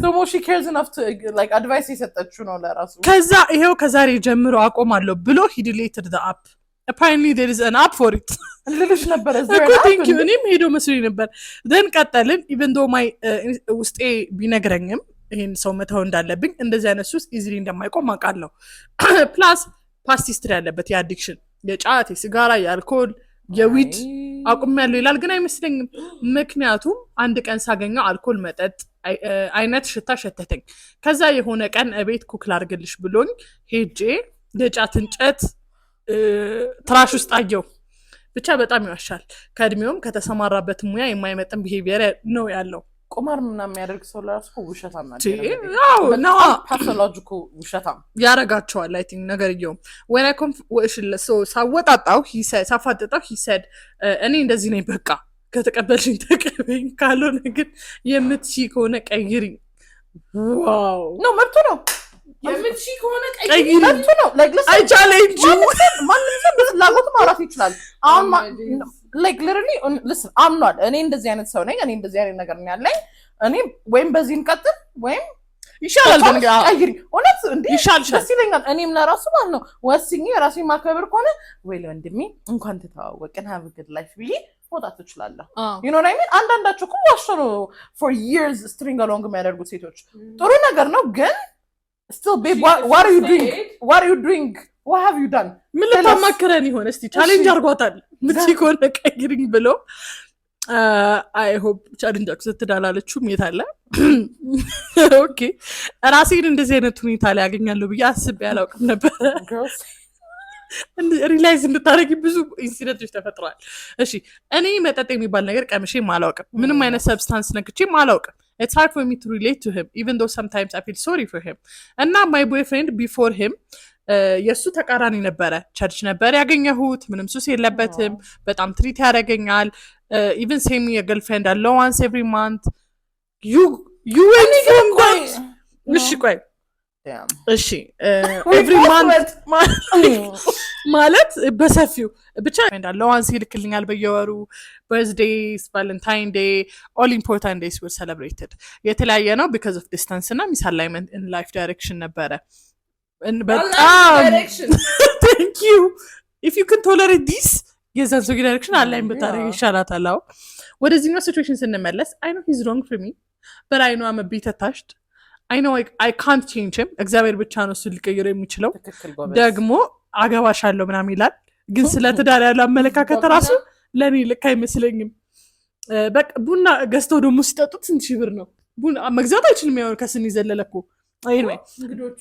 ደግሞ she cares enough to like advice የሰጠችው ነው ለራሱ ከዛ ይሄው ከዛሬ ጀምሮ አቆማለሁ ብሎ he deleted the app apparently there is an app for it ልልሽ ነበር thank you እኔም ሄዶ መስሎኝ ነበር then ቀጠልን even though my ውስጤ ቢነግረኝም ይሄን ሰው መተው እንዳለብኝ እንደዚህ አይነት ሱስ ኢዚሊ እንደማይቆም አውቃለሁ ፕላስ ፓስት ሂስትሪ ያለበት የአዲክሽን የጫት የሲጋራ የአልኮል የዊድ አቁሜያለሁ ይላል ግን አይመስለኝም ምክንያቱም አንድ ቀን ሳገኘው አልኮል መጠጥ አይነት ሽታ ሸተተኝ ከዛ የሆነ ቀን እቤት ኩክ ላድርግልሽ ብሎኝ ሄጄ የጫት እንጨት ትራሽ ውስጥ አየው ብቻ በጣም ይዋሻል ከእድሜውም ከተሰማራበት ሙያ የማይመጥን ቢሄቪየር ነው ያለው ቁማር ምናምን የሚያደርግ ሰው ለራሱ ውሸታም ነው ፓቶሎጂካል ውሸታም ያረጋቸዋል አይ ቲንክ ነገርየውም when I ሳወጣጣው ሳፋጥጣው he said እኔ እንደዚህ ነኝ በቃ ከተቀበልሽኝ ተቀበይኝ ካልሆነ ግን የምትሺ ከሆነ ቀይሪኝ ዋው ነው መብቱ ነው የምትሺ ከሆነ ቀይሪኝ መብቱ ነው like listen I challenge you ማንም ሰው በፍላጎት ማውራት ይችላል አሁን like literally listen I'm not እኔ እንደዚህ አይነት ሰው ነኝ እኔ እንደዚህ አይነት ነገር ነው ያለኝ እኔ ወይም በዚህ እንቀጥል ወይም ይሻላል ግን ቀይሪ እውነት እንዴ ይሻላል ደስ ይለኛል እኔም ለራሱ ማለት ነው ወስኜ ራሴን ማከበር ከሆነ ወይ ለወንድሜ እንኳን ተተዋወቅን have a good life ብዬ መውጣት ትችላለህ you know what I mean አንዳንዳቸው እኮ ዋሽቶ for years string along የሚያደርጉት ሴቶች ጥሩ ነገር ነው ግን still babe what are you doing what have you done ምን ልታማክረን ይሆን እስቲ ቻሌንጅ አድርጓታል ምትሲ ከሆነ ቀይሪኝ ብሎ I hope ቻሌንጅ ስትዳላለችው የታለ ኦኬ ራሴን እንደዚህ አይነት ሁኔታ ላይ ያገኛለሁ ብዬ አስቤ አላውቅም ነበር ሪላይዝ እንድታረጊ ብዙ ኢንሲደንቶች ተፈጥረዋል እሺ እኔ መጠጥ የሚባል ነገር ቀምሼም አላውቅም ምንም አይነት ሰብስታንስ ነክቼም አላውቅም it's hard for me to relate to him even though sometimes I feel sorry for him እና my boyfriend before him የሱ ተቃራኒ ነበረ ቸርች ነበር ያገኘሁት ምንም ሱስ የለበትም በጣም ትሪት ያደርገኛል even send me a girlfriend allowance every month you went from that እሺ ቆይ እሺ every month ማለት በሰፊው ብቻ allowance ይልክልኛል በየወሩ birthdays valentine day all important days were celebrated የተለያየ ነው because of distance እና misalignment in life direction ነበረ በጣም thank you if you can tolerate this የዛን ሰው ዳይሬክሽን አላይም በታሪክ ይሻላታል አው ወደዚህኛው ሲቹዌሽን ስንመለስ I know he's wrong for me but I know I'm a bit attached I know I can't change him እግዚአብሔር ብቻ ነው እሱ ሊቀይረው የሚችለው ደግሞ አገባሻለሁ ምናምን ይላል ግን ስለ ትዳር ያለው አመለካከት ራሱ ለኔ ልክ አይመስለኝም በቃ ቡና ገዝተው ደግሞ ሲጠጡት ስንት ሺህ ብር ነው ቡና መግዛት አይችልም ያው ከስኒ ዘለለኮ anyway እንግዶቹ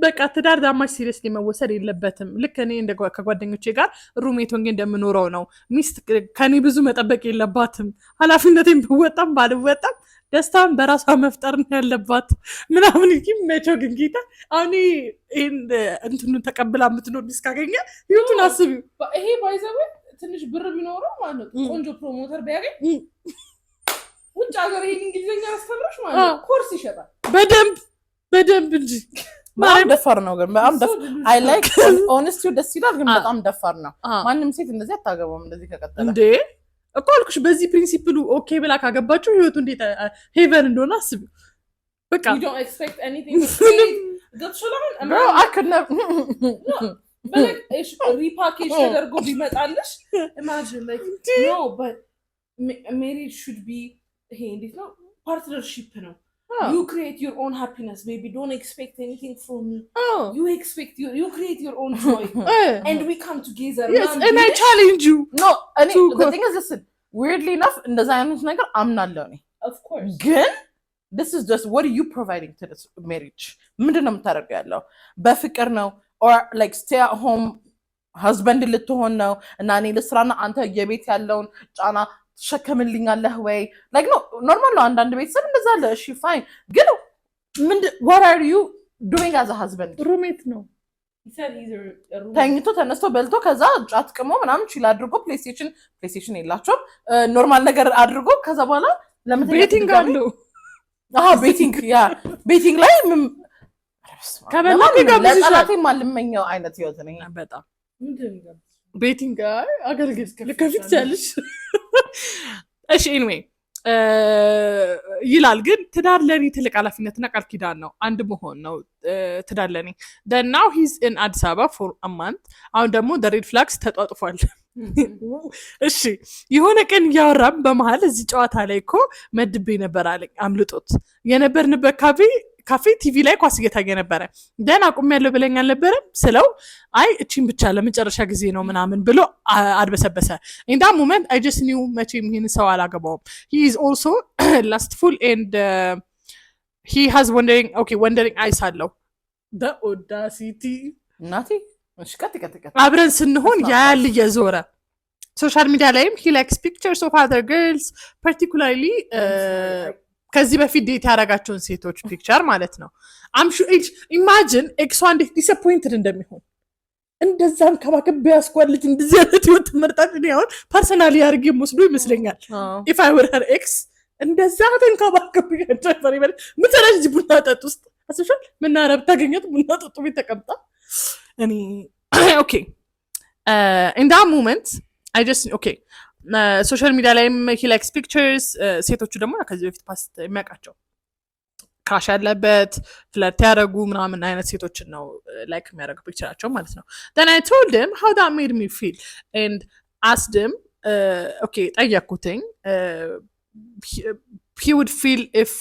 በቃ ትዳር ዳማች ሲሪየስሊ መወሰድ የለበትም ልክ እኔ እንደ ከጓደኞቼ ጋር ሩሜት ሆኜ እንደምኖረው ነው ሚስት ከኔ ብዙ መጠበቅ የለባትም ኃላፊነቴን ብወጣም ባልወጣም ደስታን በራሷ መፍጠር ነው ያለባት ምናምን ይመቸው ግን ጌታ አሁን እንትኑን ተቀብላ የምትኖር ሚስት ካገኘ ህይወቱን አስቢው ይሄ ባይዘው ትንሽ ብር ቢኖረው ማለት ነው ቆንጆ ፕሮሞተር ቢያገኝ ውጭ ሀገር ይሄን እንግሊዝኛ አስተምሮሽ ማለት ነው ኮርስ ይሸጣል በደንብ እንጂ በጣም ደፋር ነው ግን በጣም I like honesty ደስ ይላል ግን በጣም ደፋር ነው ማንም ሴት እንደዚህ አታገባም እንደዚህ ከቀጠለ እንዴ እኮ አልኩሽ በዚህ ፕሪንሲፕሉ ኦኬ ብላ ካገባችሁ ህይወቱ እንዴት ሄቨን እንደሆነ አስቢ በቃ you don't expect anything to say ገብሽላን bro I could never በለሽ ሪፓኬጅ ተደርጎ ቢመጣልሽ imagine like no but marriage should be ይሄ እንዴት ነው partnership ነው you create your own happiness baby don't expect anything from me you create your own joy and we come together yes and I challenge you no the thing is listen weirdly enough እንደዛ አይነት ነገር አምናለሁ እኔ of course ግን this is just what are you providing to this marriage ምንድነው የምታደርገው ያለው በፍቅር ነው or like stay at home husband ልትሆን ነው እና እኔ ልስራና አንተ የቤት ያለውን ጫና ተሸከምልኛለህ ወይ like no normal ነው አንዳንድ ቤተሰብ እንደዛ አለ እሺ fine ግን what are you doing as a husband roommate ነው he said he's a roommate ተኝቶ ተነስቶ በልቶ ከዛ ጫት ቅሞ ምናምን ቺል አድርጎ ፕሌይስቴሽን የላቸውም ኖርማል ነገር አድርጎ ከዛ በኋላ ለምን ቤቲንግ አለው ቤቲንግ ላይ ከበላ ለጠላቴ ማልመኘው አይነት ህይወት ነኝ በጣም ቤቲንግ አገልግል ለከፊት ያለሽ እሺ anyway ይላል። ግን ትዳር ለኔ ትልቅ ኃላፊነትና ቃል ኪዳን ነው። አንድ መሆን ነው ትዳር ለኔ። now he's in አዲስ አበባ for a month። አሁን ደግሞ the red flags ተጧጥፏል። እሺ የሆነ ቀን እያወራም በመሀል እዚህ ጨዋታ ላይ እኮ መድቤ ነበር አለኝ። አምልጦት የነበርንበት ካፌ ቲቪ ላይ ኳስ እየታየ ነበረ። ደን አቁም ያለው ብለኝ አልነበረም ስለው አይ እቺን ብቻ ለመጨረሻ ጊዜ ነው ምናምን ብሎ አድበሰበሰ። in that moment I just knew መቼም ይሄን ሰው አላገባውም። he is also lustful and he has wondering eyes አለው። the audacity እናቴ እሺ ቀጥ አብረን ስንሆን ያያል እየዞረ ሶሻል ሚዲያ ላይም he likes pictures of other girls particularly ከዚህ በፊት ዴት ያደረጋቸውን ሴቶች ፒክቸር ማለት ነው። ኢማጂን ኤክሷ እንዴት ዲስአፖይንትድ እንደሚሆን እንደዛም ከባከብ ያስኳል ልጅ እንደዚህ አይነት ህይወት ትመርጣለች። እኔ አሁን ፐርሰናሊ አድርጌ ወስዶ ይመስለኛል if I were her ex እንደዛ ተንከባከብ ያንተፈሪ ማለት ምትራሽ እዚህ ቡና ጠጥ ውስጥ አስበሻል? ምናረብ ታገኘት ቡና ጠጡ ቤት ተቀምጣ እኔ ኦኬ in that moment I just ሶሻል ሚዲያ ላይም he likes pictures ሴቶቹ ደግሞ ከዚህ በፊት ፓስት የሚያውቃቸው ክራሽ ያለበት ፍለርት ያደረጉ ምናምን አይነት ሴቶችን ነው ላይክ የሚያደርጉ ፒክቸራቸው ማለት ነው። then I told him how that made me feel and asked him ጠየኩትኝ he would feel if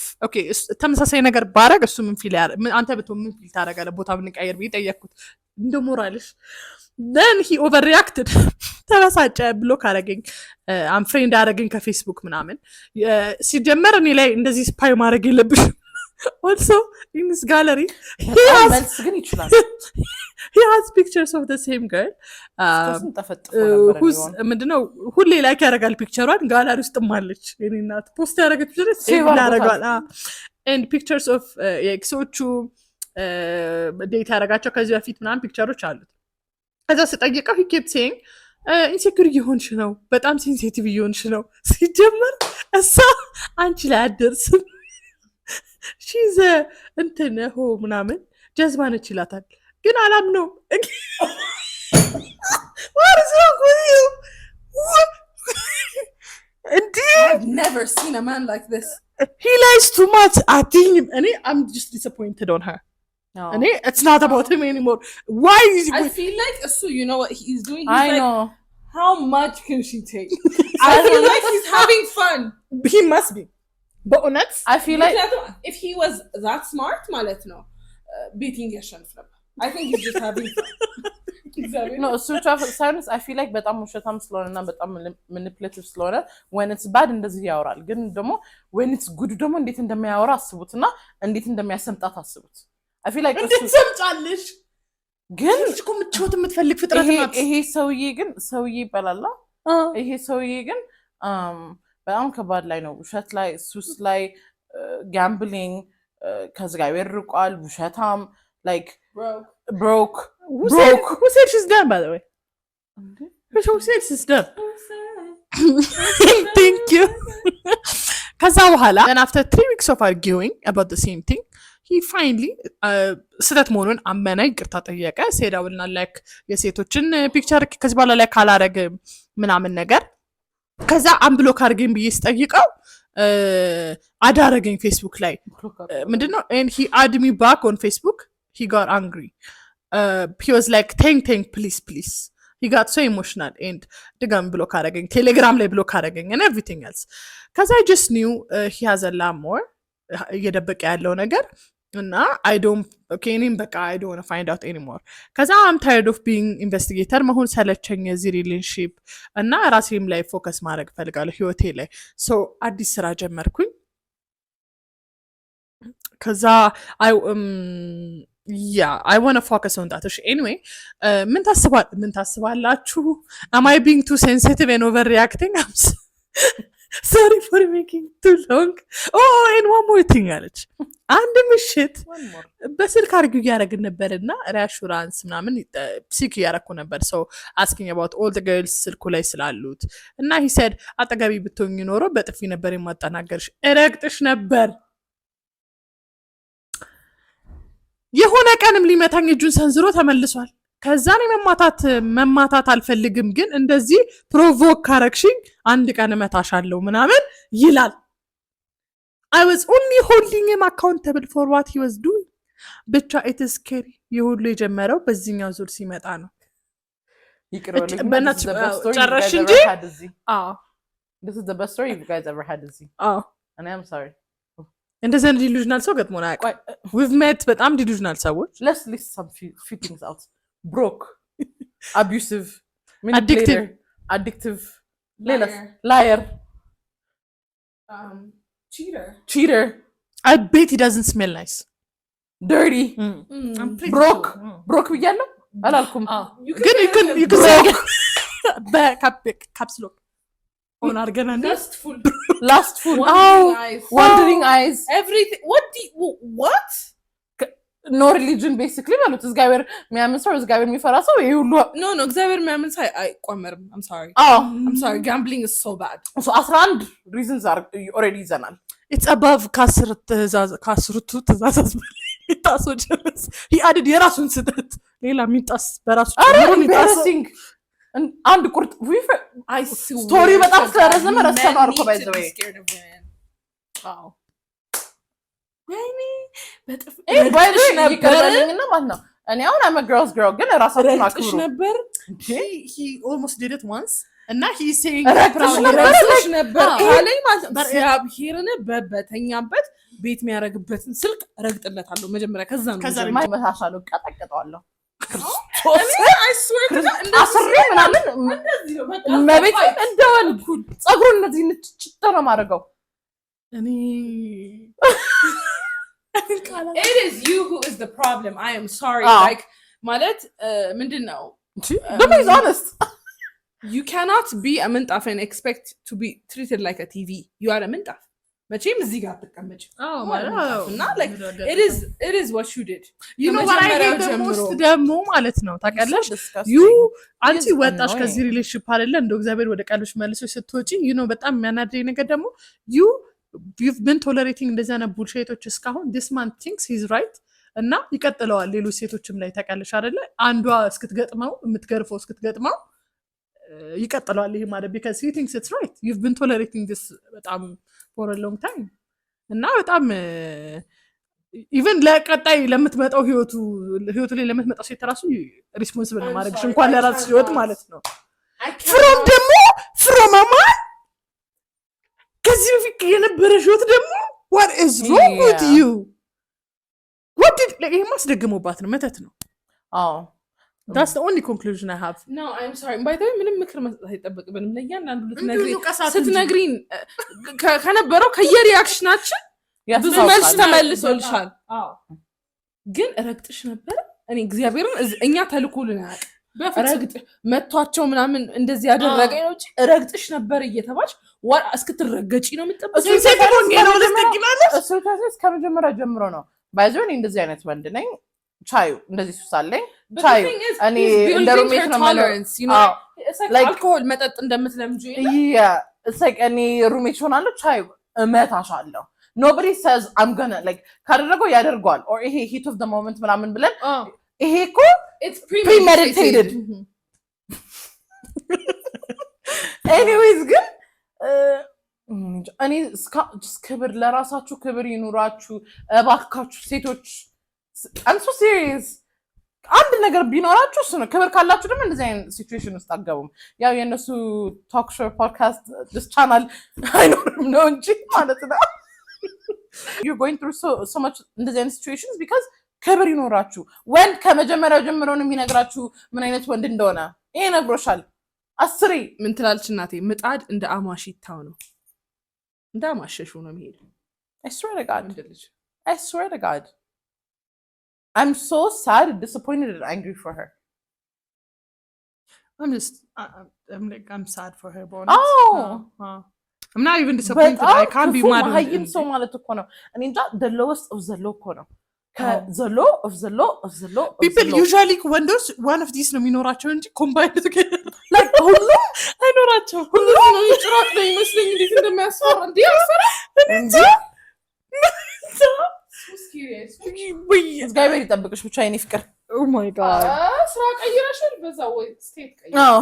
ተመሳሳይ ነገር ባረግ እሱ ምን ፊል አንተ ብትሆን ምን ፊል ታደርጋለህ ቦታ ብንቀየር ብዬ ጠየኩት። እንደ ሞራልሽ then he overreacted ተበሳጨ ብሎክ አደረገኝ። ፍሬንድ አደረገኝ ከፌስቡክ ምናምን። ሲጀመር እኔ ላይ እንደዚህ ስፓይ ማድረግ የለብሽም። also in his gallery መልስ ግን ይችላል he has pictures of the same girl who's ምንድነው ሁሌ ላይክ ያደርጋል ፒክቸሯን ጋላሪ ውስጥ ማለች የኔ እናት ፖስት ያደረገች ፒክቸር ሴቭ ያደርጋል and pictures of ኤክሶቹ ዴት ያደረጋቸው ከዚህ በፊት ምናምን ፒክቸሮች አሉት። ከዛ ስጠይቀው he kept saying ኢንሴኩር እየሆንሽ ነው፣ በጣም ሴንሲቲቭ እየሆንሽ ነው። ሲጀመር እሷ አንቺ ላይ አደርስም ሺዘ እንትን ሆ ምናምን ጀዝባ ነች ይላታል። ግን አላምነውም። what is wrong with you? I've never seen a man like this. He lies too much. I'm just disappointed on her. No. It's not about him anymore. Why is he... I feel like you know what he's doing? I know. How much can she take? I feel like he's having fun. He must be. But honest, I feel like if he was that smart, ማለት ነው beating ያሸንፍ ነበር. I think he's just having fun. Exactly. No, so silence I feel like በጣም ውሸታም ስለሆነና በጣም manipulative ስለሆነ when it's bad እንደዚህ ያወራል። ግን ደግሞ when it's good ደግሞ እንዴት እንደሚያወራ አስቡትና እንዴት እንደሚያሰምጣት አስቡት። I feel like እንዴት ሰምጫለሽ? ግን እኮ ምቾት የምትፈልግ ፍጥረት ናት። ይሄ ሰውዬ ይባላል። ይሄ ሰውዬ ግን በጣም ከባድ ላይ ነው። ውሸት ላይ ሱስ ላይ ጋምብሊንግ ከዝጋይ ወርቋል። ውሸታም like broke. Who said she's done, by the way? Who said she's done? Thank you. ከዛ በኋላ then after 3 weeks of arguing about the same thing he finally ስህተት መሆኑን አመነ፣ ይቅርታ ጠየቀ። ሴዳውልና ላይክ የሴቶችን ፒክቸር ከዚህ በኋላ ላይ ካላረግ ምናምን ነገር ከዛ አንብሎክ አድርገኝ ብዬ ስጠይቀው አዳረገኝ ፌስቡክ ላይ ምንድነው and he added me back on Facebook. He got angry. He was like thank please. He got so emotional and ድጋሚ ብሎክ አደረገኝ። ቴሌግራም ላይ ብሎክ አደረገኝ and everything else. Cause I just knew he has a lot more እየደበቀ ያለው ነገር እና I don't want to find out anymore. Cause I'm tired of being investigator. መሆን ሰለቸኝ የዚህ ሪሌሽንሺፕ እና ራሴም ላይ ፎከስ ማድረግ ፈልጋለሁ ህይወቴ ላይ። so አዲስ ስራ ጀመርኩኝ። ከዛ I want to focus on that. Anyway, ምን ታስባላችሁ? Am I being too sensitive and overreacting? I'm sorry for making too long. Oh, and one more thing አለች። አንድ ምሽት በስልክ አርጊው ያደረግን ነበርና ሪአሹራንስ ምናምን ሲክ ያደረኩ ነበር። so asking about all the girls ስልኩ ላይ ስላሉት እና he said አጠገቢ ብትሆኝ ኖሮ በጥፊ ነበር የማጠናገርሽ፣ እረግጥሽ ነበር። የሆነ ቀንም ሊመታኝ እጁን ሰንዝሮ ተመልሷል። ከዛኔ መማታት አልፈልግም፣ ግን እንደዚህ ፕሮቮክ ካረክሽኝ አንድ ቀን እመታሻለሁ ምናምን ይላል። I was only holding him accountable for what he was doing. ብቻ it is scary የሁሉ የጀመረው በዚህኛው ዙር ሲመጣ ነው። በእናትሽ ጨረሽ እንጂ this is the best story you guys ever had እዚህ and I'm sorry እንደዚህ ዲሉዥናል ሰው ገጥሞና ያውቃል። we've met በጣም ዲሉዥናል ሰዎች። let's list some few things out. broke, abusive, addictive, liar, cheater. I bet he doesn't smell nice. dirty, broke ብያለሁ አላልኩም ግን you can say በካፕስ ሎክ ሆነ አድርገን አንዴ lastful wandering eyes everything what no religion basically ማለት እግዚአብሔር የሚያምን ሰው እግዚአብሔር የሚፈራ ሰው ይሄ ሁሉ no እግዚአብሔር የሚያምን ሰው አይቆመርም። I'm sorry gambling is so bad. so 11 reasons are already ይዘናል። it's above ከአስርቱ ትእዛዛት ሚጣሶ ጀመስ he added የራሱን ስህተት ሌላ ሚጣስ በራሱ embarrassing አንድ ቁርጥ ስቶሪ በጣም ስለረዘመ ረስተነው አልኩ ባይ ዘ ወይ ወይኔ በጥፍ ይቀበልኝና ማለት ነው እኔ አሁን I'm a girl's girl ግን ራሳችሁን አክብሩ ነበር he almost did it once እና he saying ረክሽ ነበር ካለኝ ማለት እግዚአብሔርን በበተኛበት ቤት የሚያረግበትን ስልክ ረግጥለታለሁ መጀመሪያ ከዛ ነው መሳሳለው ቀጠቀጠዋለሁ አስሬ ምናምን መቤት እንደወልኩ ጸጉሩን እንደዚህ ንጭጭ ነው ማድረገው እኔ it is you who is the problem. I am sorry. Like ማለት ምንድነው but he's honest. You cannot be a ምንጣፍ and expect to be treated like a TV. You are a ምንጣፍ መቼም እዚህ ጋር ተቀመጭ እና like it is what you did. You know what I hate the most ደግሞ ማለት ነው ታውቃለሽ you አንቺ ወጣሽ ከዚህ ሪሌሽንሺፕ አይደለ እንደው እግዚአብሔር ወደ ቃልሽ መልሶሽ ስትወጪ you know በጣም የሚያናድረኝ ነገር ደግሞ you've been tolerating እንደዛ ነው ቡልሼቶች እስካሁን this man thinks he's right እና ይቀጥለዋል ሌሎች ሴቶችም ላይ ታውቃለሽ አይደለ አንዷ እስክትገጥመው የምትገርፈው እስክትገጥመው ይቀጥለዋል ይሄ ማለት because he thinks it's right you've been tolerating this በጣም for a long time እና በጣም even ለቀጣይ ለምትመጣው ህይወቱ ላይ ለምትመጣው ሴት ራሱ ሪስፖንሲብል ማድረግሽ እንኳን ለራስሽ ህይወት ማለት ነው from a man ከዚህ በፊት የነበረሽ ህይወት ደግሞ what is wrong with you what did ይሄ ማስደግሞባት ነው መተት ነው that's the only conclusion I have no I'm sorry by the way ምንም ምክር መስጠት አይጠበቅብንም ለእያንዳንዱ ስትነግሪን ከነበረው ከየሪአክሽናችን ብዙ መልስ ተመልሶልሻል ግን ረግጥሽ ነበር እኔ እግዚአብሔርን እኛ ተልኮልን ረግጥ መቷቸው ምናምን እንደዚህ ያደረገ ነው እንጂ ረግጥሽ ነበር እየተባልሽ እስክትረገጪ ነው የምትጠብቂው ከመጀመሪያ ጀምሮ ነው ባይዘው እኔ እንደዚህ አይነት ወንድ ነኝ ቻዩ እንደዚህ ሱሳለኝ ቻዩ እኔ እንደ ሩሜት ነው tolerance you know like alcohol መጠጥ እንደምትለምጂ it's like እኔ ሩሜት ሆናለሁ ቻዩ እመታሻለሁ nobody says I'm gonna like ካደረገው ያደርጋል or ይሄ heat of the moment ምናምን ብለን ይሄ እኮ it's premeditated anyways ግን እኔ ክብር ለራሳችሁ ክብር ይኑራችሁ እባካችሁ ሴቶች I'm so serious አንድ ነገር ቢኖራችሁ እሱ ነው ክብር ካላችሁ ደግሞ እንደዚህ አይነት ሲቹዌሽን ውስጥ አትገቡም ያው የነሱ ቶክ ሾው ፖድካስት this channel አይኖርም ነው እንጂ ማለት ነው you're going through so much እንደዚህ አይነት situations because ክብር ይኖራችሁ ወንድ ከመጀመሪያው ጀምሮ ነው የሚነግራችሁ ምን አይነት ወንድ እንደሆነ ይሄ ነግሮሻል አስሬ ምን ትላለች እናቴ ምጣድ እንደ አማሽታው ነው እንደ አማሸሹ ነው የሚሄድ I swear to God I'm so sad, disappointed and angry for her. I'm sad for her but I'm not even disappointed I can't be mad at him so ማለት እኮ ነው እኔ እንጃ the lowest of the low እኮ ነው the low of the low of the low people usually ወንዶች one of these ነው የሚኖራቸው እንጂ combined together like ሁሉ አይኖራቸው ሁሉ ነው ይጭራት ነው ይመስለኝ እንዴት እንደሚያስፈራ እንዴ ያስፈራ እንዴ እግዚአብሔር ይጠብቅሽ ብቻ የኔ ፍቅር oh my god ስራ ቀይረሻል በዛ ወይ ስቴት ቀይረሻል አዎ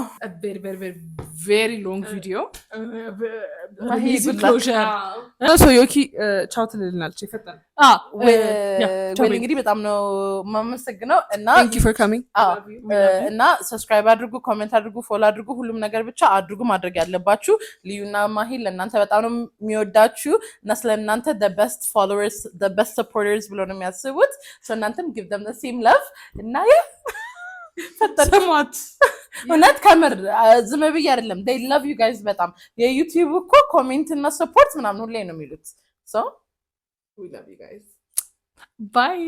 very long video easy closure so ዮኪ ቻው ትልልናለች ይፈጣል ወይ እንግዲህ በጣም ነው ማመሰግነው እና thank you for coming እና ሰብስክራይብ አድርጉ ኮሜንት አድርጉ ፎሎ አድርጉ ሁሉም ነገር ብቻ አድርጉ ማድረግ ያለባችሁ ልዩና ማሂ ለእናንተ በጣም ነው የሚወዳችሁ እና ስለእናንተ the best followers the best supporters ብሎ ነው የሚያስቡት so እናንተም give them the same love እና ሰማት እውነት ከምር ዝም ብዬ አይደለም they love you guys በጣም የዩቲዩብ እኮ ኮሜንት እና ሰፖርት ምናምን ሁሌ ነው የሚሉት so we love you guys bye